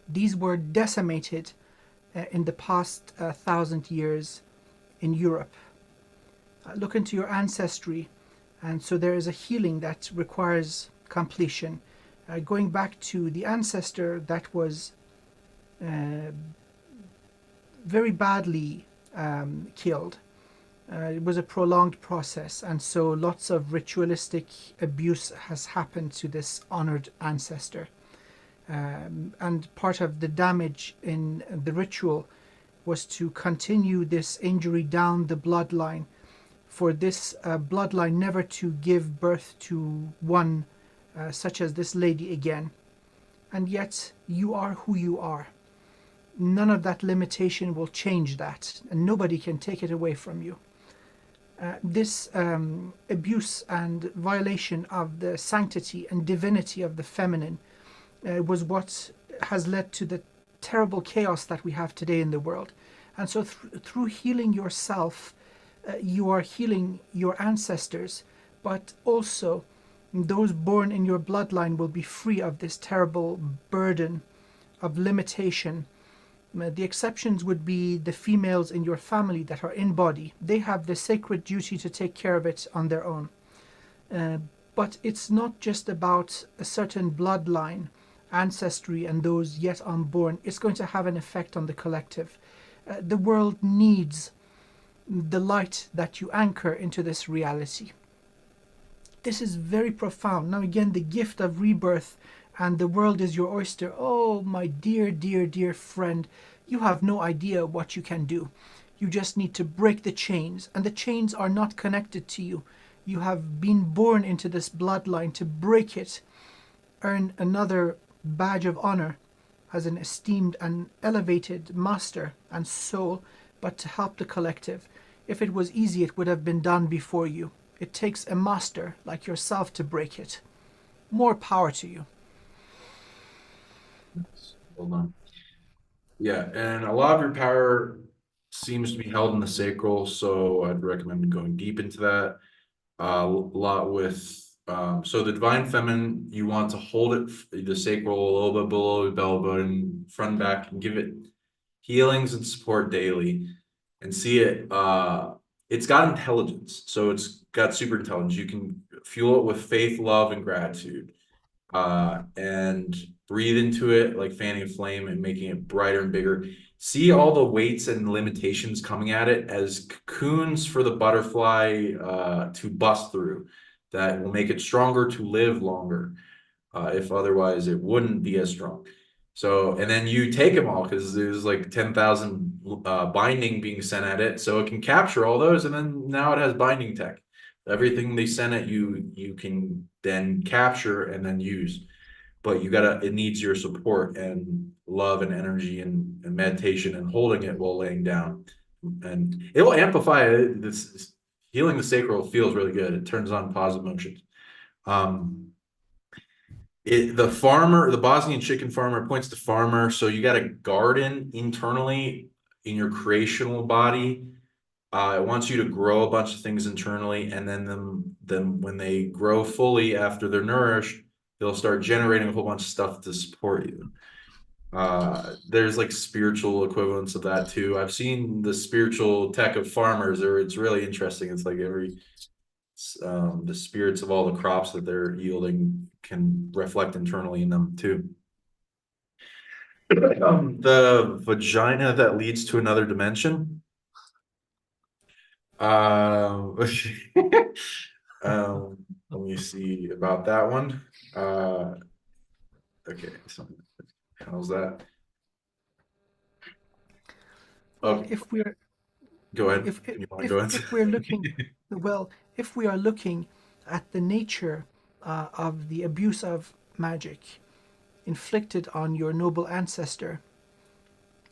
These were decimated in the past 1,000 years in Europe. Look into your ancestry, and so there is a healing that requires completion. Going back to the ancestor that was very badly killed. It was a prolonged process, and so lots of ritualistic abuse has happened to this honored ancestor. And part of the damage in the ritual was to continue this injury down the bloodline, for this bloodline never to give birth to one such as this lady again. And yet you are who you are. None of that limitation will change that, and nobody can take it away from you. This abuse and violation of the sanctity and divinity of the feminine was what has led to the terrible chaos that we have today in the world. And so through healing yourself, you are healing your ancestors, but also those born in your bloodline will be free of this terrible burden of limitation The exceptions would be the females in your family that are in body. They have the sacred duty to take care of it on their own. But it's not just about a certain bloodline, ancestry, and those yet unborn. It's going to have an effect on the collective. The world needs the light that you anchor into this reality. This is very profound. Now again, the gift of rebirth and the world is your oyster. Oh, my dear, dear, dear friend, you have no idea what you can do. You just need to break the chains, and the chains are not connected to you. You have been born into this bloodline to break it, earn another badge of honor as an esteemed and elevated master and soul, but to help the collective. If it was easy, it would have been done before you. It takes a master like yourself to break it. More power to you. Hold on. Yeah, and a lot of your power seems to be held in the sacral, so I'd recommend going deep into that. A lot with so the divine feminine, you want to hold it, the sacral, a little bit below the belly button, front and back, and give it healings and support daily, and see it. It's got intelligence, so it's got super intelligence. You can fuel it with faith, love, and gratitude, and breathe into it like fanning a flame and making it brighter and bigger. See all the weights and limitations coming at it as cocoons for the butterfly to bust through, that will make it stronger to live longer, if otherwise it wouldn't be as strong. So, and then you take them all, because there's like 10,000 binding being sent at it, so it can capture all those, and then now it has binding tech. Everything they send at you, you can then capture and then use. But it needs your support and love and energy and meditation and holding it while laying down. And it will amplify it. This healing the sacral feels really good. It turns on positive emotions. The Bosnian chicken farmer points to farmer. So you got a garden internally in your creational body. It wants you to grow a bunch of things internally, and then when they grow fully after they're nourished, they'll start generating a whole bunch of stuff to support you. There's like spiritual equivalents of that too. I've seen the spiritual tech of farmers, or it's really interesting. It's like the spirits of all the crops that they're yielding can reflect internally in them too. The vagina that leads to another dimension. Let me see about that one. Okay, so how's that? Well, if we're Go ahead. if we're looking, well, if we are looking at the nature of the abuse of magic inflicted on your noble ancestor,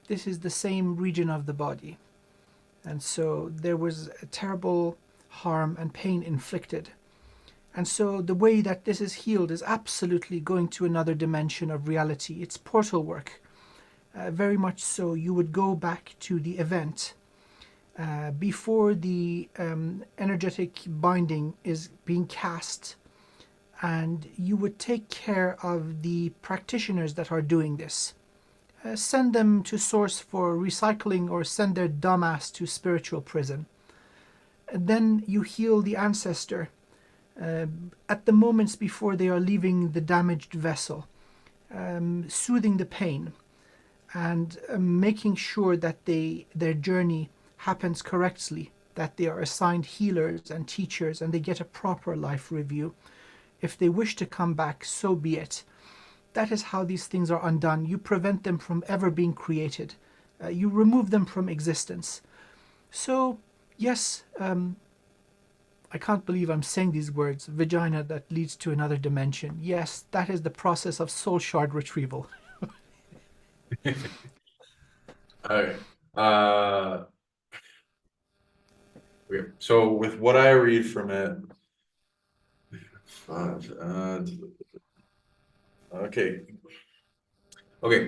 this is the same region of the body. And so there was a terrible harm and pain inflicted. And so the way that this is healed is absolutely going to another dimension of reality. It's portal work. Very much so. You would go back to the event before the energetic binding is being cast, and you would take care of the practitioners that are doing this. Send them to source for recycling, or send their dumbass to spiritual prison. And then you heal the ancestor at the moments before they are leaving the damaged vessel, soothing the pain, and making sure that their journey happens correctly, that they are assigned healers and teachers, and they get a proper life review. If they wish to come back, so be it. That is how these things are undone. You prevent them from ever being created. You remove them from existence. So, yes, I can't believe I'm saying these words, vagina that leads to another dimension. Yes, that is the process of soul shard retrieval. Okay. So with what I read from it, okay,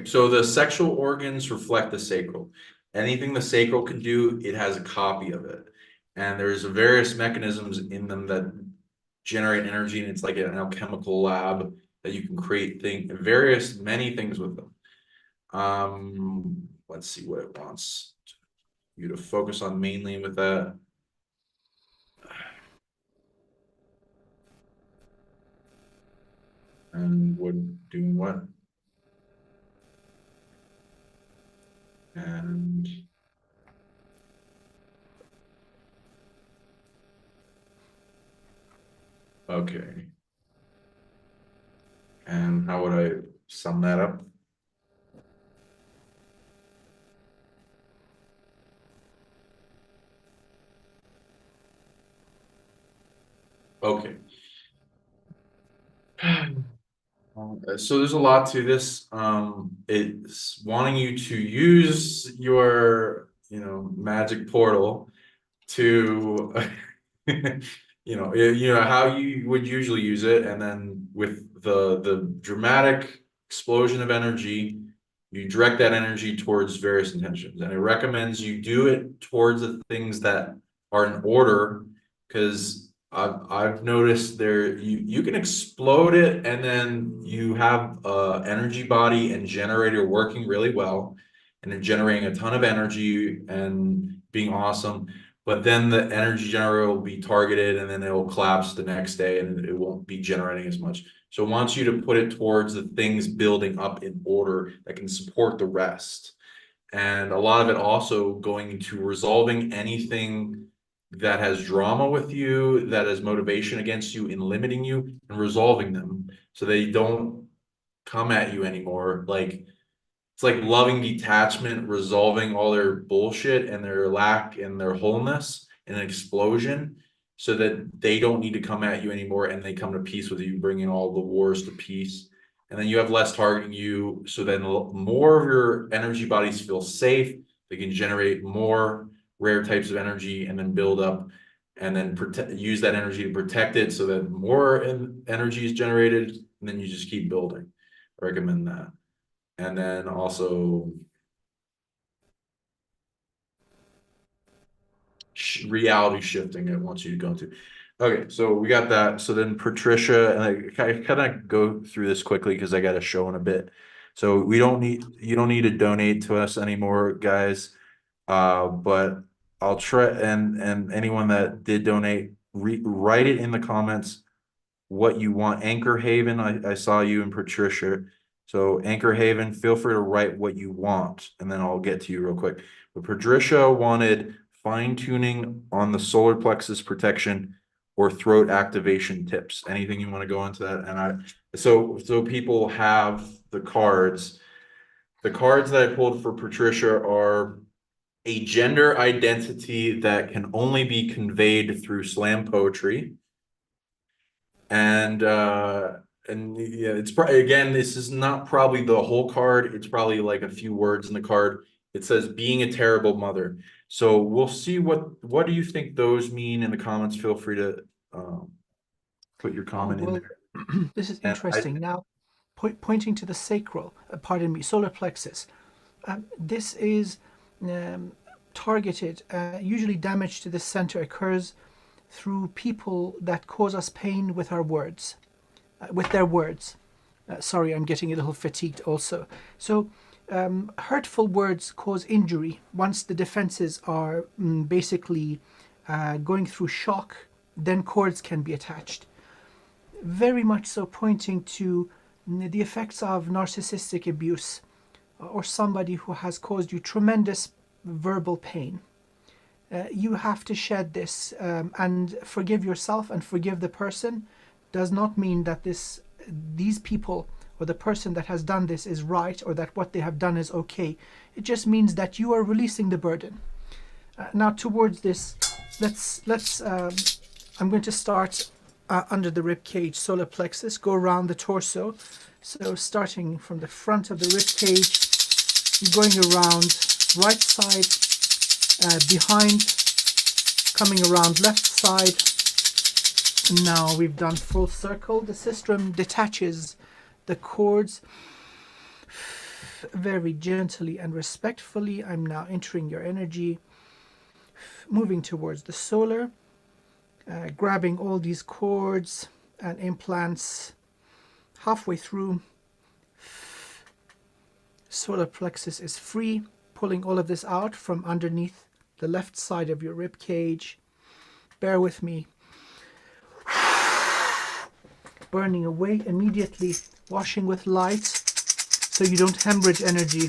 so the sexual organs reflect the sacral. Anything the sacral can do, it has a copy of it. And there's various mechanisms in them that generate energy, and it's like an alchemical lab that you can create many things with them. let's see what it wants you to focus on mainly with that. And what doing what? And okay. And how would I sum that up? Okay. So there's a lot to this. It's wanting you to use your, magic portal to, how you would usually use it, and then with the dramatic explosion of energy, you direct that energy towards various intentions, and it recommends you do it towards the things that are in order, because I've noticed there you can explode it, and then you have energy body and generator working really well, and they're generating a ton of energy and being awesome. But then the energy generator will be targeted, and then it will collapse the next day, and it won't be generating as much. So it wants you to put it towards the things building up in order that can support the rest. And a lot of it also going into resolving anything that has drama with you, that has motivation against you, in limiting you, and resolving them so they don't come at you anymore. Like, it's like loving detachment, resolving all their bullshit and their lack and their wholeness in an explosion, so that they don't need to come at you anymore, and they come to peace with you, bringing all the wars to peace. And then you have less targeting you, so then more of your energy bodies feel safe. They can generate more rare types of energy, and then build up, and then use that energy to protect it, so that more energy is generated, and then you just keep building. I recommend that. And then also reality shifting it wants you to go into. Okay, so we got that. So then Patricia, and I kind of go through this quickly because I got a show in a bit. So you don't need to donate to us anymore, guys. But I'll try, and anyone that did donate, write it in the comments what you want. Anchor Haven, I saw you and Patricia. So Anchor Haven, feel free to write what you want, and then I'll get to you real quick. But Patricia wanted fine tuning on the solar plexus protection or throat activation tips. Anything you want to go into that? And so people have the cards. The cards that I pulled for Patricia are a gender identity that can only be conveyed through slam poetry. And yeah, it's probably, again, this is not probably the whole card. It's probably like a few words in the card. It says being a terrible mother. So we'll see what do you think those mean in the comments. Feel free to put your comment in there. This is And interesting. Now, pointing to the sacral, solar plexus. This is targeted. Usually, damage to this center occurs through people that cause us pain with our words, with their words. Sorry, I'm getting a little fatigued also. So, hurtful words cause injury once the defenses are basically going through shock. Then cords can be attached. Very much so pointing to the effects of narcissistic abuse, or somebody who has caused you tremendous verbal pain. You have to shed this and forgive yourself and forgive the person. Does not mean that these people or the person that has done this is right, or that what they have done is okay. It just means that you are releasing the burden. Now towards this, let's I'm going to start under the rib cage, solar plexus, go around the torso. So starting from the front of the rib cage, going around right side, behind, coming around left side. Now we've done full circle. The sistrum detaches the cords very gently and respectfully. I'm now entering your energy, moving towards the solar, grabbing all these cords and implants halfway through. Solar plexus is free. pulling all of this out from underneath the left side of your rib cage. Bear with me. Burning away immediately, washing with light so you don't hemorrhage energy.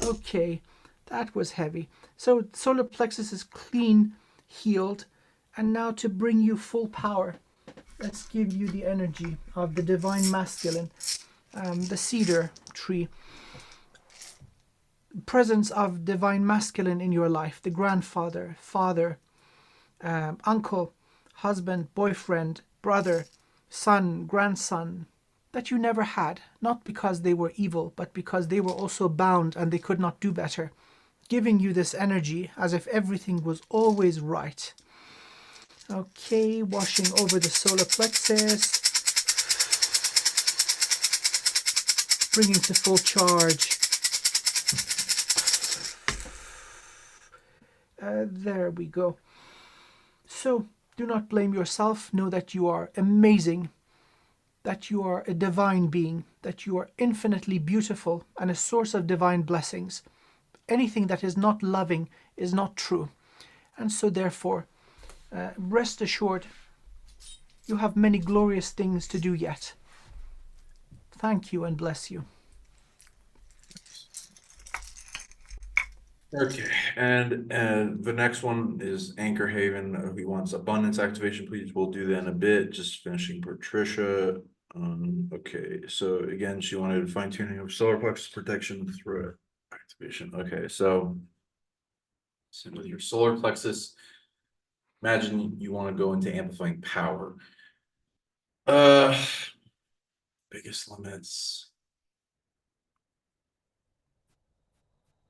Okay, that was heavy. So solar plexus is clean, healed, and now to bring you full power, let's give you the energy of the divine masculine, the cedar tree. Presence of divine masculine in your life, the grandfather, father, uncle, husband, boyfriend, brother, son, grandson, that you never had, not because they were evil, but because they were also bound and they could not do better, giving you this energy as if everything was always right. Okay, washing over the solar plexus, bringing to full charge. There we go. So do not blame yourself. Know that you are amazing, that you are a divine being, that you are infinitely beautiful and a source of divine blessings. Anything that is not loving is not true. And so therefore, rest assured, you have many glorious things to do yet. Thank you and bless you. Okay, and the next one is Anchor Haven. He wants abundance activation, please. We'll do that in a bit. Just finishing Patricia. Okay, so again, she wanted fine tuning of solar plexus protection through activation. Okay, so with your solar plexus, imagine you want to go into amplifying power. Biggest limits.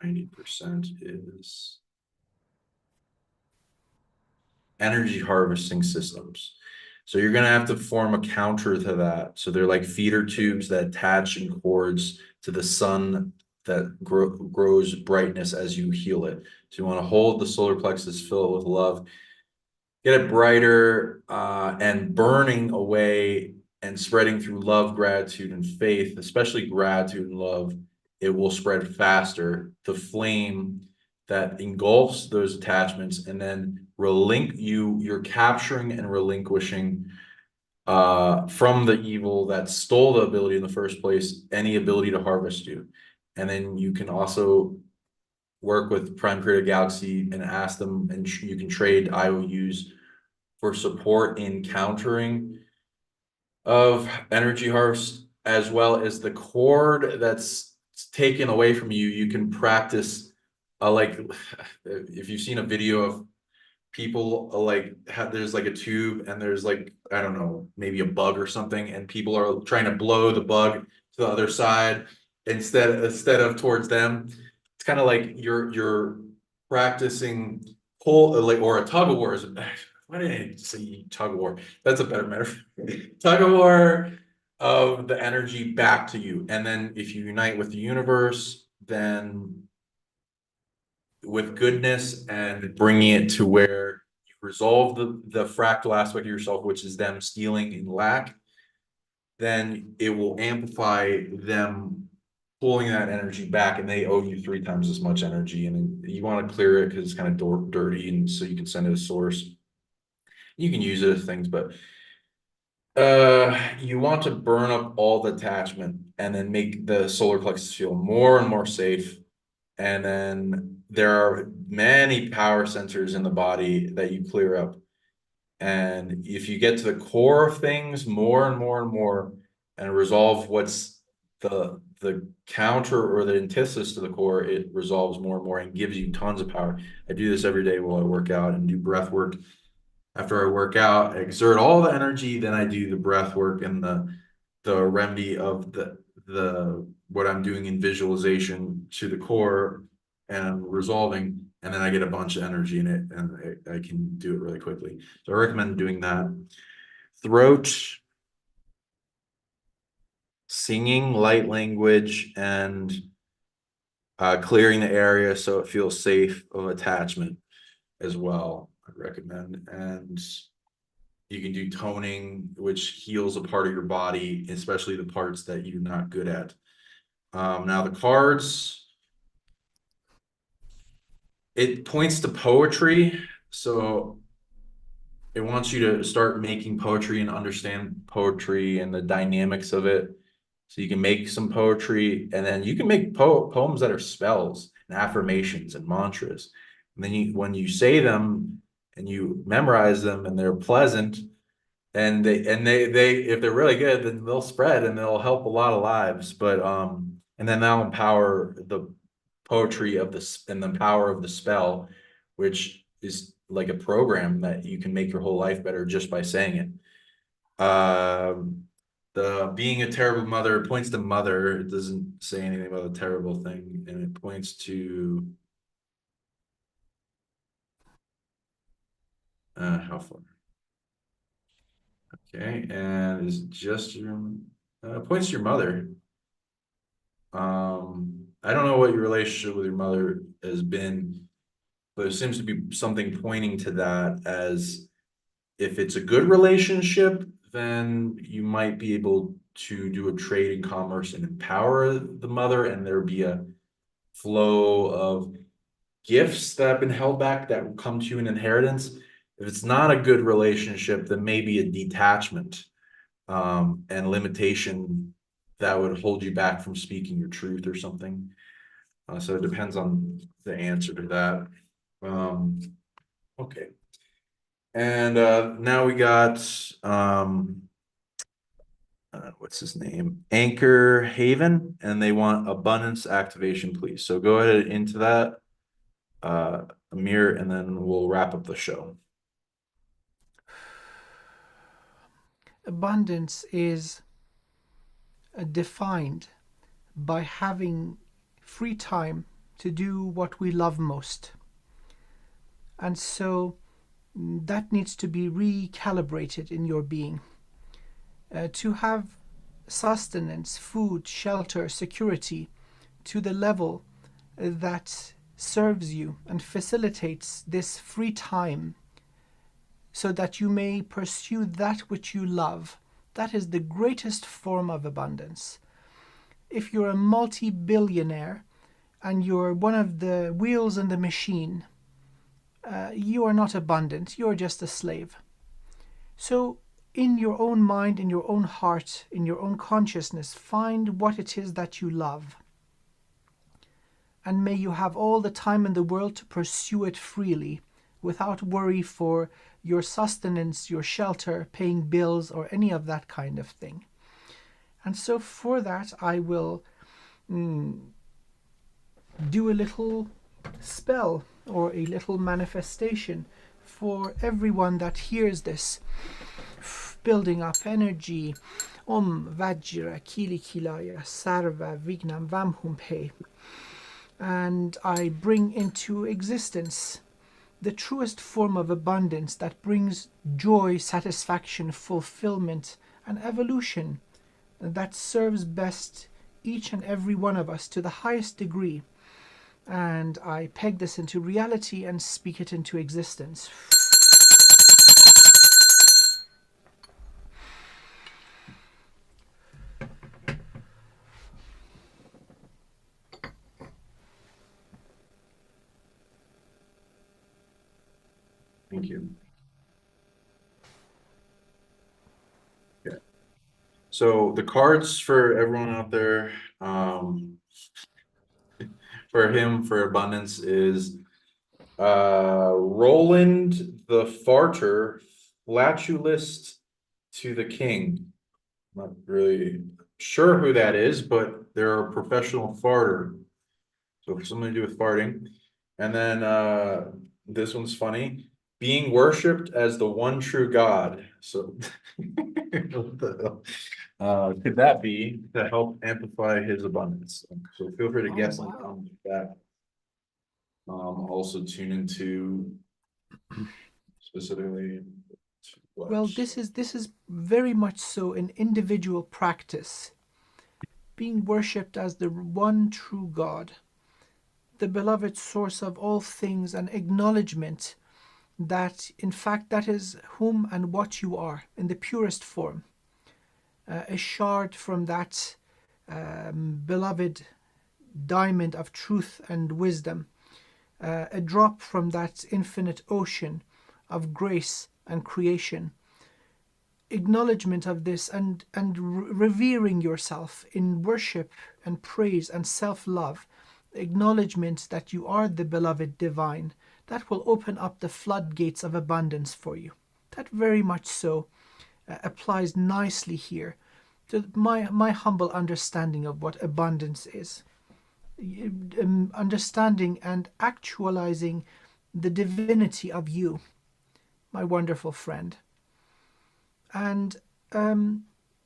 90% is energy harvesting systems. So you're going to have to form a counter to that. So they're like feeder tubes that attach in cords to the sun that grows brightness as you heal it. So you want to hold the solar plexus, fill it with love, get it brighter and burning away and spreading through love, gratitude, and faith, especially gratitude and love. It will spread faster. The flame that engulfs those attachments, and then you're capturing and relinquishing from the evil that stole the ability in the first place, any ability to harvest you. And then you can also work with Prime Creator Galaxy and ask them, and you can trade IOUs for support in countering of energy harvest, as well as the cord that's taken away from you. You can practice like if you've seen a video of people there's like a tube and there's like, I don't know, maybe a bug or something, and people are trying to blow the bug to the other side instead of towards them. It's kind of like you're practicing pull, like, or a tug of war is. Why did I say tug of war? That's a better metaphor. Tug of war of the energy back to you. And then if you unite with the universe, then with goodness and bringing it to where you resolve the fractal aspect of yourself, which is them stealing in lack, then it will amplify them pulling that energy back, and they owe you 3 times as much energy. And you want to clear it because it's kind of dirty, and so you can send it a source. You can use it as things, but you want to burn up all the attachment and then make the solar plexus feel more and more safe. And then there are many power sensors in the body that you clear up. And if you get to the core of things more and more and more, and resolve what's the counter or the antithesis to the core, it resolves more and more and gives you tons of power. I do this every day while I work out and do breath work. After I work out, I exert all the energy, then I do the breath work and the remedy of the what I'm doing in visualization to the core and resolving, and then I get a bunch of energy in it, and I can do it really quickly. So I recommend doing that. Throat, singing light language, and clearing the area so it feels safe of attachment as well, I'd recommend. And You can do toning, which heals a part of your body, especially the parts that you're not good at. Now the cards, it points to poetry, so it wants you to start making poetry and understand poetry and the dynamics of it. So you can make some poetry, and then you can make poems that are spells and affirmations and mantras. And then when you say them and you memorize them and they're pleasant, and they if they're really good, then they'll spread and they'll help a lot of lives. But and then they'll empower the poetry of this and the power of the spell, which is like a program that you can make your whole life better just by saying it. The being a terrible mother points to mother. It doesn't say anything about a terrible thing, and it points to how far? Okay, and is just your points to your mother. I don't know what your relationship with your mother has been, but it seems to be something pointing to that. As if it's a good relationship, then you might be able to do a trade in commerce and empower the mother, and there be a flow of gifts that have been held back that will come to you in inheritance. If it's not a good relationship, then maybe a detachment and limitation that would hold you back from speaking your truth or something. So it depends on the answer to that. Okay. And now we got what's his name? Anchor Haven, and they want abundance activation, please. So go ahead into that, Amir, and then we'll wrap up the show. Abundance is defined by having free time to do what we love most. And so that needs to be recalibrated in your being. To have sustenance, food, shelter, security to the level that serves you and facilitates this free time so that you may pursue that which you love. That is the greatest form of abundance. If you're a multi-billionaire and you're one of the wheels in the machine, you are not abundant, you're just a slave. So in your own mind, in your own heart, in your own consciousness, find what it is that you love. And may you have all the time in the world to pursue it freely, without worry for your sustenance, your shelter, paying bills, or any of that kind of thing. And so for that, I will do a little spell or a little manifestation for everyone that hears this, building up energy. Om Vajra Kili Kilaya Sarva Vignam Vamhumpe. And I bring into existence the truest form of abundance that brings joy, satisfaction, fulfillment, and evolution that serves best each and every one of us to the highest degree. And I peg this into reality and speak it into existence. Thank you. Yeah. So the cards for everyone out there, for him, for abundance is Roland the Farter, flatulist to the king. I'm not really sure who that is, but they're a professional farter. So something to do with farting. And then this one's funny. Being worshipped as the one true God. So what the hell? Could that be to help amplify his abundance? So feel free to guess in the comments with that. Also tune into specifically. Well, this is very much so an individual practice. Being worshipped as the one true God, the beloved source of all things, and acknowledgement that in fact that is whom and what you are in the purest form, a shard from that beloved diamond of truth and wisdom, a drop from that infinite ocean of grace and creation. Acknowledgement of this and revering yourself in worship and praise and self-love, acknowledgement that you are the beloved divine, that will open up the floodgates of abundance for you. That very much so applies nicely here to my humble understanding of what abundance is. Understanding and actualizing the divinity of you, my wonderful friend. And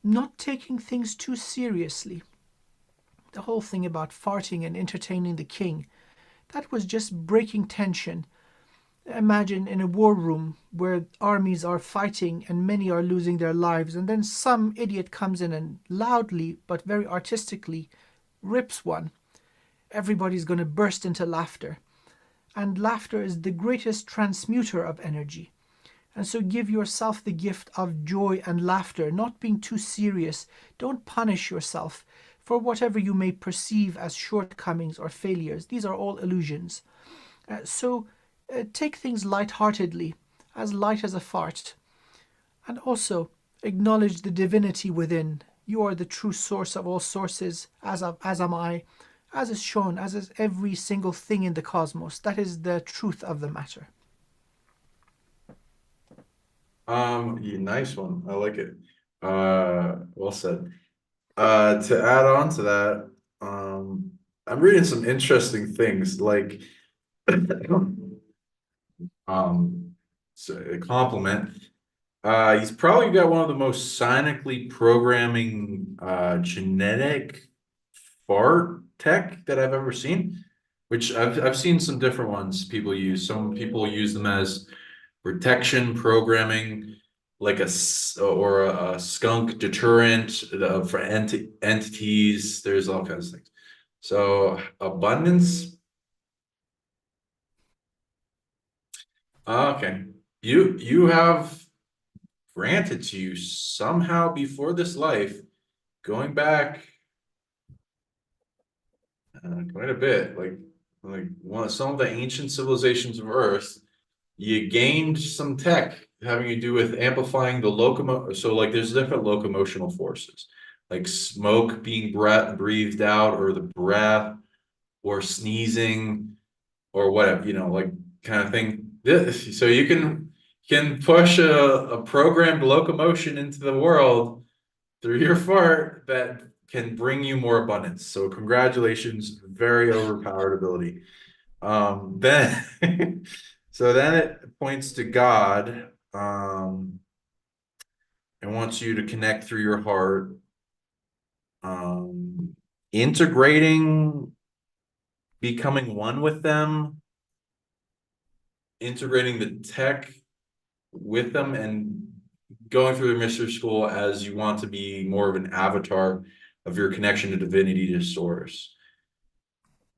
not taking things too seriously. The whole thing about farting and entertaining the king, that was just breaking tension. Imagine in a war room where armies are fighting and many are losing their lives, and then some idiot comes in and loudly but very artistically rips one. Everybody's going to burst into laughter. And laughter is the greatest transmuter of energy. And so give yourself the gift of joy and laughter, not being too serious. Don't punish yourself for whatever you may perceive as shortcomings or failures. These are all illusions. So take things lightheartedly, as light as a fart. And also acknowledge the divinity within. You are the true source of all sources, as am I, as is shown, as is every single thing in the cosmos. That is the truth of the matter. Yeah, nice one. I like it. Well said. To add on to that, I'm reading some interesting things like so a compliment. He's probably got one of the most psionically programming genetic fart tech that I've ever seen, which I've seen some different ones people use. Some people use them as protection programming, like a skunk deterrent for entities. There's all kinds of things. So abundance. Okay, you have granted to you somehow before this life, going back quite a bit, like some of the ancient civilizations of Earth. You gained some tech having to do with amplifying the locomotion. So like there's different locomotional forces, like smoke being breathed out, or the breath, or sneezing, or whatever, like kind of thing. So you can push a programmed locomotion into the world through your fart that can bring you more abundance. So congratulations, very overpowered ability. Then so then it points to God, and wants you to connect through your heart, integrating, becoming one with them, integrating the tech with them, and going through the mystery school as you want to be more of an avatar of your connection to divinity, to source.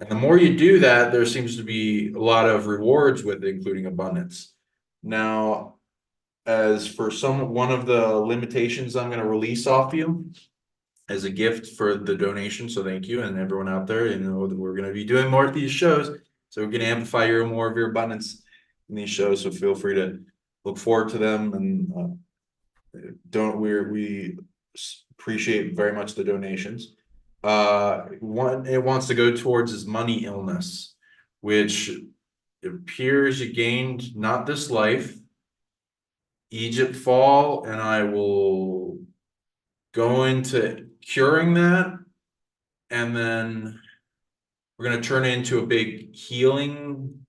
And the more you do that, there seems to be a lot of rewards with it, including abundance. Now, as for one of the limitations I'm going to release off you as a gift for the donation, so thank you, and everyone out there, that we're going to be doing more of these shows, so we're going to amplify more of your abundance in these shows. So feel free to look forward to them, and we appreciate very much the donations. It wants to go towards his money illness, which it appears you gained not this life. Egypt fall, and I will go into curing that, and then we're going to turn it into a big healing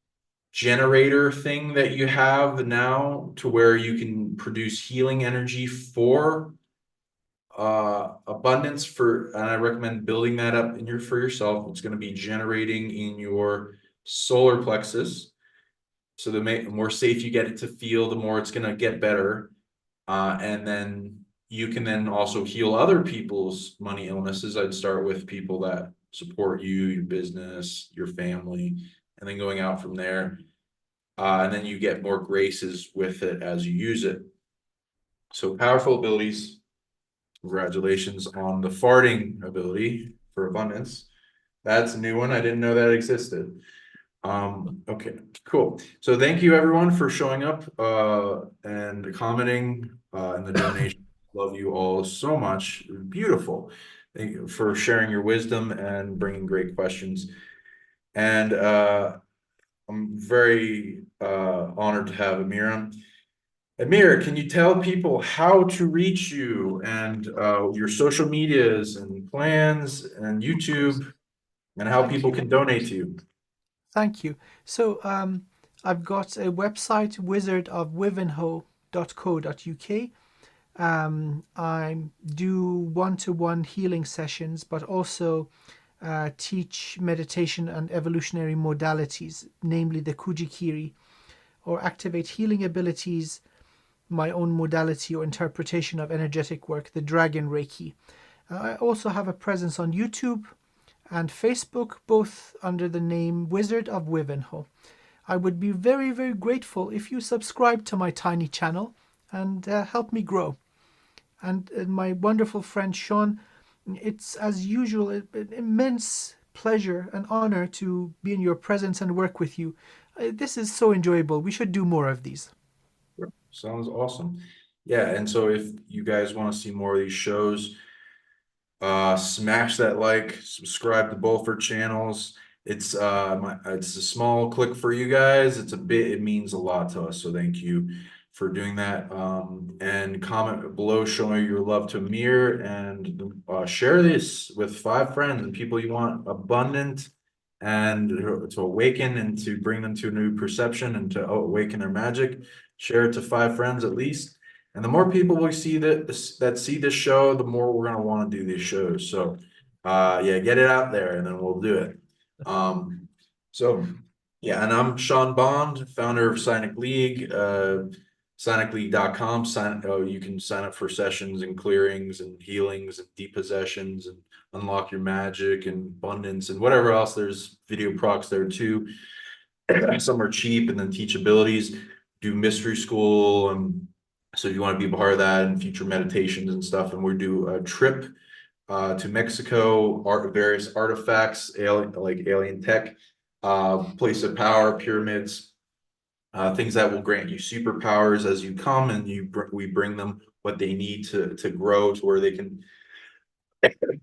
generator thing that you have now, to where you can produce healing energy for abundance. And I recommend building that up for yourself. It's going to be generating in your solar plexus. So the more safe you get it to feel, the more it's going to get better. And then you can then also heal other people's money illnesses. I'd start with people that support you, your business, your family, and then going out from there. and then you get more graces with it as you use it. So powerful abilities. Congratulations on the farting ability for abundance. That's a new one. I didn't know that existed. Okay, cool. So thank you everyone for showing up and commenting in the donation. Love you all so much. Beautiful. Thank you for sharing your wisdom and bringing great questions. And I'm very honored to have Amir on. Amir, can you tell people how to reach you and your social medias and plans and YouTube and how Thank people you. can donate to you? Thank you. So I've got a website, wizardofwivenhoe.co.uk. I do one-to-one healing sessions, but also teach meditation and evolutionary modalities, namely the Kujikiri, or activate healing abilities, my own modality or interpretation of energetic work, the Dragon Reiki. I also have a presence on YouTube and Facebook, both under the name Wizard of Wivenhoe. I would be very, very grateful if you subscribe to my tiny channel and help me grow. And my wonderful friend Sean, it's as usual an immense pleasure and honor to be in your presence and work with you. This is so enjoyable. We should do more of these. Sounds awesome. Yeah, and so if you guys want to see more of these shows, smash that like, subscribe to both our channels. It's it's a small click for you guys. It means a lot to us. So thank you for doing that. And comment below showing your love to Amir, and share this with 5 friends and people you want abundant and to awaken and to bring them to a new perception and to awaken their magic. Share it to 5 friends at least. And the more people we see that see this show, the more we're gonna want to do these shows. So yeah, get it out there and then we'll do it. So yeah, and I'm Sean Bond, founder of PsionicLeague, PsionicLeague.com. You can sign up for sessions and clearings and healings and depossessions and unlock your magic and abundance and whatever else. There's video procs there too. Some are cheap, and then teach abilities, do mystery school. And so if you want to be a part of that and future meditations and stuff, and we do a trip to Mexico, various artifacts, like alien tech, place of power, pyramids, things that will grant you superpowers as you come, and we bring them what they need to grow to where they can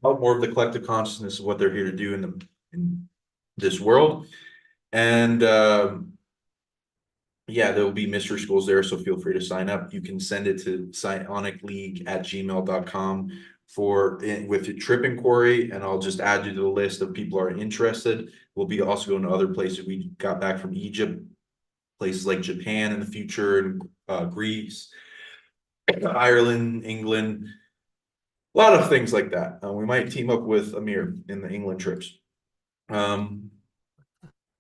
help more of the collective consciousness of what they're here to do in this world. And yeah, there will be mystery schools there, so feel free to sign up. You can send it to psionicleague@gmail.com with your trip inquiry, and I'll just add you to the list of people who are interested. We'll be also going to other places. We got back from Egypt, places like Japan in the future, and Greece, Ireland, England, a lot of things like that. We might team up with Amir in the England trips.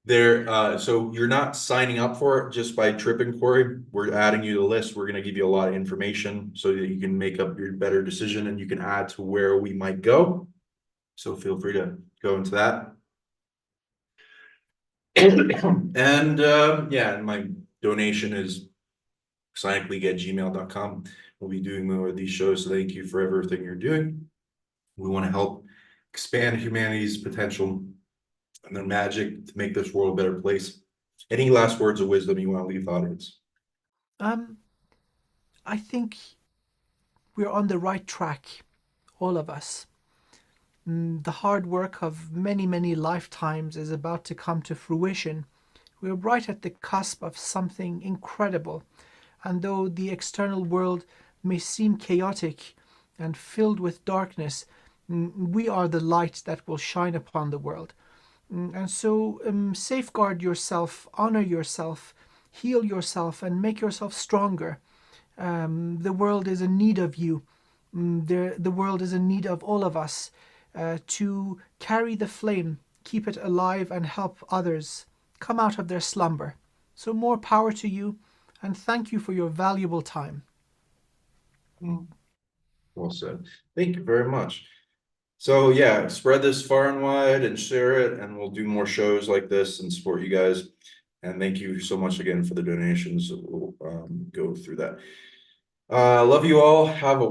So you're not signing up for it just by trip inquiry. We're adding you to the list. We're going to give you a lot of information so that you can make up your better decision, and you can add to where we might go. So feel free to go into that. And yeah, and my donation is psionicleague@gmail.com. We'll be doing more of these shows. So thank you for everything you're doing. We want to help expand humanity's potential and their magic to make this world a better place. Any last words of wisdom you want to leave the audience? I think we're on the right track, all of us. The hard work of many, many lifetimes is about to come to fruition. We're right at the cusp of something incredible. And though the external world may seem chaotic and filled with darkness, we are the light that will shine upon the world. And so safeguard yourself, honor yourself, heal yourself, and make yourself stronger. The world is in need of you. The world is in need of all of us to carry the flame, keep it alive, and help others come out of their slumber. So more power to you, and thank you for your valuable time. Well said. Thank you very much. So yeah, spread this far and wide and share it, and we'll do more shows like this and support you guys. And thank you so much again for the donations. We'll go through that. Love you all. Have a